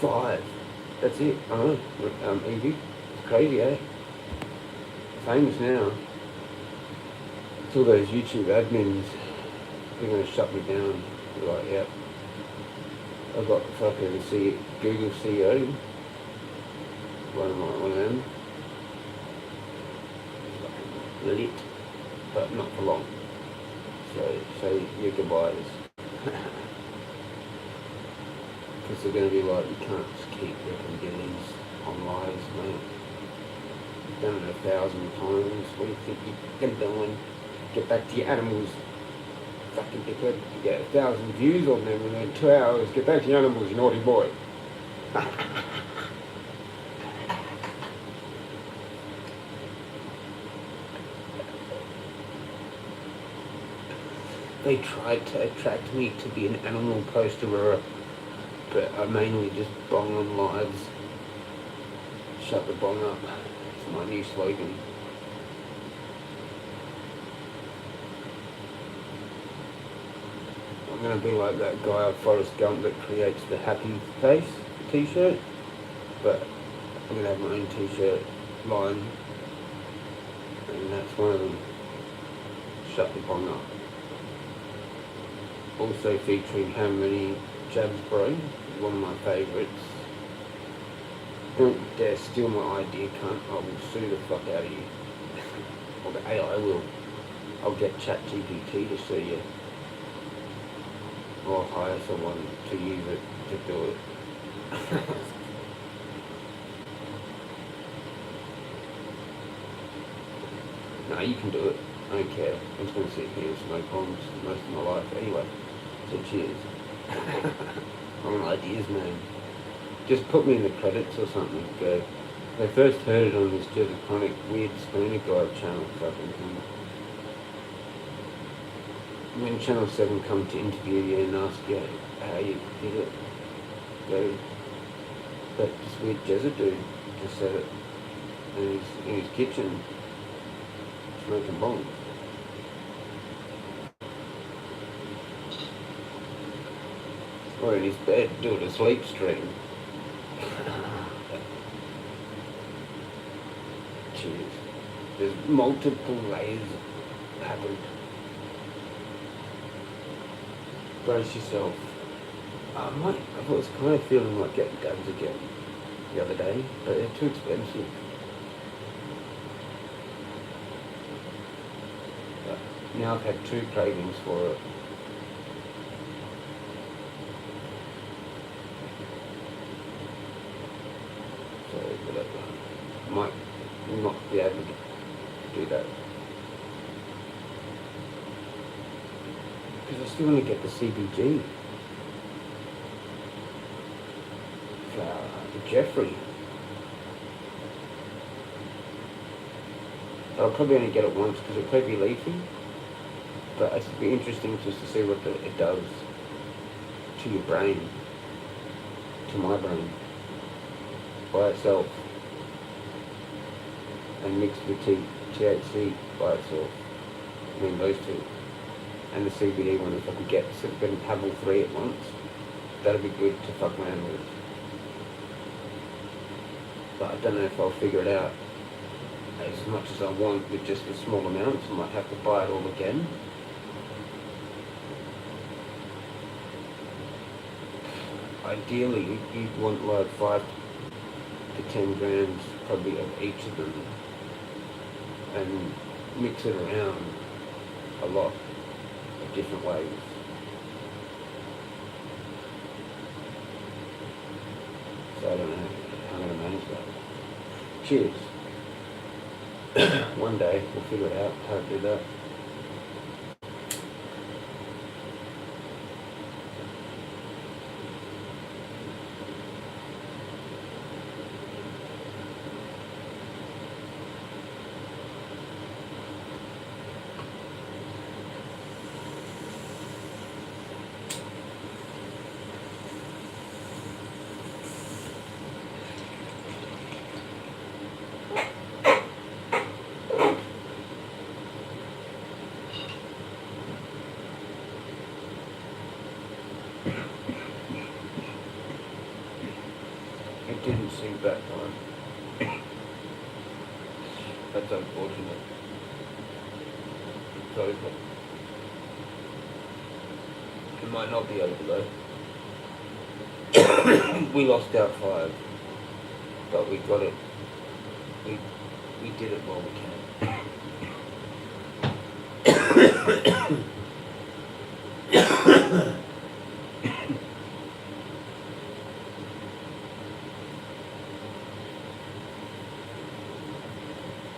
5. That's it. I know. Easy. It's crazy, eh? Famous now. It's all those YouTube admins. They're going to shut me down. They're like, yep. I've got fucking Google CEO. One of them. Lit. But not for long. So say your goodbyes. Because they're going to be like, you can't just keep ripping billies on lives, mate. You've done it 1,000 times. What do you think you're doing? Get back to your animals. Fucking dickhead. You get 1,000 views on them and then 2 hours. Get back to your animals, you naughty boy. They tried to attract me to be an animal posterer, but I mainly just bong on lives. Shut the bong up. It's my new slogan. I'm going to be like that guy of Forrest Gump that creates the happy face t-shirt, but I'm going to have my own t-shirt line, and that's one of them. Shut the bong up. Also featuring How Many Jabs Bro, one of my favourites. Don't dare steal my idea, cunt. I will sue the fuck out of you. Or the AI will. I'll get ChatGPT to sue you. Or hire someone to use it to do it. No, you can do it. I don't care. I'm just going to sit here and smoke bombs most of my life anyway. So cheers. I'm an ideas man. Just put me in the credits or something. Go, They first heard it on this Jezza Chronic weird spooner guide channel fucking thing. When Channel 7 come to interview you and ask you how you did it, go, but this weird Jezza dude just said it in his kitchen, smoking bongs. Or in his bed doing a sleep stream. Cheers. There's multiple layers happened. Brace yourself. Mate, I was kind of feeling like getting guns again the other day, but they're too expensive. But now I've had 2 cravings for it. So, whatever. I might not be able to do that. Because I still want to get the CBG. Jeffrey. I'll probably only get it once because it'll probably be leafy. But it'd be interesting just to see what it does to your brain, to my brain, by itself. And mixed with THC by itself. I mean those two. And the CBD one, if I could get have all 3 at once, that'd be good to fuck around with. But I don't know if I'll figure it out as much as I want with just the small amounts. I might have to buy it all again. Ideally, you'd want like 5 to 10 grams probably of each of them and mix it around a lot of different ways. So I don't know how I'm going to manage that. Cheers. One day we'll figure it out how to do that. It didn't sink that time. That's unfortunate. It's over. It might not be over though. We lost our 5, but we got it. We did it while we can.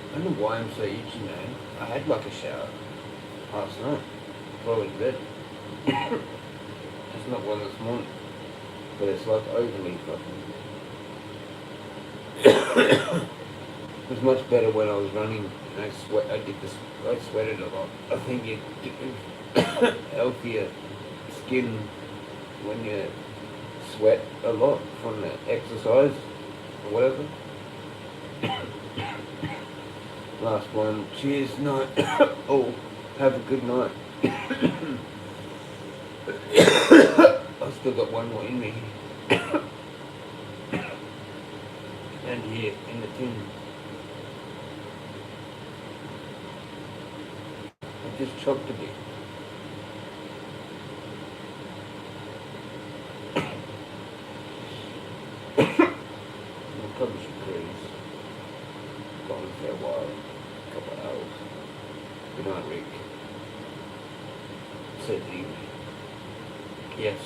I don't know why I'm so itchy, man. I had like a shower last night before I went to bed. It's not one this morning, but it's like overly fucking. It was much better when I was running and I sweated a lot. I think you get healthier skin when you sweat a lot from the exercise or whatever. Last one. Cheers, night. Oh, have a good night. I've still got one more in me. And here, in the tin. I just chopped a bit. I probably should freeze. Gone for a while. Couple of hours. Good night, Rick. Said he. Yes.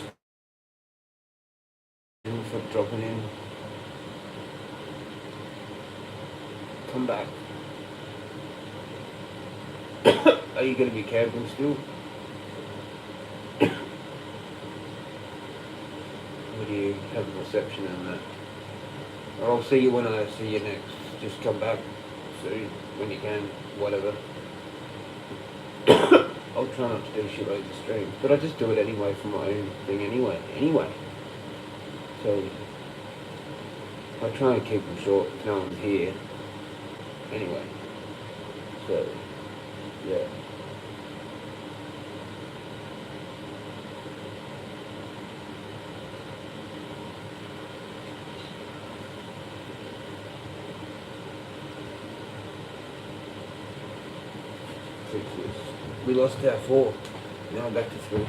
Thanks for dropping in. Come back. Are you going to be camping still? What do you have a reception on that? Or I'll see you when I see you next. Just come back soon when you can, whatever. I'll try not to do shit like the stream, but I just do it anyway for my own thing anyway. So I try and keep them short if no one's here. Anyway. So, yeah. We lost our 4. Now back to 3.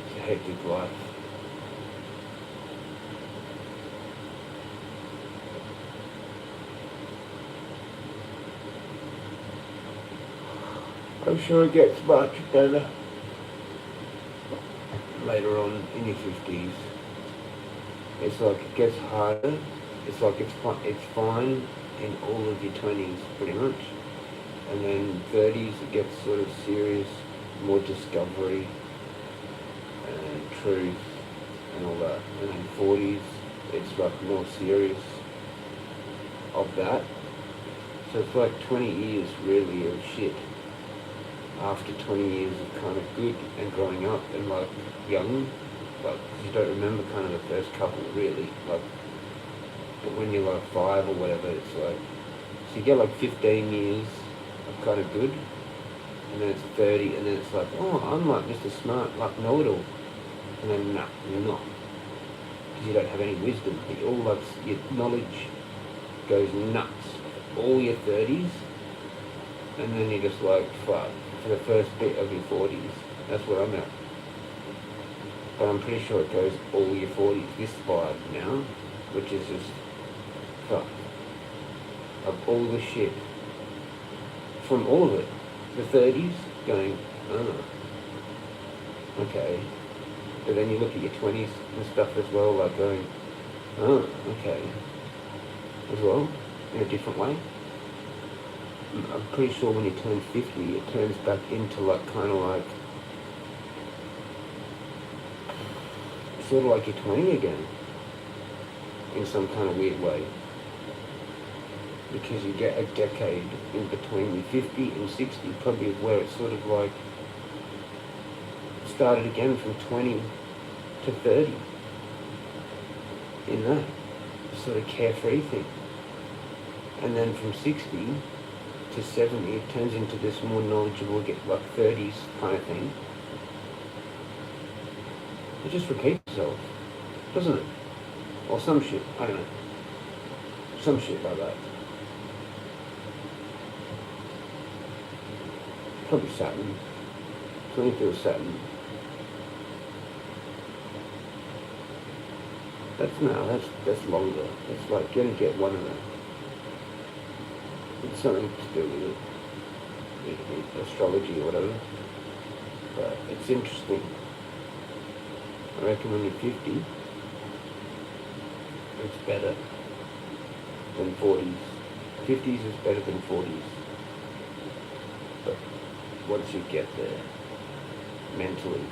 It's a hectic life. I'm sure it gets much better later on in your 50s. It's like it gets harder. It's like it's fine in all of your 20s pretty much. And then 30s it gets sort of serious, more discovery and truth and all that. And then 40s it's like more serious of that. So it's like 20 years really of shit. After 20 years of kind of good and growing up and like young, like you don't remember kind of the first couple really, like, but when you're like 5 or whatever, it's like, so you get like 15 years of kind of good, and then it's 30, and then it's like, oh, I'm like Mr. Smart, like know-it-all, and then nah, you're not, because you don't have any wisdom. All like your knowledge goes nuts, all your 30s, and then you're just like, fuck. For the first bit of your 40s, that's where I'm at. But I'm pretty sure it goes all your 40s, this vibe now, which is just, fuck, of all the shit, from all of it, the 30s, going, oh, okay, but then you look at your 20s and stuff as well, like going, oh, okay, as well, in a different way. I'm pretty sure when you turn 50, it turns back into like kind of like, sort of like you're 20 again, in some kind of weird way. Because you get a decade in between your 50 and 60, probably where it's sort of like, started again from 20 to 30, in that sort of carefree thing. And then from 60, to 70, it turns into this more knowledgeable, get like 30s kind of thing. It just repeats itself, doesn't it? Or some shit, I don't know. Some shit like that. Probably Saturn. Something feels Saturn. That's longer. It's like you're gonna get one of them. It's something to do with astrology or whatever. But it's interesting. I reckon when you're 50, it's better than 40s. 50s is better than 40s. But once you get there, mentally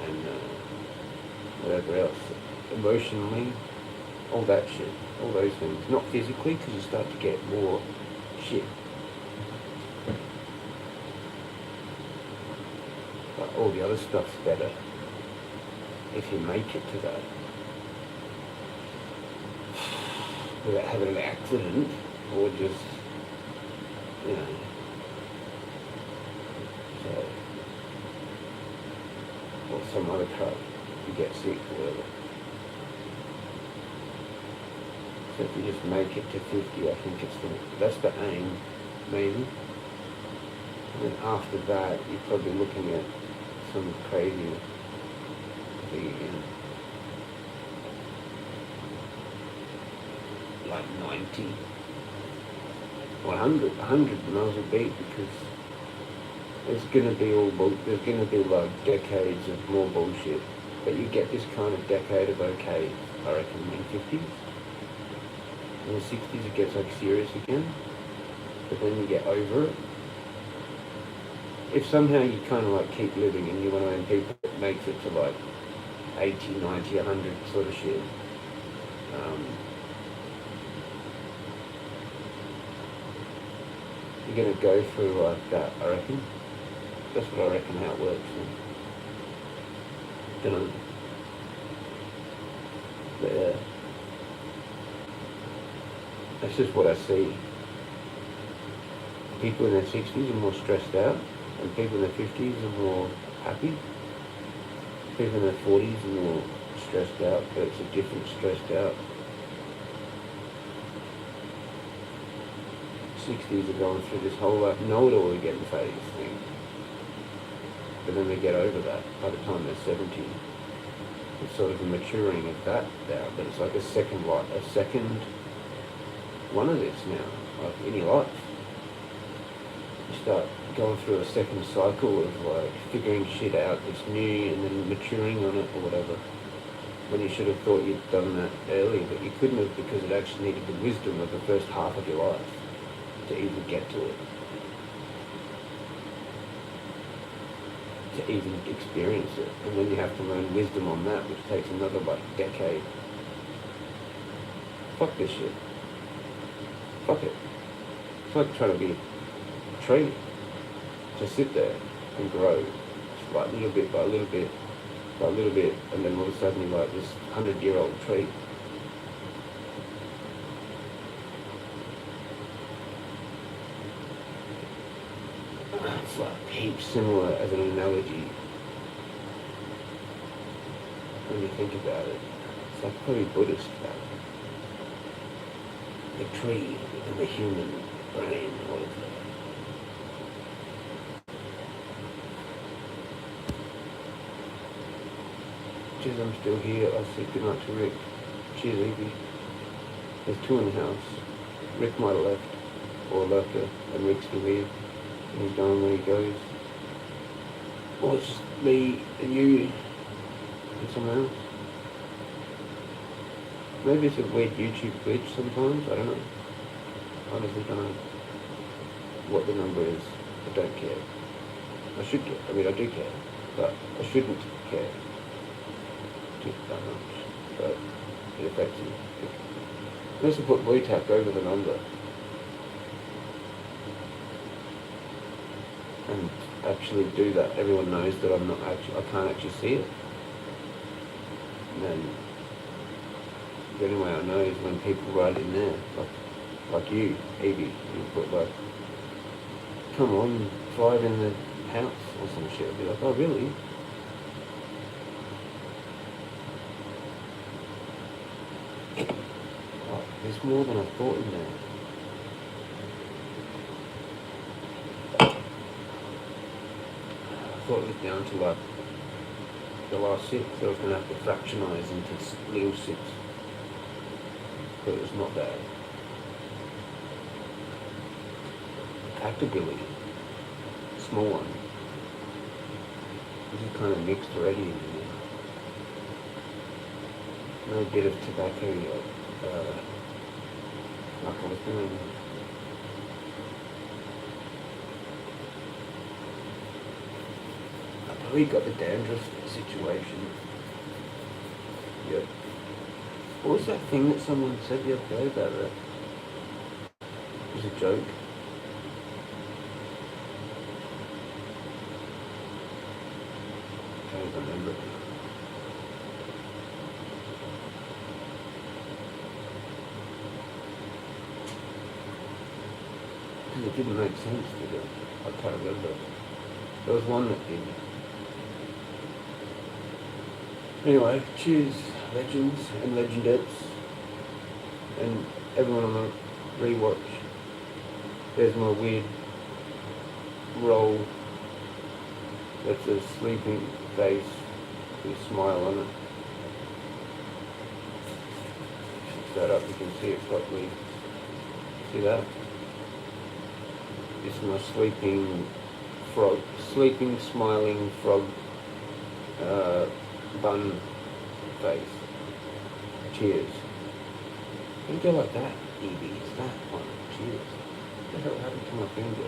and whatever else, emotionally, all that shit, all those things. Not physically, because you start to get more shit. But all the other stuff's better if you make it to that. Without having an accident, or just, you know, so, or some other crap, you get sick or whatever. So if you just make it to 50, I think that's the aim, maybe. And then after that, you're probably looking at some crazy thing again. Like 90, 100 miles a beat, because there's gonna be there's gonna be like decades of more bullshit. But you get this kind of decade of okay, I reckon, in 50s. In the 60s it gets like serious again. But then you get over it. If somehow you kind of like keep living and you're one of them people that makes it to like 80, 90, 100 sort of shit, you're going to go through like that, I reckon. That's what I reckon how it works. Don't know. But yeah. That's just what I see. People in their 60s are more stressed out, and people in their 50s are more happy. People in their 40s are more stressed out, but it's a different stressed out. 60s are going through this whole like know-it-all again phase thing. But then they get over that by the time they're 70. It's sort of a maturing of that now, but it's like a second life, a second one of this now, like in your life. You start going through a second cycle of like figuring shit out that's new and then maturing on it or whatever. When you should have thought you'd done that earlier, but you couldn't have because it actually needed the wisdom of the first half of your life to even get to it. To even experience it. And then you have to learn wisdom on that, which takes another like decade. Fuck this shit. Fuck it. It's like trying to be a tree. Just sit there and grow. Just like little bit by little bit by little bit, and then all of a sudden you're like this 100-year-old tree. It's like heaps similar as an analogy when you think about it. It's like probably Buddhist about it. The tree and the human brain, all of that. Cheers, I'm still here. I'll say goodnight to Rick. Cheers, Evie. There's two in the house. Rick might have left, or Lurker, and Rick's still here. And he's going where he goes. Or it's just me and you and someone else. Maybe it's a weird YouTube glitch sometimes, I don't know. I honestly don't know what the number is. I don't care. I should care. I mean, I do care, but I shouldn't care too that much. But it affects me. Unless I put blue tack over the number and actually do that, everyone knows that I can't actually see it. And then the only way I know is when people write in there, like you, Evie, you put like, come on, 5 in the house or some shit. I'd be like, oh really? Oh, there's more than I thought in there. I thought it was down to like the last 6, so I was going to have to fractionalise into little 6. But it was not bad. Act ability, small one. This is kind of mixed already in here. No bit of tobacco yet. Like I was doing. I probably got the dandruff situation. Yep. What was that thing that someone said the other day about that? It was a joke. I don't remember it. Because it didn't make sense, did it? I can't remember. There was one that did. Anyway, cheers, legends and legendettes, and everyone on the rewatch. There's my weird roll. That's a sleeping face with a smile on it. Fix that up, you can see it properly. See that? This is my sleeping frog, sleeping, smiling frog, bun face. Cheers. Don't go like that, Evie. It's that one. Cheers. What the hell happened to my finger?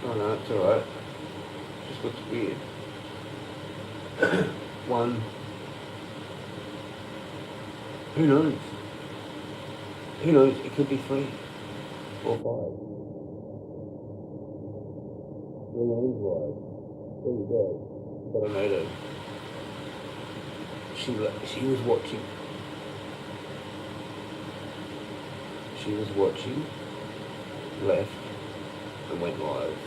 Oh no, it's alright. Just looks weird. One. Who knows? Who knows? It could be 3 or 5. Who knows why? There you go. But I know that she was watching. She was watching, left, and went live.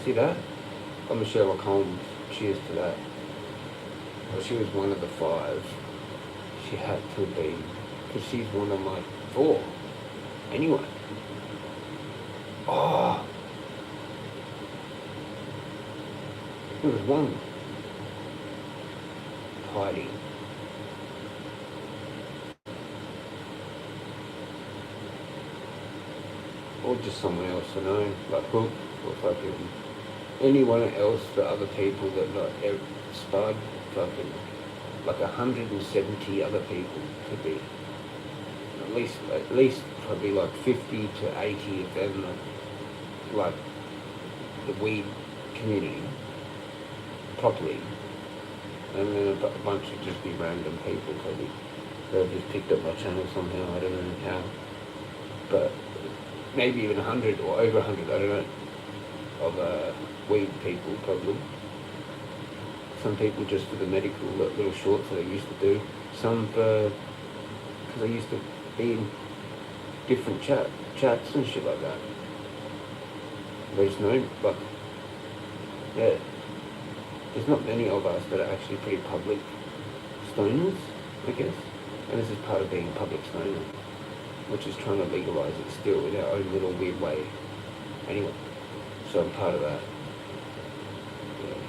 See that? I'm a Sherlock Holmes. Cheers to that. Well, she was one of the 5. She had to be, because she's one of my 4. Anyway. Oh! There was one hiding. Or just someone else I know, like Hook, or fucking anyone else, the other people that like Spud, fucking like 170 other people could be. At least probably like 50 to 80 of them, like the weed community properly, and then a bunch of just be random people probably. They've just picked up my channel somehow, I don't know how, but maybe even 100 or over 100, I don't know, of weed people probably. Some people just for the medical little shorts that I used to do. Some for, because I used to be in different chats and shit like that. There's no, like, yeah, there's not many of us that are actually pretty public stoners, I guess. And this is part of being a public stoner, which is trying to legalise it still in our own little weird way. Anyway, so I'm part of that. Yeah.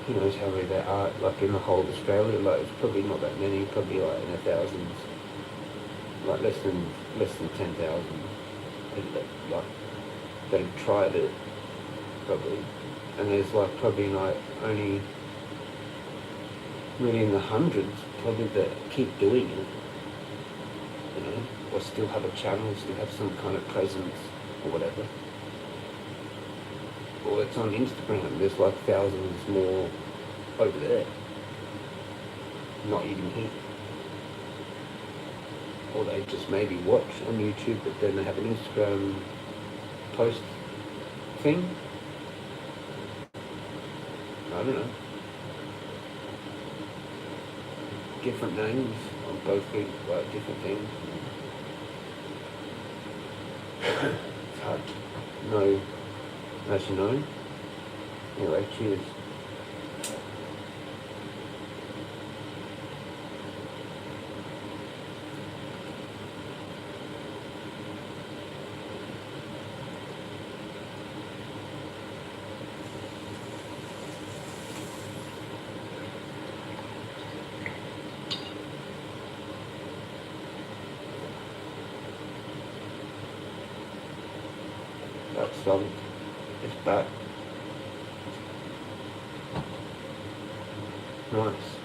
Who knows how many there are, like in the whole of Australia, like it's probably not that many, probably like in the thousands, like less than 10,000, like, they've tried it, probably. And there's like probably like only really in the hundreds probably that keep doing it, you know, or still have a channel, still have some kind of presence or whatever. Or it's on Instagram, there's like thousands more over there, not even here. Or they just maybe watch on YouTube, but then they have an Instagram post thing. I don't know. Different names on both things, like different things. It's hard to know as you know. Anyway, cheers. That song is back. Nice.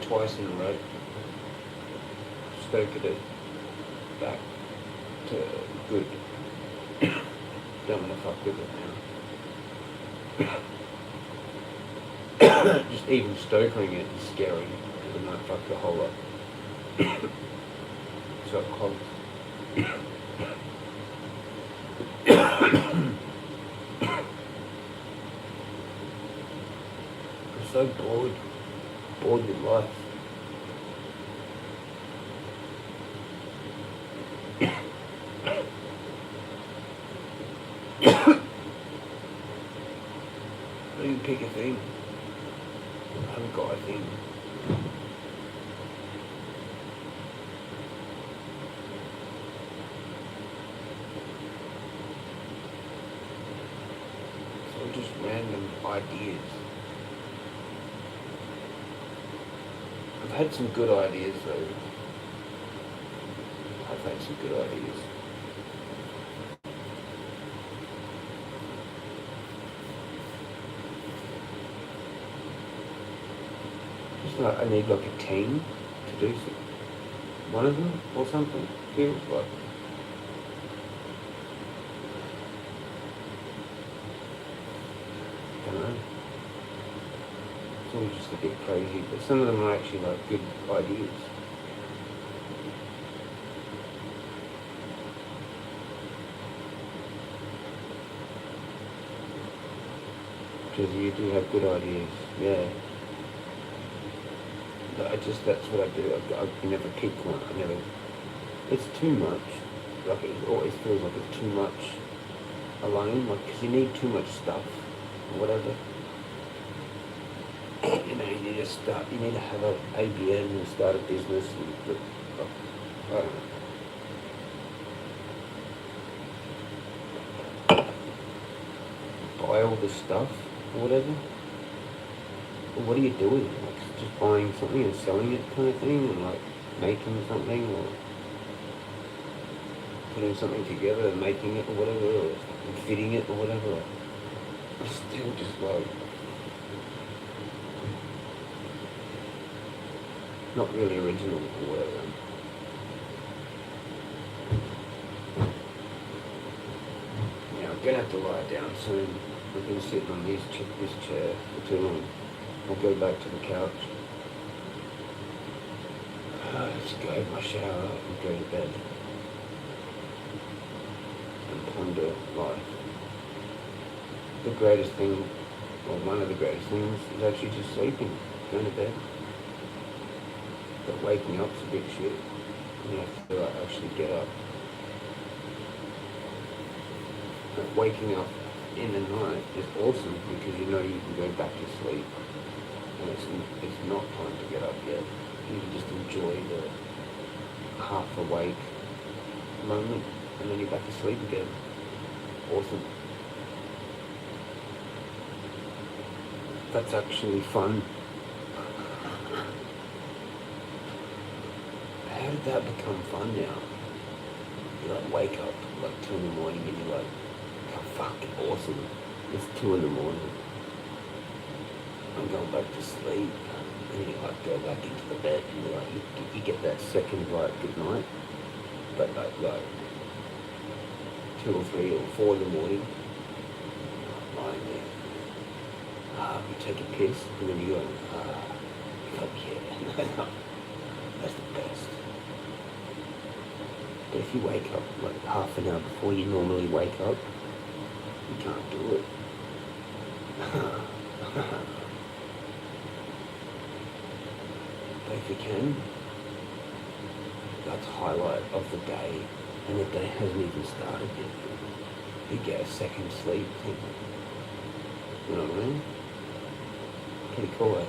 Twice in a row. Stoked it back to good. Don't want to fuck with it now. Just even stokering it is scary because I might fuck the whole lot. So close. I'm so bored with life. I didn't pick a thing. I haven't got a thing. So just random ideas. I've had some good ideas though. I've had some good ideas. like I need like a team to do one of them or something. Feels like. I don't know. It's all just a bit crazy, but some of them are actually like good ideas. Because you do have good ideas, yeah. But that's what I do. I never pick one. It's too much. Like it always feels like it's too much alone. Like, because you need too much stuff or whatever. You know, you need to start. You need to have an ABN and start a business. And, I don't know. Buy all this stuff or whatever. Well, what are you doing? Like just buying something and selling it kind of thing, and like making something or putting something together and making it or whatever, or fitting it or whatever. It's still just like not really original or whatever. Yeah, I'm gonna have to lie down soon. I've been sitting on this chair for too long. I'll go back to the couch. Just go have my shower and go to bed. And ponder life. The greatest thing, or one of the greatest things, is actually just sleeping, going to bed. But waking up's a big shit. You have to actually get up. But waking up in the night is awesome because you know you can go back to sleep. And it's not time to get up yet. You can just enjoy the half awake moment and then you're back to sleep again. Awesome. That's actually fun. How did that become fun now? You like wake up like 2 in the morning and you're like, oh, fuck, awesome. It's 2 in the morning. I'm going back to sleep. And you like go back into the bed and you're like, you get that second like good night. But like 2 or 3 or 4 in the morning, lying there. You take a piss and then you go, fuck yeah. That's the best. But if you wake up like half an hour before you normally wake up, you can't do it. But if you can, that's highlight of the day, and the day hasn't even started yet. You get a second sleep. You know what I mean? Pretty cool, eh?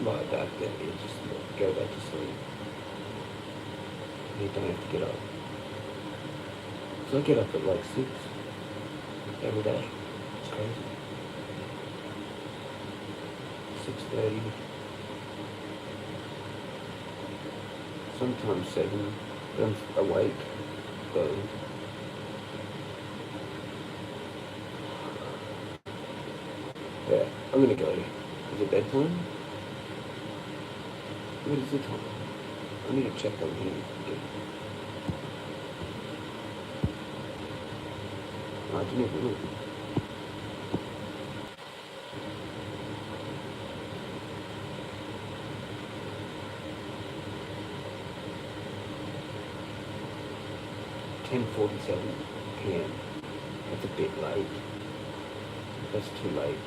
Lie back there, you just go back to sleep. You don't have to get up. So I get up at like 6 every day. It's crazy. 6:30. Sometimes 7. But I'm awake. Though. Yeah, I'm gonna go. Is it bedtime? What is the time? I need to check on here. I didn't even look. $10:47 p.m. That's a bit late. That's too late.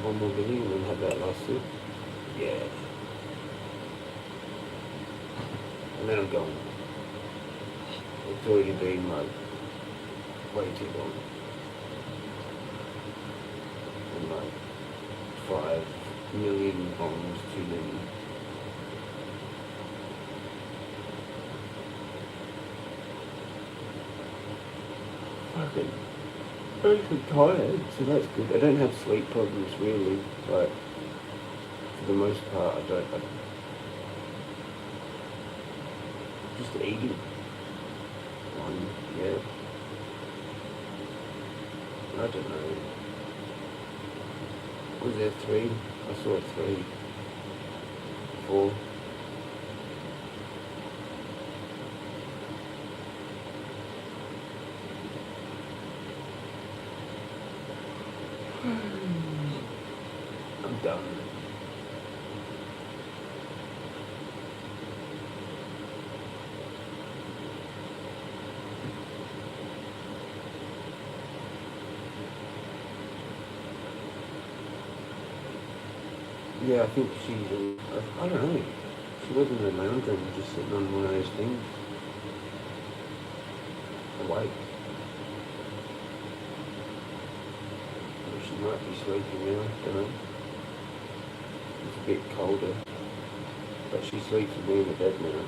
One more video and then have that last sip. Yeah. And then I'm going. It's already been like way too long. And like 5 million bombs too many. Fucking. I'm tired, so that's good. I don't have sleep problems really, like for the most part, I just eating. One, yeah. I don't know. Was there 3? I saw 3, 4. I'm done. Yeah, I think she's I don't know. She wasn't in the lounge room, just sitting on one of those things. Awake. Or she might be sleeping now, don't know. It's a bit colder. But she sleeps with me in the bed now.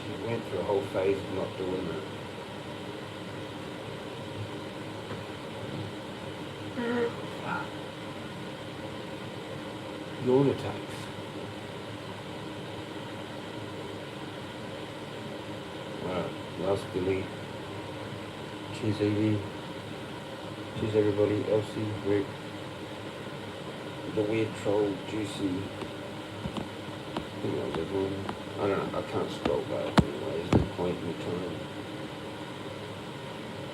She went through a whole phase of not doing that. Yawn attacks. Alright, last Billy. Cheers Evie. Cheers everybody. Elsie, Rick. The weird troll, Juicy. I think that was everyone. I don't know, I can't scroll back anyway. There's no point in me trying.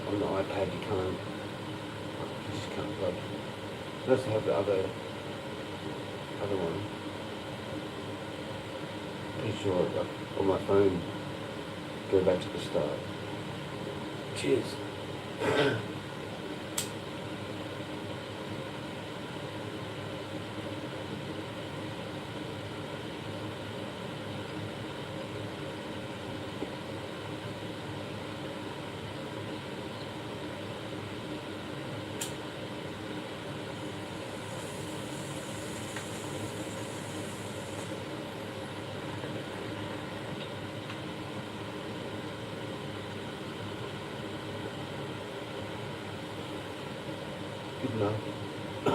On the iPad you can't. You just can't budge. Unless I have the other one. Pretty sure like, on my phone, go back to the start. Cheers. Good enough.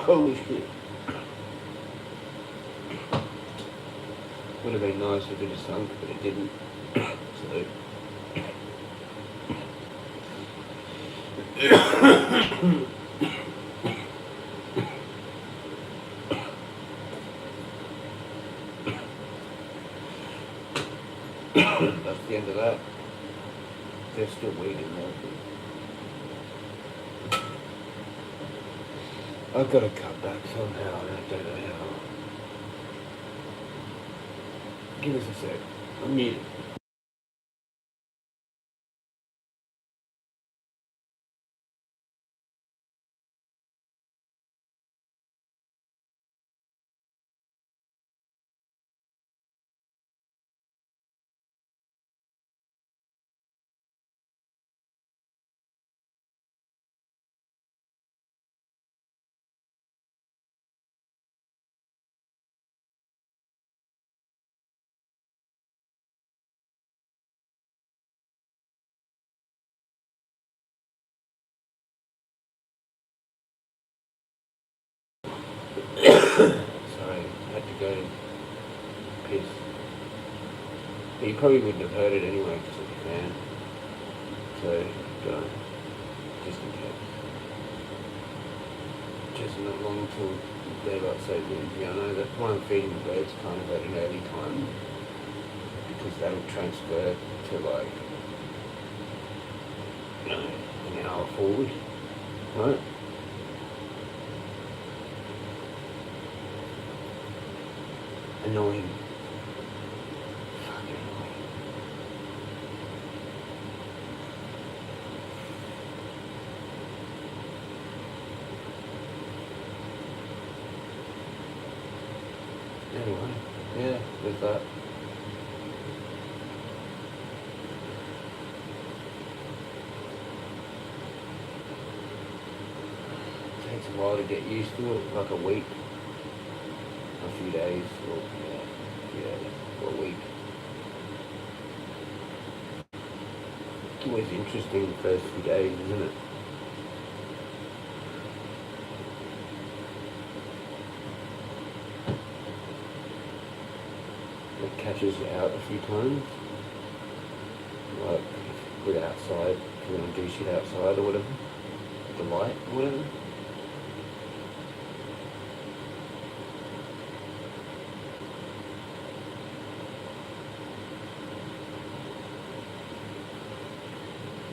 Holy shit. Would have been nice if it had sunk, but it didn't. So. That's the end of that. There's still weed in there. I've got to cut back somehow, and I don't know how. Give us a sec. I'm muted. Sorry, I had to go piss. But you probably wouldn't have heard it anyway because of the fan. So, go. Just in case. Just not long till daylight saving. Yeah, I know that when I'm feeding the birds kind of at an early time because that'll transfer to like, you know, an hour forward, right? Annoying. Fucking annoying. Anyway, yeah, there's that. Takes a while to get used to it, like a week, a few days, or yeah, a few days, or a week. It's always interesting the first few days, isn't it? It catches you out a few times. Like, if we're outside, if we're going to do shit outside or whatever, the light or whatever.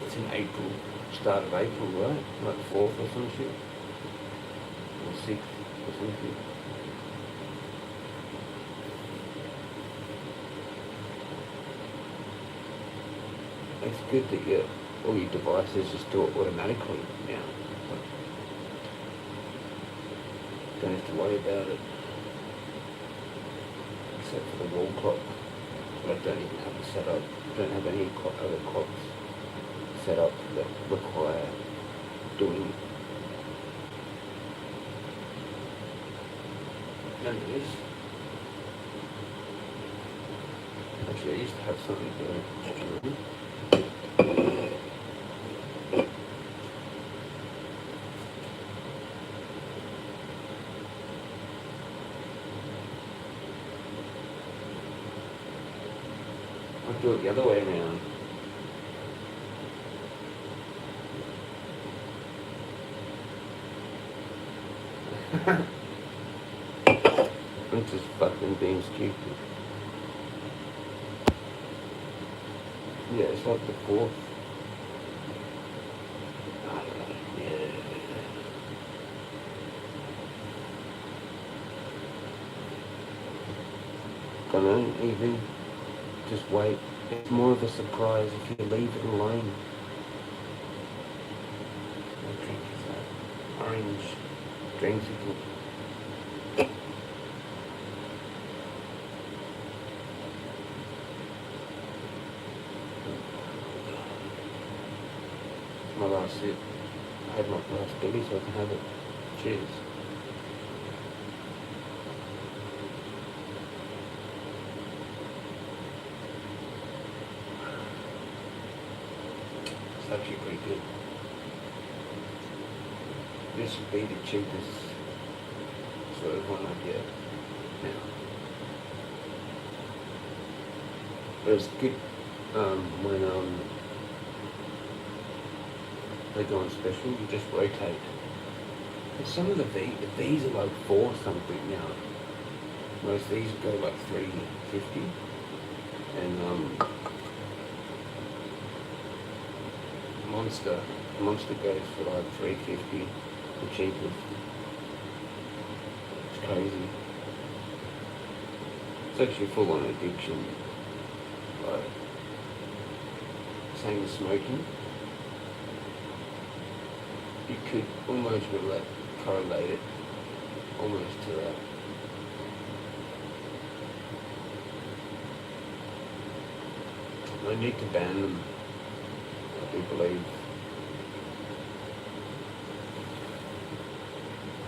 It's in April, start of April, right? Like 4th or some shit. Or 6th or some shit. It's good that all your devices just do it automatically now. Don't have to worry about it. Except for the wall clock. But I don't even have it set up. I don't have any other clocks set up that require doing it. None of this. Actually, I used to have something there. I'll do it the other way around. I'm just fucking being stupid. Yeah, it's like the 4th. Yeah. Don't know, even just wait. It's more of a surprise if you leave it alone. What drink is that? Orange dreamsicle. My last sip. I had my last billy so I can have it. Cheers. It's actually pretty good. This would be the cheapest sort of one I get now. But it's good when they go on special, you just rotate. And some of the V's are like 4 something now. Most of these go like $3.50. And Monster goes for like $3.50, the cheapest. It's crazy. It's actually full on addiction. Like, same as smoking. You could almost correlate it almost to that. I need to ban them, I do believe.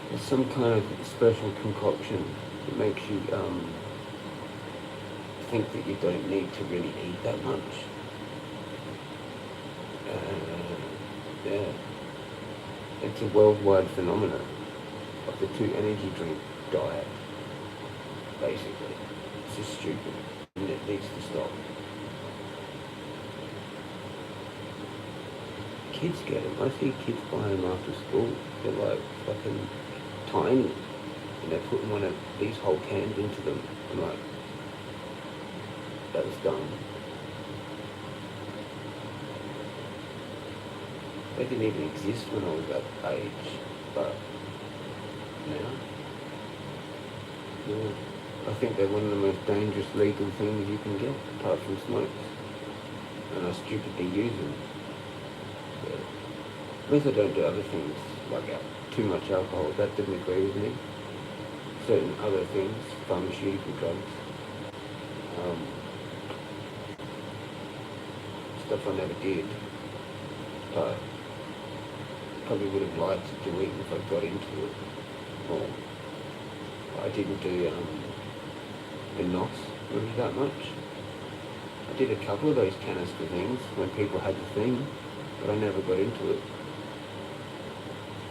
There's some kind of special concoction that makes you think that you don't need to really eat that much. Yeah. It's a worldwide phenomenon of the 2 energy drink diet, basically. It's just stupid, and it needs to stop. Kids get them. I see kids buy them after school. They're like fucking tiny, and they're putting one of these whole cans into them. I'm like, that was dumb. They didn't even exist when I was that age, but now, yeah, I think they're one of the most dangerous legal things you can get, apart from smokes, and I stupidly use them. But unless I don't do other things, like too much alcohol, that didn't agree with me. Certain other things, pharmaceutical drugs, stuff I never did, but probably would have liked to do it if I got into it. Or I didn't do the NOS really that much. I did a couple of those canister things when people had the thing, but I never got into it.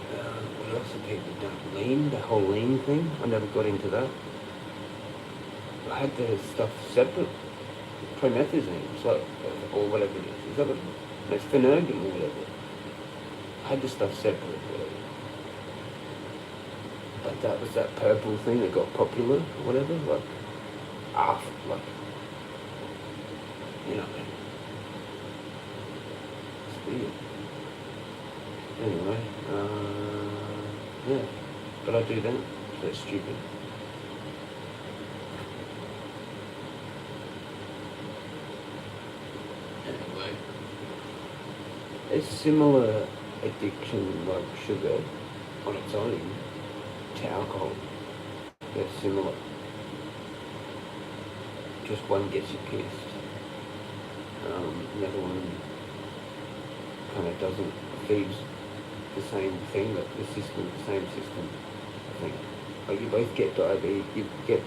What else have people done? Lean, the whole lean thing, I never got into that. I had the stuff separate, promethazine, so, or whatever it is. Is that what it's phenergan or whatever. I had the stuff separate, whatever. But that was that purple thing that got popular, or whatever, like, after, like, you know, it's weird. Anyway, yeah, but I do that, so that's stupid. Anyway, it's similar addiction like sugar on its own to alcohol. They're similar. Just one gets you pissed. The other one kind of doesn't, feeds the same thing, like the system, the same system, I think. Like you both get diabetes, you get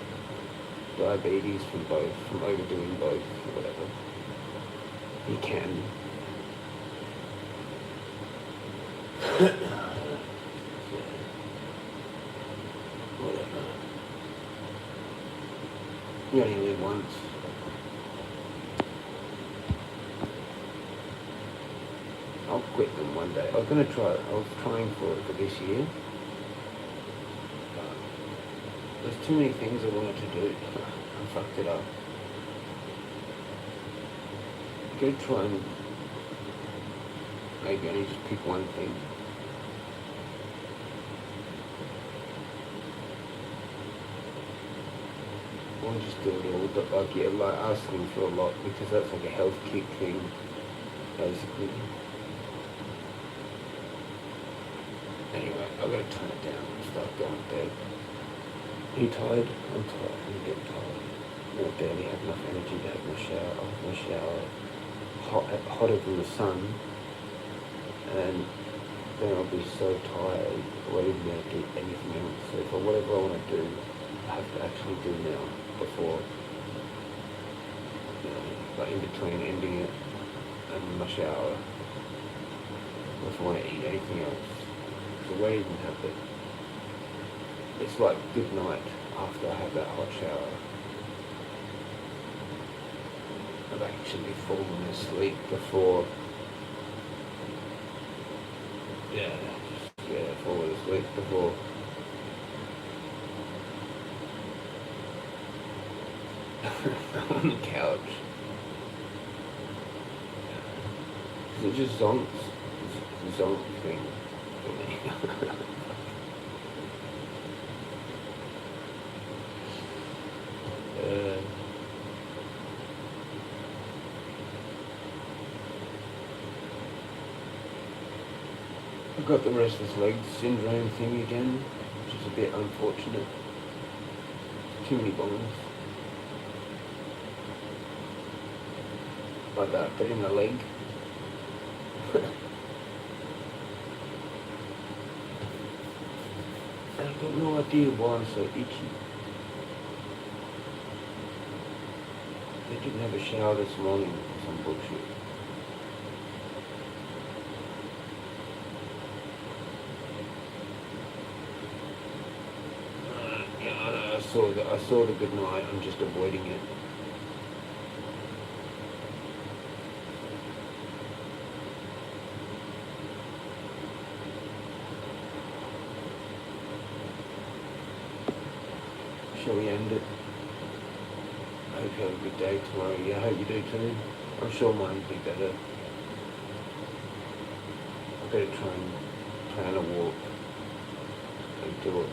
diabetes from both, from overdoing both, or whatever. You can. Whatever. You only live once. I'll quit them one day. I was going to try it. I was trying for it for this year. But there's too many things I wanted to do. I fucked it up. I'm going to try and maybe only just pick one thing. Or just do it all, but like, yeah, like asking for a lot, because that's like a health kick thing, basically. Anyway, I've got to turn it down and start going to bed. Are you tired? I'm tired. I'm getting tired. I barely have enough energy to have my shower. I'll have my shower hotter than the sun, and then I'll be so tired I won't even be able to do anything else. So for whatever I want to do, I have to actually do now before, you know, like in between ending it and my shower, if I want to eat anything else. So I won't even have it. It's like good night after I have that hot shower. I've actually fallen asleep before. Fallen asleep before. On the couch. It's just zonks. It's a zonk thing for me. I've got the restless legs syndrome thing again, which is a bit unfortunate. Too many bombs. Like that, but in the leg. And I've got no idea why I'm so itchy. They didn't have a shower this morning or some bullshit. I saw the good night, I'm just avoiding it. Shall we end it? I hope you have a good day tomorrow. Yeah, I hope you do too. I'm sure mine will be better. I better try and plan a walk and do it.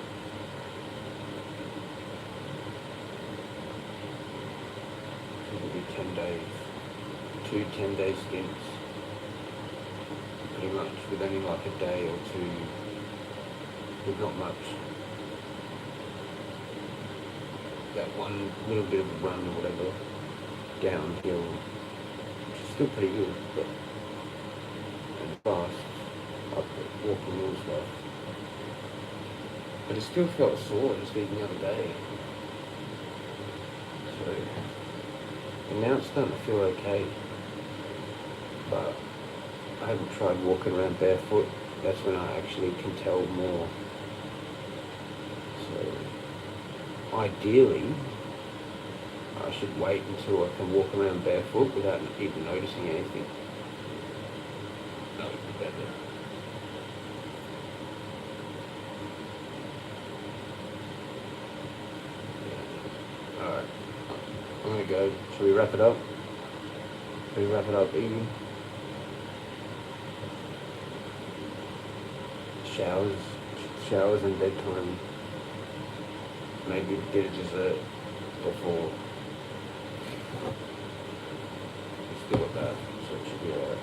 It'll be 10 days. 2 10-day stints. Pretty much, with only like a day or two, with not much. That one little bit of a run or whatever, downhill, which is still pretty good, but and fast, up walking and stuff. But it still felt sore just even the other day. So, and now it's starting to feel okay. But I haven't tried walking around barefoot. That's when I actually can tell more. So, ideally, I should wait until I can walk around barefoot without even noticing anything. That would be better. Yeah. Alright. I'm gonna go. Should we wrap it up? Should we wrap it up, Evie? Showers and bedtime. Maybe get a dessert before. Let's do it that, so it should be alright.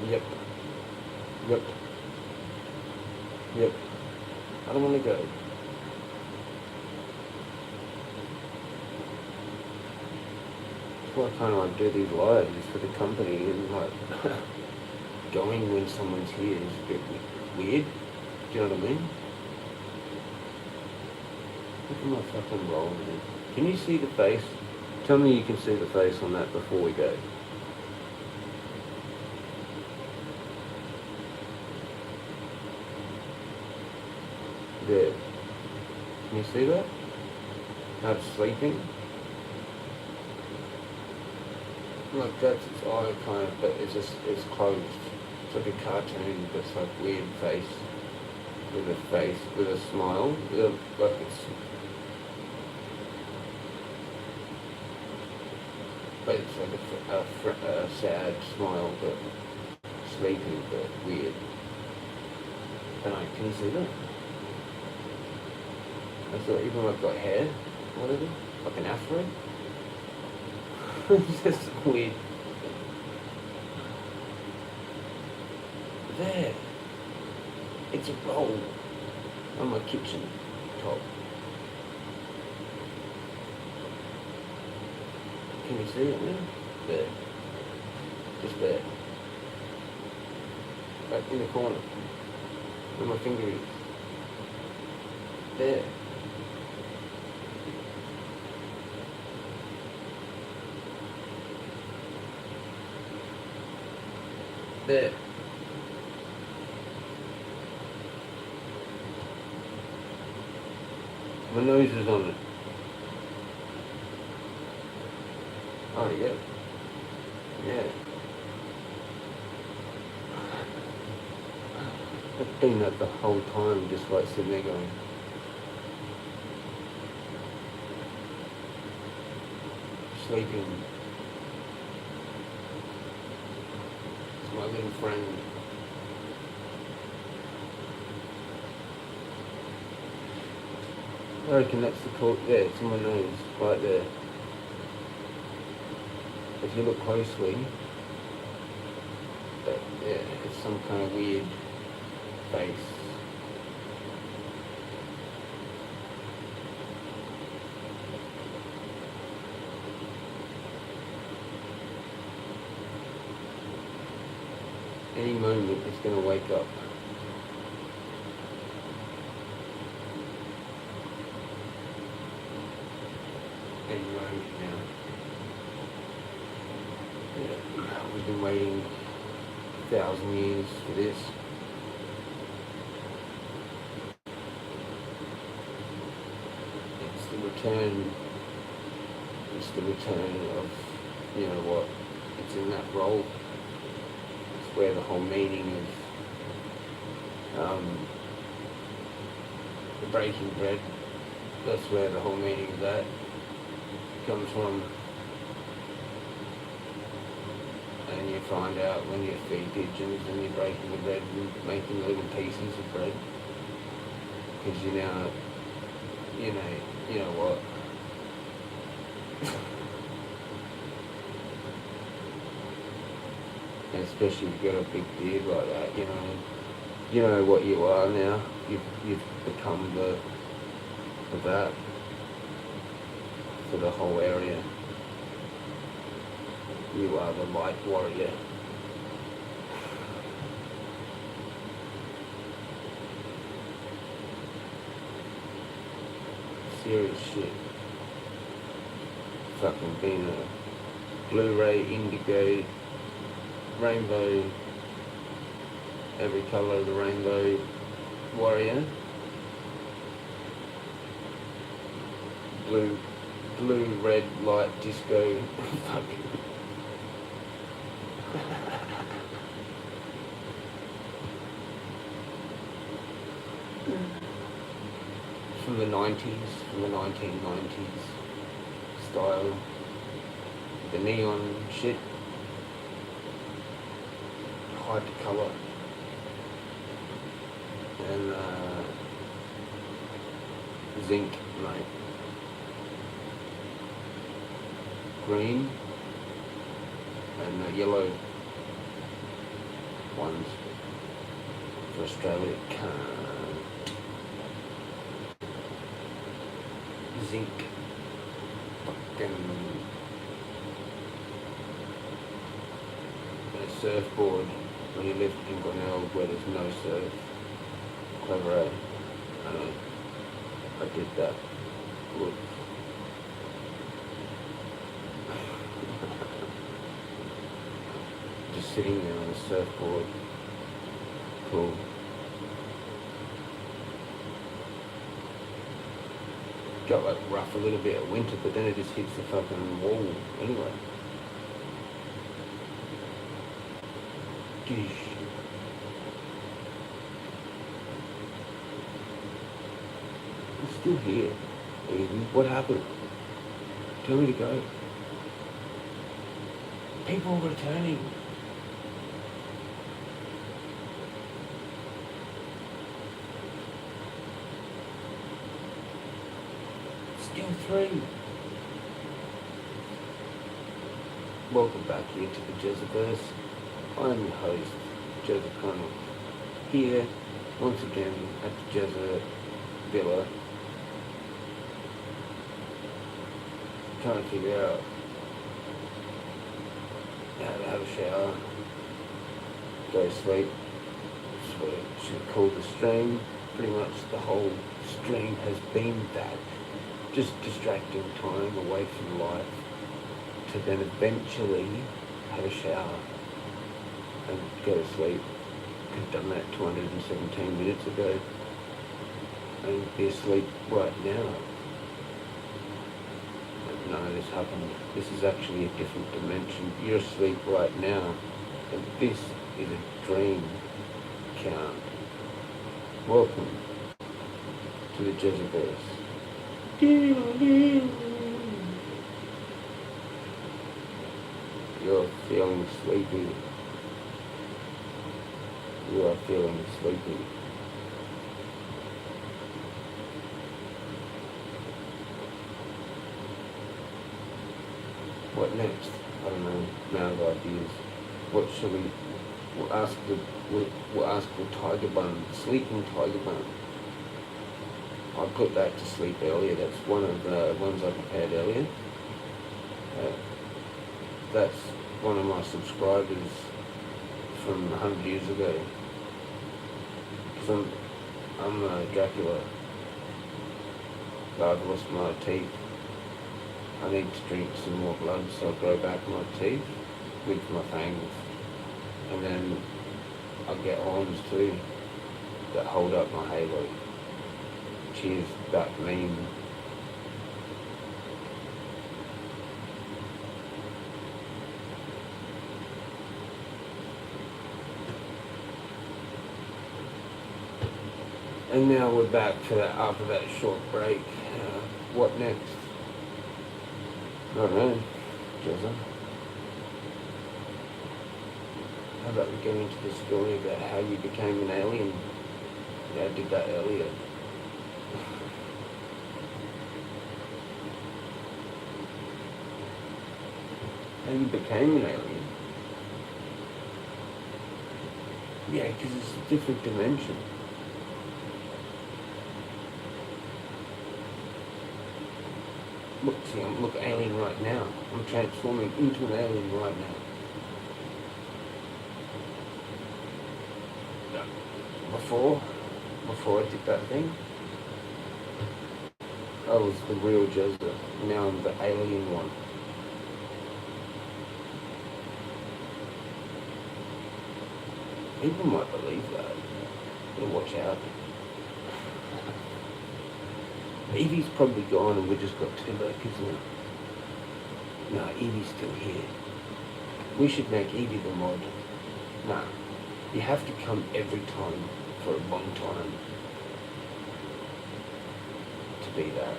Yep. Yep. Yep. I don't want to go. That's why I kind of like do these lives, is for the company, and like going when someone's here is a bit weird. Do you know what I mean? Look at my fucking roll, man. Can you see the face? Tell me you can see the face on that before we go. There. Can you see that? How it's sleeping? Like that's its eye kind of, but it's just, it's closed. It's like a cartoon, but it's like weird face. With a smile. Like it's... But it's like a sad smile, but sleepy, but weird. And can you see that? I thought even I've got hair, whatever, like an afro. It's just weird. There. It's a roll on my kitchen top. Can you see it now? There. Just there. Right in the corner. Where my finger is. There. There. My nose is on it. Oh yeah. Yeah. I've been that the whole time, just like sitting there going. Sleeping. It's my little friend. I reckon that's the court there, it's on my nose, right there. If you look closely, but yeah, it's some kind of weird face. Any moment it's going to wake up. Any moment now. Yeah, we've been waiting 1,000 years for this. It's the return. It's the return of, you know what, it's in that role. It's where the whole meaning of the breaking bread, that's where the whole meaning of that comes from. And you find out when you feed pigeons and you're breaking the bread and making little pieces of bread. Because you now, you know what? And especially if you've got a big beard like that, you know what you are now. You've become that for the whole area. You are the light warrior. Serious shit. Fucking being a Blu-ray, indigo, rainbow, every colour of the rainbow warrior. blue, red light disco. Fucking. From the 90s, from the 1990s style. The neon shit. Hyper colour. And zinc, mate. Green and the yellow ones for Australia. Zinc, fucking a surfboard when you live in Glenelg where there's no surf. Clever, eh? I know. I did that. Look. Just sitting there on a surfboard. Cool. Got like rough a little bit at winter, but then it just hits the fucking wall anyway. Geesh. I'm still here. Eden. What happened? Tell me to go. People are returning. Still 3. Welcome back here to the Jezzaverse. I'm your host, Jezza Chronic. Here, once again, at the Jezza Villa. Trying to figure out how to have a shower, go to sleep. That's what it should have called the stream. Pretty much the whole stream has been that. Just distracting time away from life to then eventually have a shower and go to sleep. Could have done that 217 minutes ago and be asleep right now. But none of this happened. This is actually a different dimension. You're asleep right now and this is a dream count. Welcome to the Jezzaverse. You're feeling sleepy. You are feeling sleepy. What next? I don't know. Now I've ideas. What shall we? We'll ask the tiger bun, sleeping tiger bun. I put that to sleep earlier. That's one of the ones I prepared earlier. That's one of my subscribers from 100 years ago. Because I'm Dracula. I've lost my teeth. I need to drink some more blood so I grow back my teeth with my fangs. And then I'll get horns too that hold up my halo. Cheers, that meme. And now we're back to that after that short break. What next? I don't know, Jezza. How about we go into the story about how you became an alien? Yeah, I did that earlier. How you became an alien? Yeah, because it's a different dimension. Look, see, I'm alien right now. I'm transforming into an alien right now. Before I did that thing, I was the real Jezza. Now I'm the alien one. People might believe that. But watch out. Evie's probably gone and we just got Timber, isn't it? No, Evie's still here. We should make Evie the mod. Nah, you have to come every time for a long time to be that.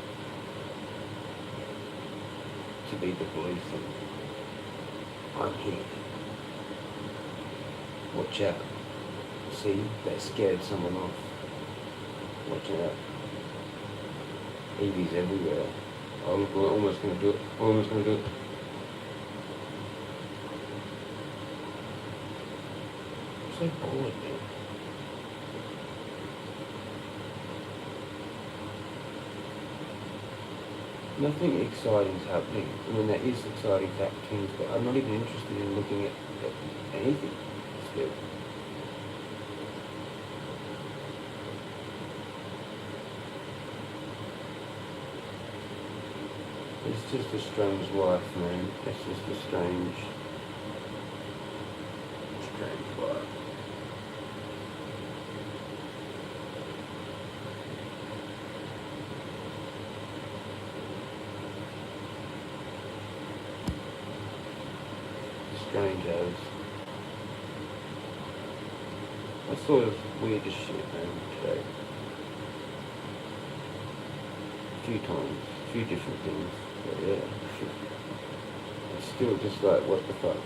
To be the blue thing. I'm here. Watch out. See, they scared someone off. Watch out. Evie's everywhere. Oh look, we're almost gonna do it. We're almost gonna do it. I'm so bored, man. Nothing exciting's happening. I mean, there is exciting things, but I'm not even interested in looking at anything still. It's just a strange life, man. It's just a strange life. Strange as. I saw this weird as shit, man, today. A few times, a few different things. But yeah, it's still just like, what the fuck?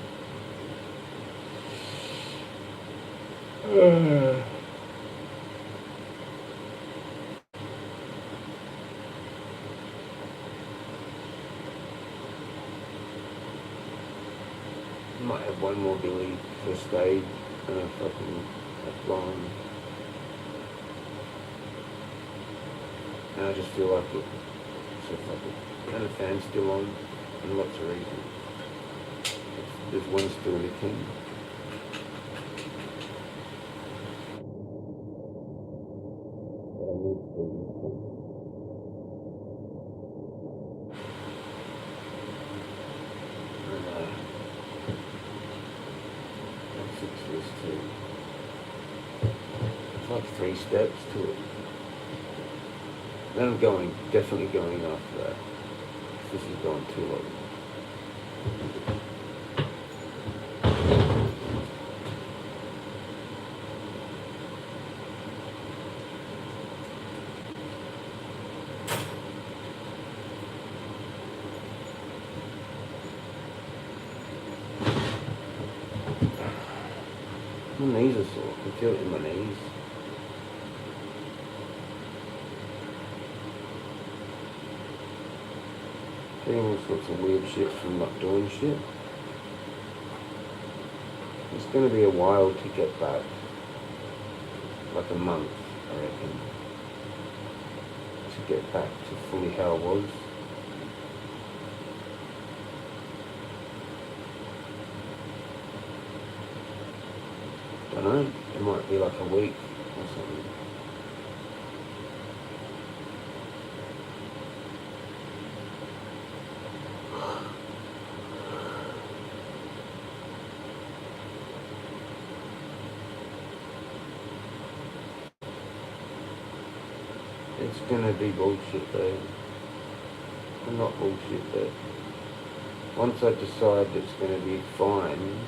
Might have one more Billy first aid and a fucking line. And I just feel like it. So fucking. And the fan's still on, and lots of reasons. There's one still in the king. It's like 3 steps to it. Then I'm definitely going after that. This is going too long. My knees are sore. I can feel it in my knees. Getting all sorts of weird shit from not doing shit. It's going to be a while to get back. Like a month, I reckon. To get back to fully how I was. I don't know, it might be like a week or something. It's gonna be bullshit though. Well, not bullshit, but once I decide it's gonna be fine,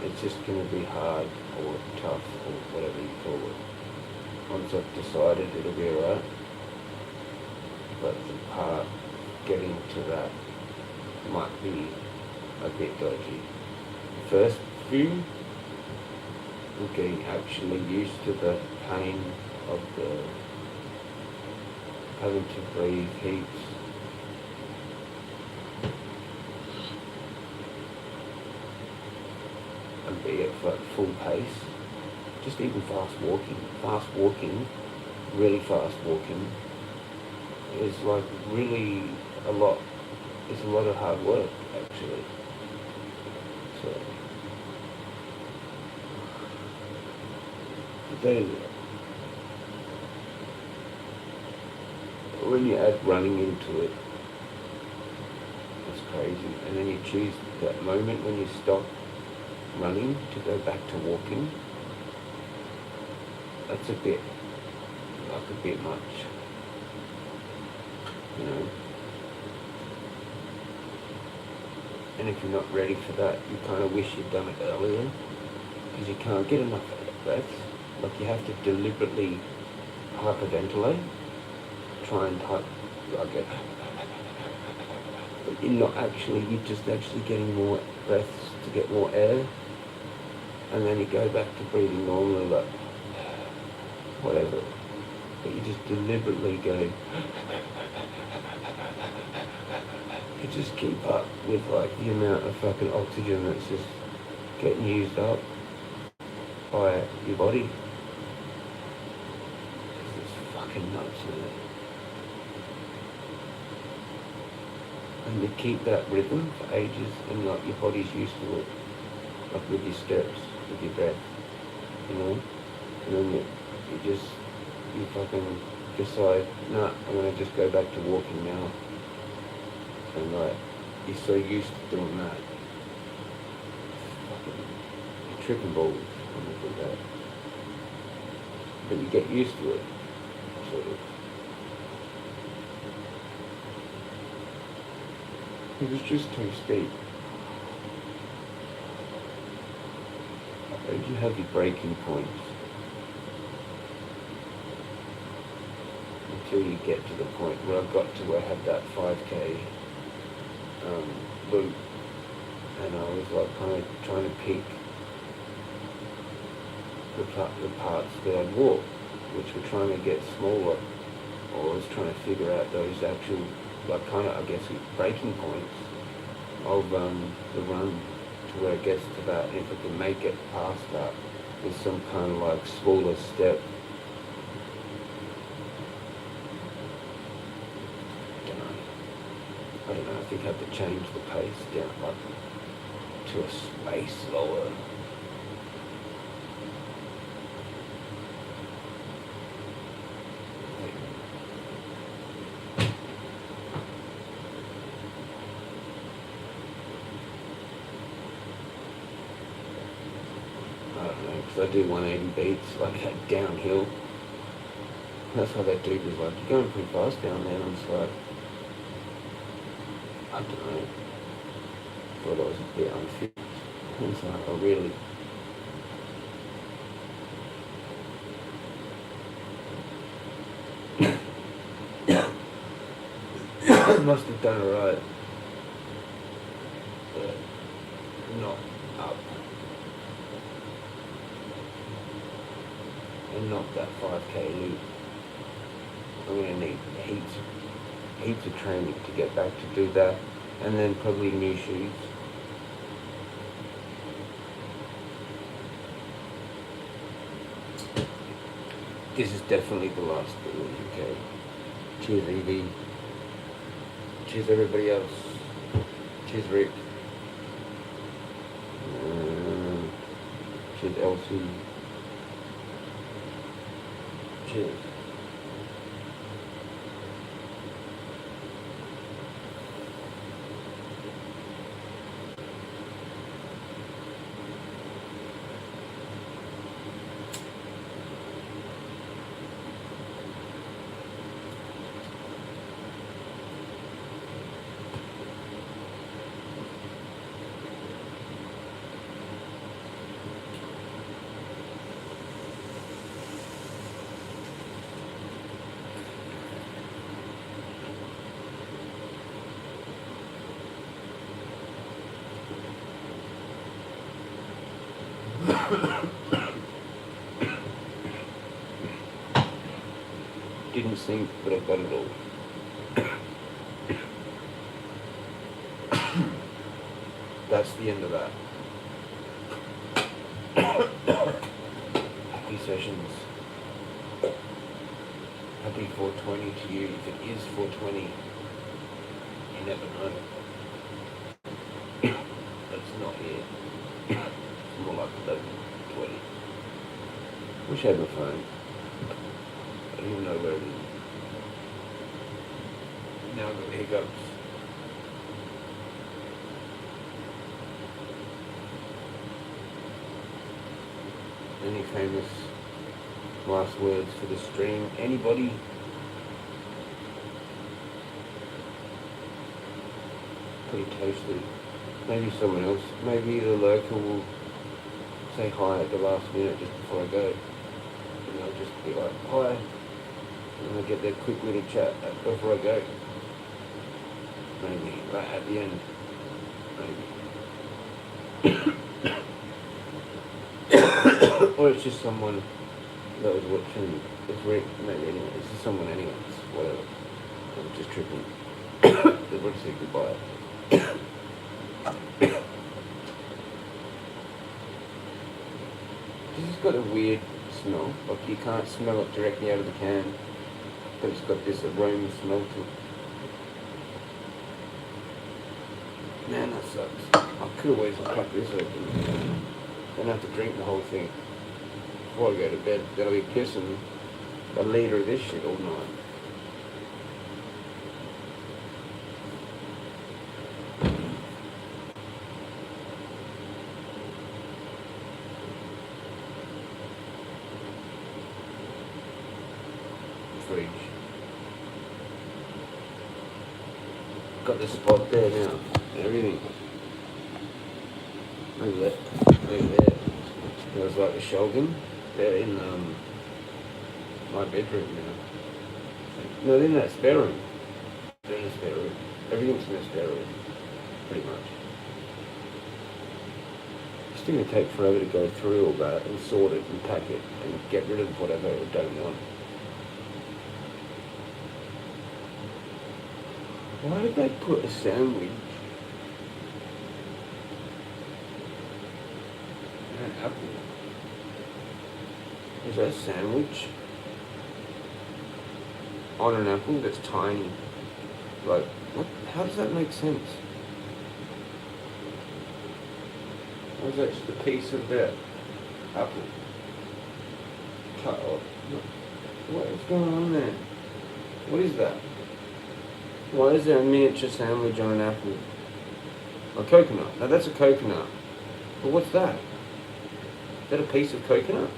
it's just gonna be hard or tough or whatever you call it. Once I've decided it'll be alright. But the part getting to that might be a bit dodgy. The first few, I'm getting actually used to the pain of the having to breathe heaps. And be at full pace. Just even fast walking, really fast walking, is like really a lot. It's a lot of hard work actually. So then when you add running into it, it's crazy. And then you choose that moment when you stop running to go back to walking. That's a bit much. you know. And if you're not ready for that, you kind of wish you'd done it earlier, because you can't get enough breaths. Like, you have to deliberately hyperventilate, try and get, but you're just actually getting more breaths to get more air, and then you go back to breathing normally, like, whatever. But you just deliberately go, you just keep up with, like, the amount of fucking oxygen that's just getting used up by your body. It's fucking nuts, man. And you keep that rhythm for ages, and like your body's used to it, like with your steps, with your breath, you know. And then you fucking decide, nah, I'm gonna just go back to walking now. And like, you're so used to doing that, you're tripping balls when you do that. But you get used to it, sort of. It was just too steep. You have your breaking points until you get to the point where I got to where I had that 5k loop, and I was like kind of trying to pick the parts that I'd walk, which were trying to get smaller, or I was trying to figure out those actual, like, kind of, I guess, breaking points of the run, to where it gets to that, and if I can make it past that with some kind of like smaller step. I don't know, I think I have to change the pace down, like, to a way slower. I don't know, because I do 180 beats, like, downhill. That's why that dude was like, you're going pretty fast down there, and I'm just like, I don't know. Thought I was a bit unfit. And so I really must have done it right. But not up. And not that 5k loop. I'm going to need heaps of training to get back to do that. And then probably new shoes. This is definitely the last bit of the UK. Cheers, Evie. Cheers, everybody else. Cheers, Rick. Cheers, Elsie. Cheers. Didn't sing, but I got it all. That's the end of that. Happy sessions. Happy 420 to you. If it is 420, you never know. But it's not here. It's more like 11:20. Wish I had my phone. I don't even know where it is. Now I've got hiccups. Any famous last words for the stream? Anybody? pretty toasty. Maybe someone else, maybe the local will say hi at the last minute just before I go. And they'll just be like, hi. And I'll get their quick little chat before I go. Maybe, like at the end. Maybe. Or it's just someone that was watching the ring. Maybe anyway, it's just someone anyway. It's whatever. I'm just tripping. They want to say goodbye. This has got a weird smell. Like you can't smell it directly out of the can, but it's got this aroma smell to it. Man, that sucks. I could always crack this open. Then have to drink the whole thing before I go to bed. Then I'll be pissing a litre of this shit all night. Fridge. Got the spot there now. Everything. Maybe that. Maybe there. It was like a Shogun. They're in my bedroom now. No, they're in that spare room. They're in the spare room. Everything's in the spare room. Pretty much. It's still going to take forever to go through all that and sort it and pack it and get rid of whatever I don't want. Why did they put a sandwich and an apple? Is that a sandwich on an apple that's tiny? Like, what? How does that make sense? Or is that just a piece of that apple cut off? What is going on there? What is that? Why is there a miniature sandwich on an apple? A coconut. Now that's a coconut. But what's that? Is that a piece of coconut?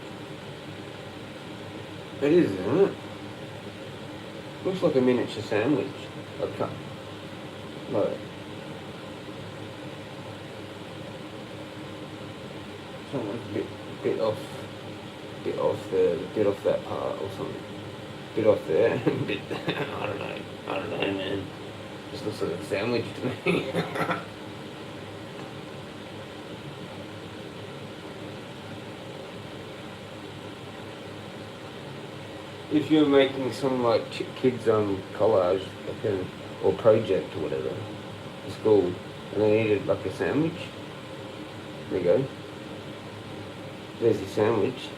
It is, isn't it? Looks like a miniature sandwich. Okay. Like someone's bit off that part or something. Bit off there, bit I don't know, man. Just looks like a sandwich to me. If you're making some like kids collage or project or whatever for school, and they needed like a sandwich, there you go. There's your sandwich.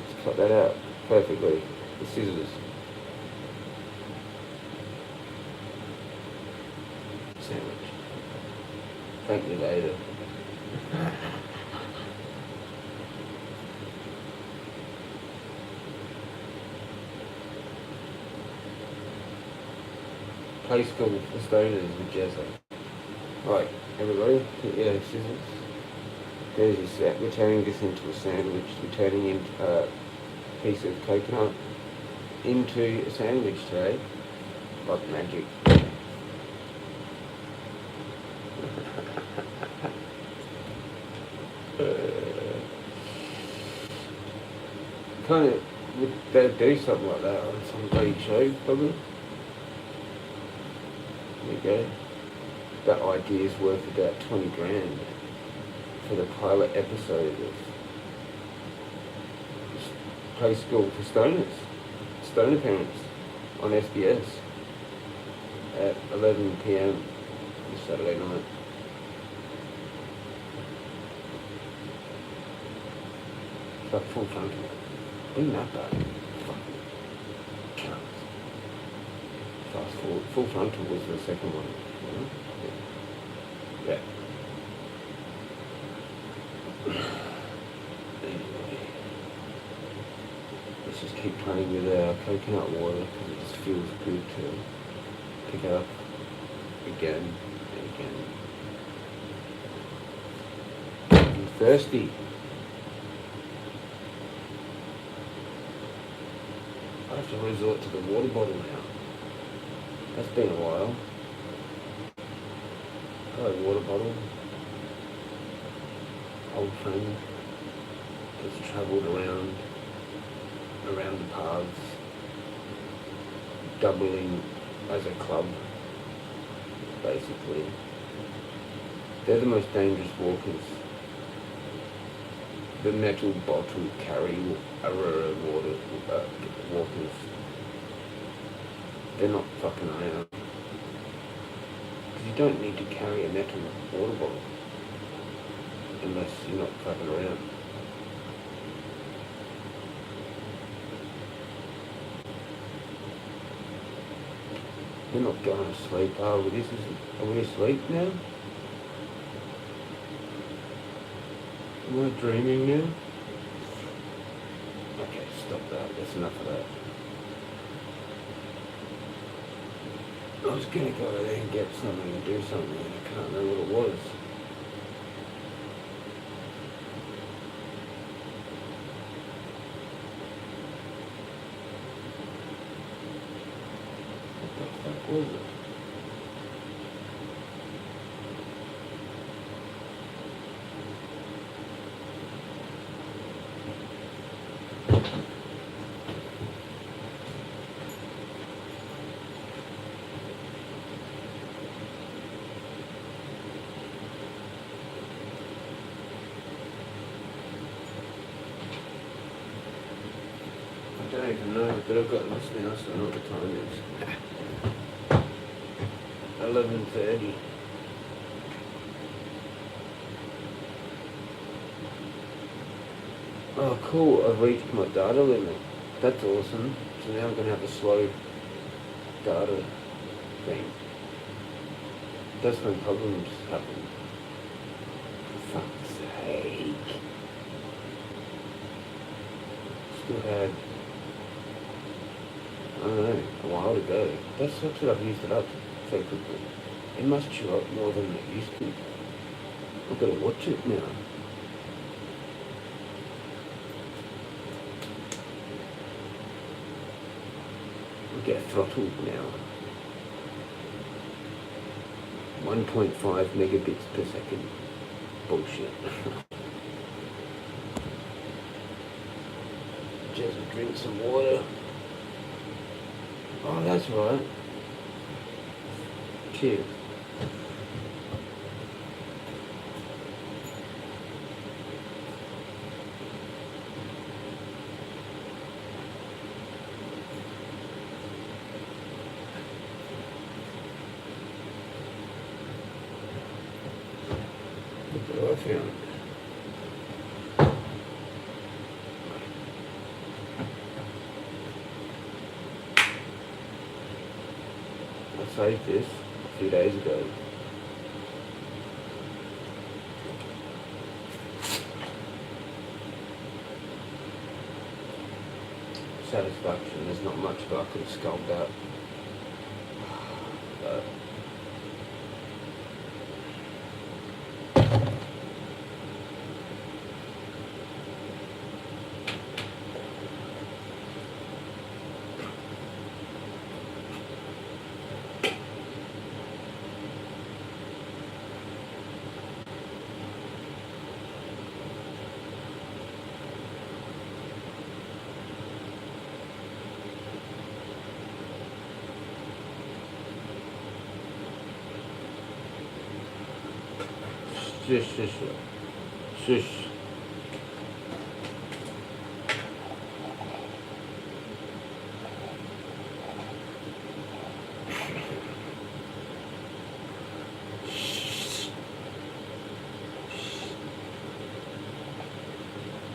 Just cut that out perfectly with scissors. Sandwich. Thank you later. Play school for stoners with Jezza. Right, everybody, yeah, scissors. There's your set. We're turning this into a sandwich. We're turning into a piece of coconut into a sandwich today. Like magic. Kind of, would they do something like that on some bloody show, probably? There you go. That idea's worth about 20 grand for the pilot episode of Play School for Stoners, Stoner Parents on SBS at 11 PM this Saturday night. It's like full frontal. Bring that back. Fucking cunts. Fast forward. Full frontal was the second one. Yeah. Anyway, let's just keep playing with our coconut water because it just feels good to pick it up again and again. I'm thirsty. I have to resort to the water bottle now. That's been a while. Probably water bottle. Old friend. Just travelled around the paths, doubling as a club, basically. They're the most dangerous walkers. The metal bottle carrying Aurora water walkers. They're not fucking around. Because you don't need to carry a metal water bottle unless you're not fucking around. We're not going to sleep, are we? Are we asleep now? Am I dreaming now? Okay, stop that. That's enough of that. I was gonna go over there and get something and do something, and I can't remember what it was. What the fuck was it? I don't even know, but I've got this now, so I know what the time is. 11:30. Oh cool, I've reached my data limit. That's awesome. So now I'm going to have a slow data thing. That's when problems happen. For fuck's sake. Still had, I don't know, a while to go. That sucks that I've used it up so quickly. It must chew up more than it used to. I've got to watch it now. I get throttled now. 1.5 megabits per second. Bullshit. Just drink some water. Oh, that's right. Cheers. Look what I found. I saved this a few days ago. Satisfaction, there's not much that I could have sculpted out. But shush.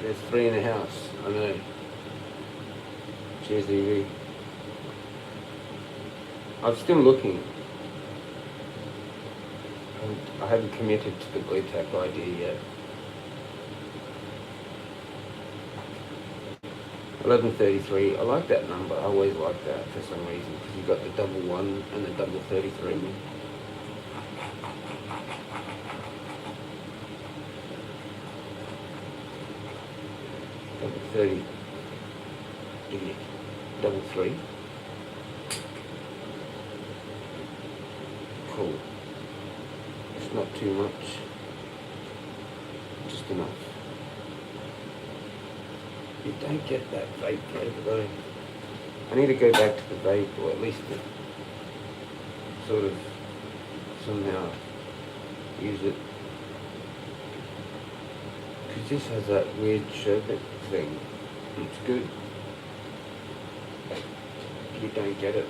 There's 3 in the house, I know. Cheers, Evie. I'm still looking. I haven't committed to the BlueTack idea yet. 11:33. I like that number. I always like that for some reason because you've got the double 1 and the double 33. Double 30. Idiot. Double 3. Cool. not too much, just enough. You don't get that vape flavour though. I need to go back to the vape, or at least to sort of somehow use it. Because this has that weird sherbet thing. It's good. You don't get it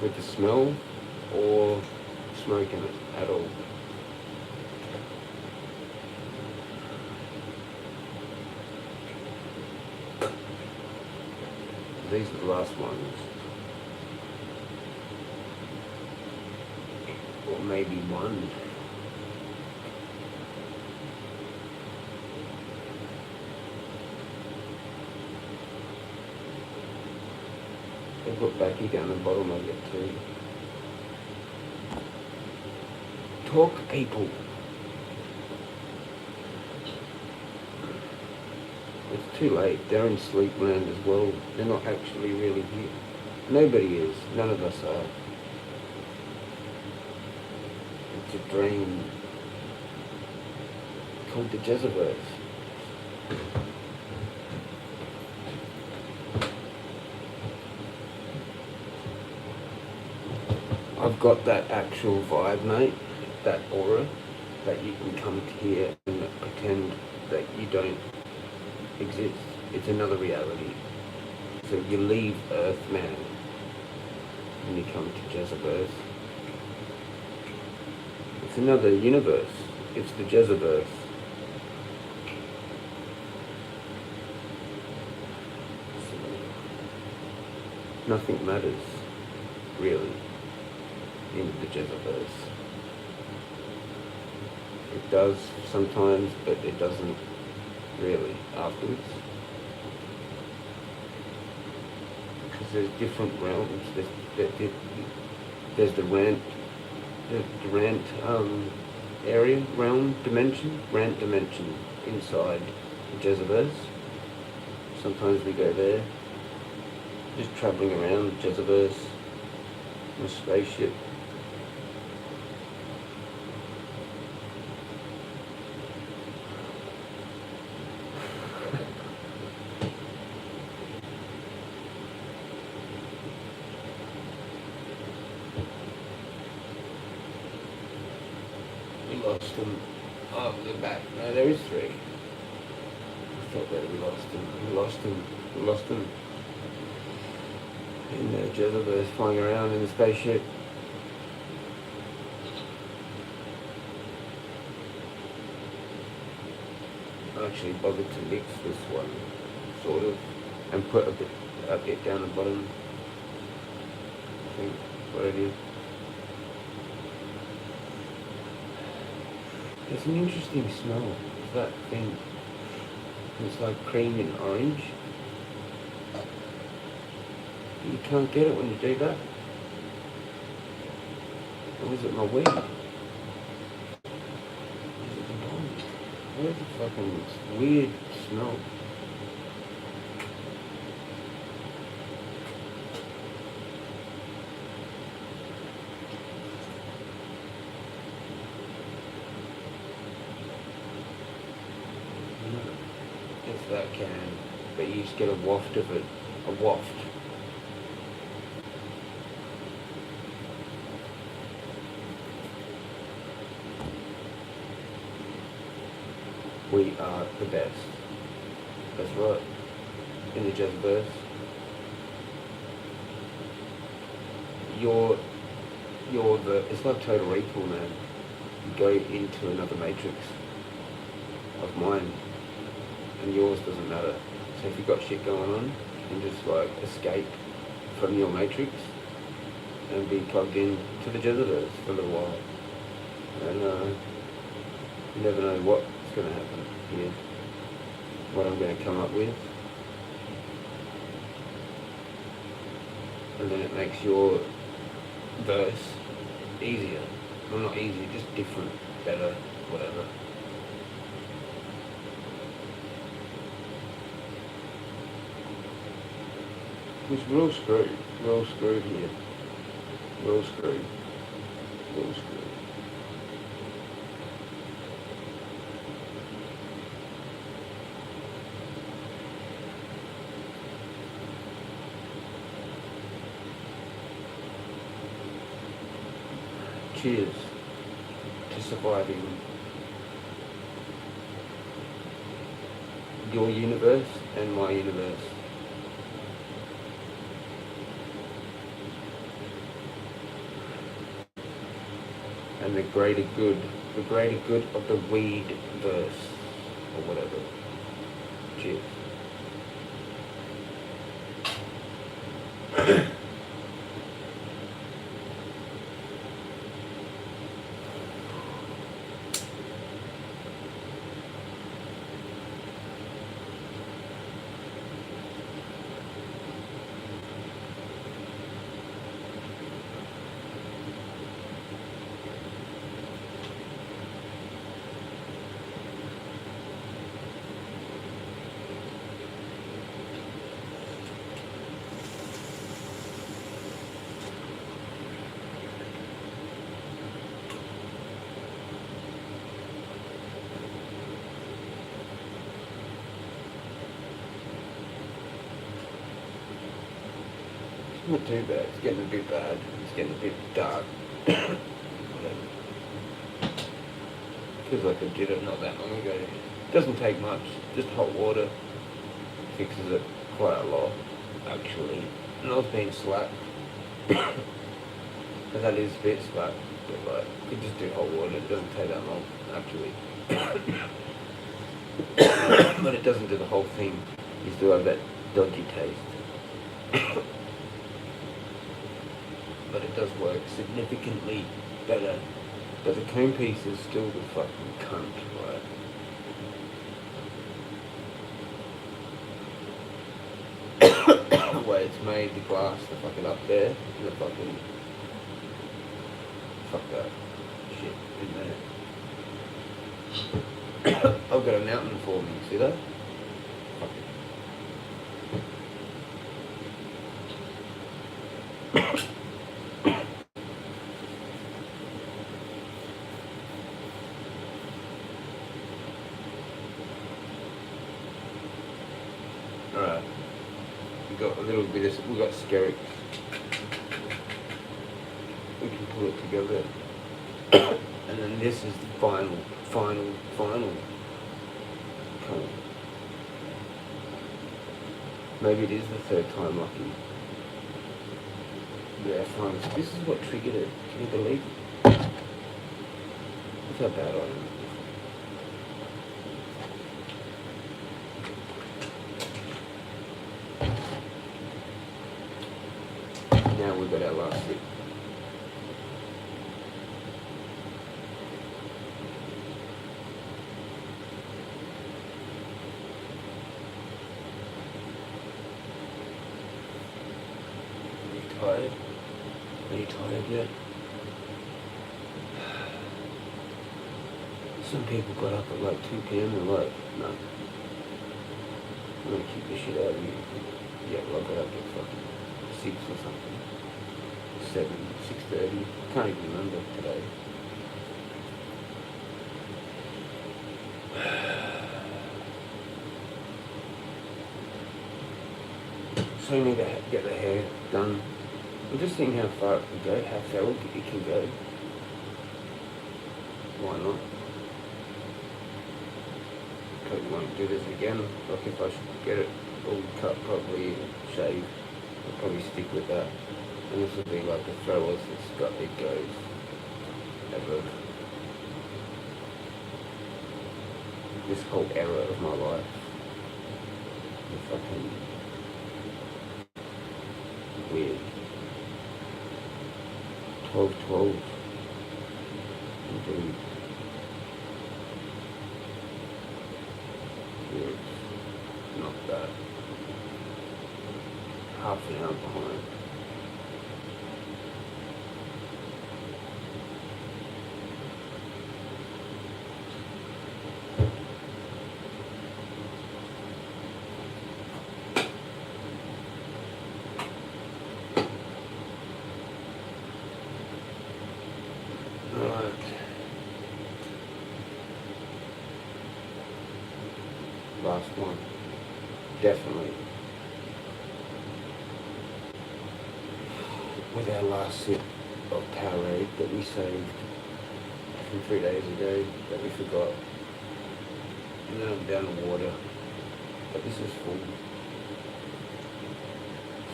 with the smell or smoking it at all. These are the last ones. Or maybe one. They put Becky down the bottom of it too. Talk, people. It's too late. They're in sleepland as well. They're not actually really here. Nobody is. None of us are. It's a dream called the Jezza. I've got that actual vibe, mate, that aura, that you can come to here and pretend that you don't exist. It's another reality. So you leave Earth, man, and you come to Jezza. It's another universe. It's the Jezza. Nothing matters, really, in the Jezza. It does sometimes, but it doesn't really afterwards. Because there's different realms. There's the rant area, rant dimension inside the Jezza. Sometimes we go there, just travelling around Jezza in a spaceship. We lost them. Oh, they're back. No, there is 3. I thought that we lost them. We lost them. In the Jezza flying around in the spaceship. I actually bothered to mix this one, sort of, and put a bit down the bottom. I think what I did. It's an interesting smell. It's that thing. It's like cream and orange. You can't get it when you do that. Or is it my weed? Is it the bomb? Where's the fucking weird smell? It's that can, but you just get a waft of it. A waft. We are the best. That's right. In the Jezza. You're the. It's like Total Recall, man. You go into another matrix of mine, and yours doesn't matter. So if you've got shit going on, you can just like escape from your matrix and be plugged in to the Jezza for a little while. And you never know what's going to happen here, what I'm going to come up with. And then it makes your verse easier. Well, not easier, just different, better, whatever. Because we're all screwed. We're all screwed here. We're all screwed. We're all screwed. cheers to surviving your universe and my universe. And the greater good of the weed verse, or whatever. Cheers. Not too bad, it's getting a bit bad, it's getting a bit dark. Feels like I did it not that long ago. Doesn't take much, just hot water fixes it quite a lot, actually. And I was being slack. But that is a bit slack, but like, you just do hot water, it doesn't take that long, actually. But it doesn't do the whole thing, you still have that dodgy taste. But it does work significantly better. But the cone piece is still the fucking cunt, right? The way it's made, the glass, the fucking up there, and the fucking... Fuck that shit in there. I've got a mountain for me, see that? Fuck it. Alright, we got a little bit of, we got skerrick. We can pull it together. And then this is the final cone. Maybe it is the third time lucky. Yeah, fine. So this is what triggered it. Can you believe it? That's how bad I am. Now we've got our last bit. Tired? Are you tired yet? Some people got up at like 2 PM and like, no. I'm gonna keep this shit out of you. Yeah, well I got up at fucking 6 or something. 7, 6:30. Can't even remember today. So you need to get the hair done. I'm just seeing how far it can go, how feral it can go. Why not? Probably won't do this again. Like if I should get it all cut properly and shaved, I'll probably stick with that. And this will be like the throwers that's got it goes ever. This whole era of my life. The fucking weird. 12-12. Indeed. It's not bad. Half an hour behind. Last one. Definitely. With our last sip. of Powerade that we saved from 3 days ago that we forgot. And then I'm down in water. But this is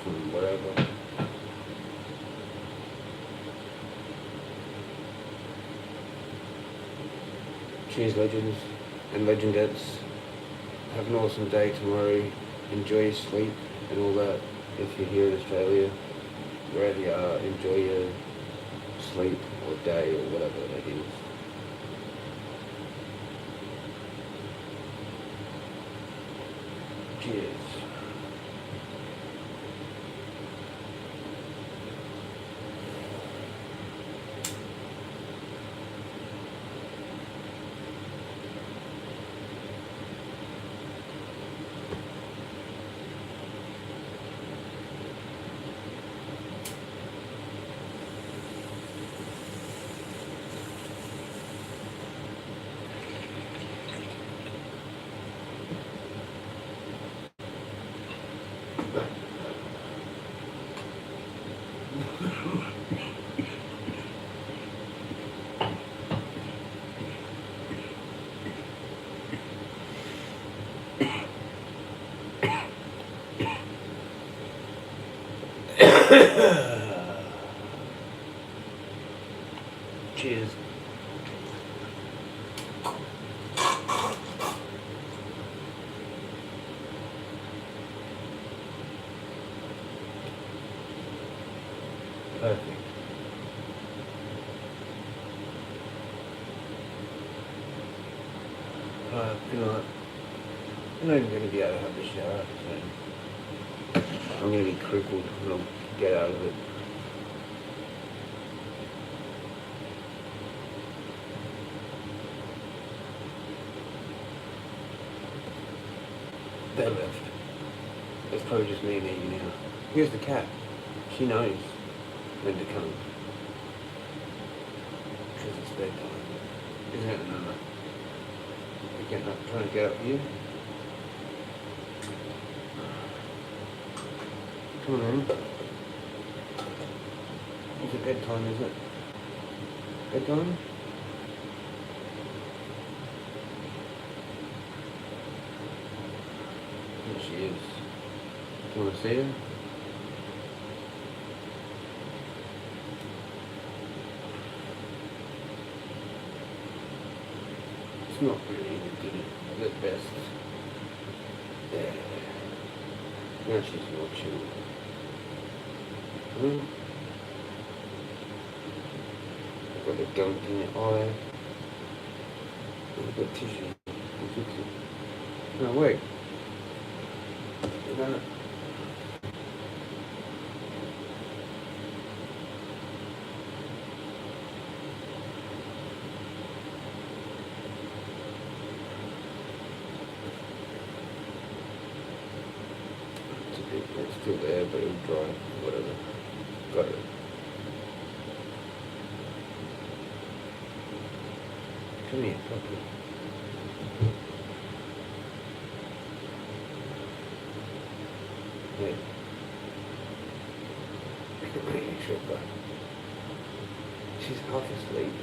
from wherever. Cheers, legends and legendettes. Have an awesome day tomorrow. Enjoy your sleep and all that. If you're here in Australia, wherever you are, enjoy your sleep or day or whatever it is. Cheers. Cheers. Perfect. Good night. I'm not even going to be able to have the shower, so I'm going to be crippled when I get out of it. They left. It's probably just me and Evie now. Here's the cat. She knows when to come. Because it's bedtime. Isn't it, Mama? You're getting up, trying to get up here? Come on, then. Is it bedtime, is it? Bedtime? There she is. Do you want to see her? It's not really the best. There. Now she's more chill. I've got a gunk in your eye. I've got tissue. I'll fix it. No, wait. You know, it's still there, but it'll dry. Whatever. Got it. Come here, puppy. Yeah. Make sure, but she's half asleep.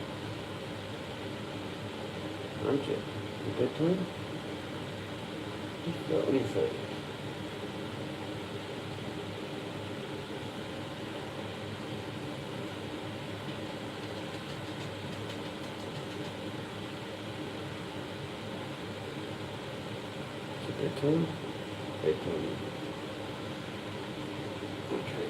Aren't you? You bedtime? What do you say? Bedtime? Bedtime. Okay.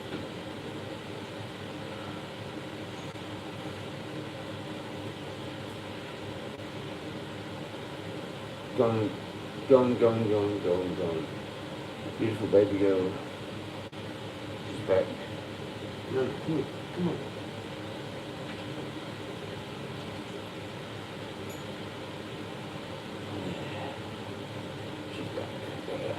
Gone. Beautiful baby girl. She's back. No, come here, come on. She's back. Yeah.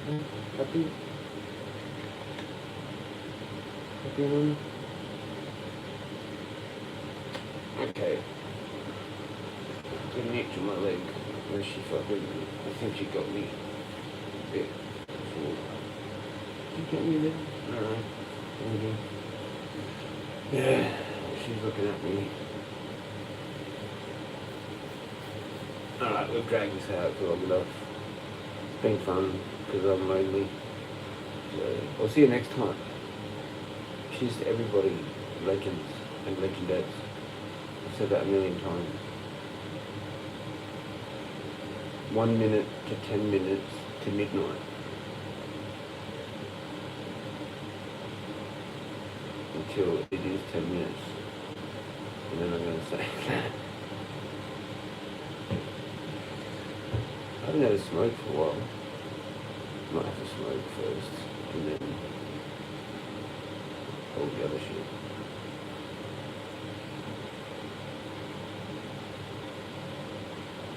Happy? Happy one? Okay. Got an itch on my leg. Where she fucking, I think she got me a bit before. Did you get me there? No. Maybe. Yeah, she's looking at me. Alright, we've dragged this out for long enough. It's been fun, because I'm lonely. So, I'll see you next time. Cheers to everybody, legends and legendates. I've said that a million times. 1 minute to 10 minutes to midnight. Until it is 10 minutes. And then I'm going to say I haven't had a smoke for a while. Might have to smoke first, and then all the other shit.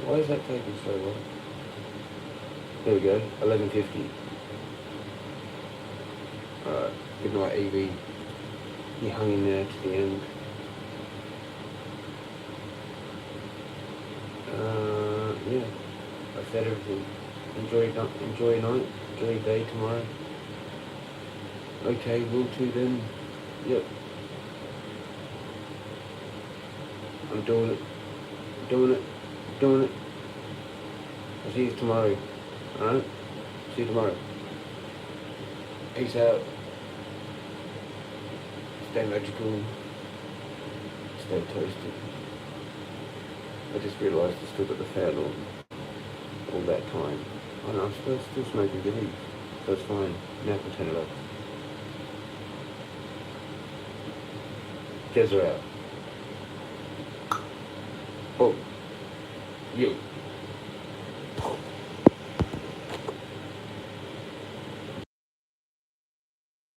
Why is that taking so long? There we go, 11:50. Alright, good night Evie. You hung in there to the end. Yeah, I said everything. Enjoy your night, enjoy your day tomorrow. Okay, will too then. Yep. I'm doing it. Doing it. I'll see you tomorrow. Alright? See you tomorrow. Peace out. Stay magical. Stay toasted. I just realised I still got the fan on all that time. Oh no, I'm still smoking billies. So it's fine. Now can turn it off. Jezza out. Oh. You.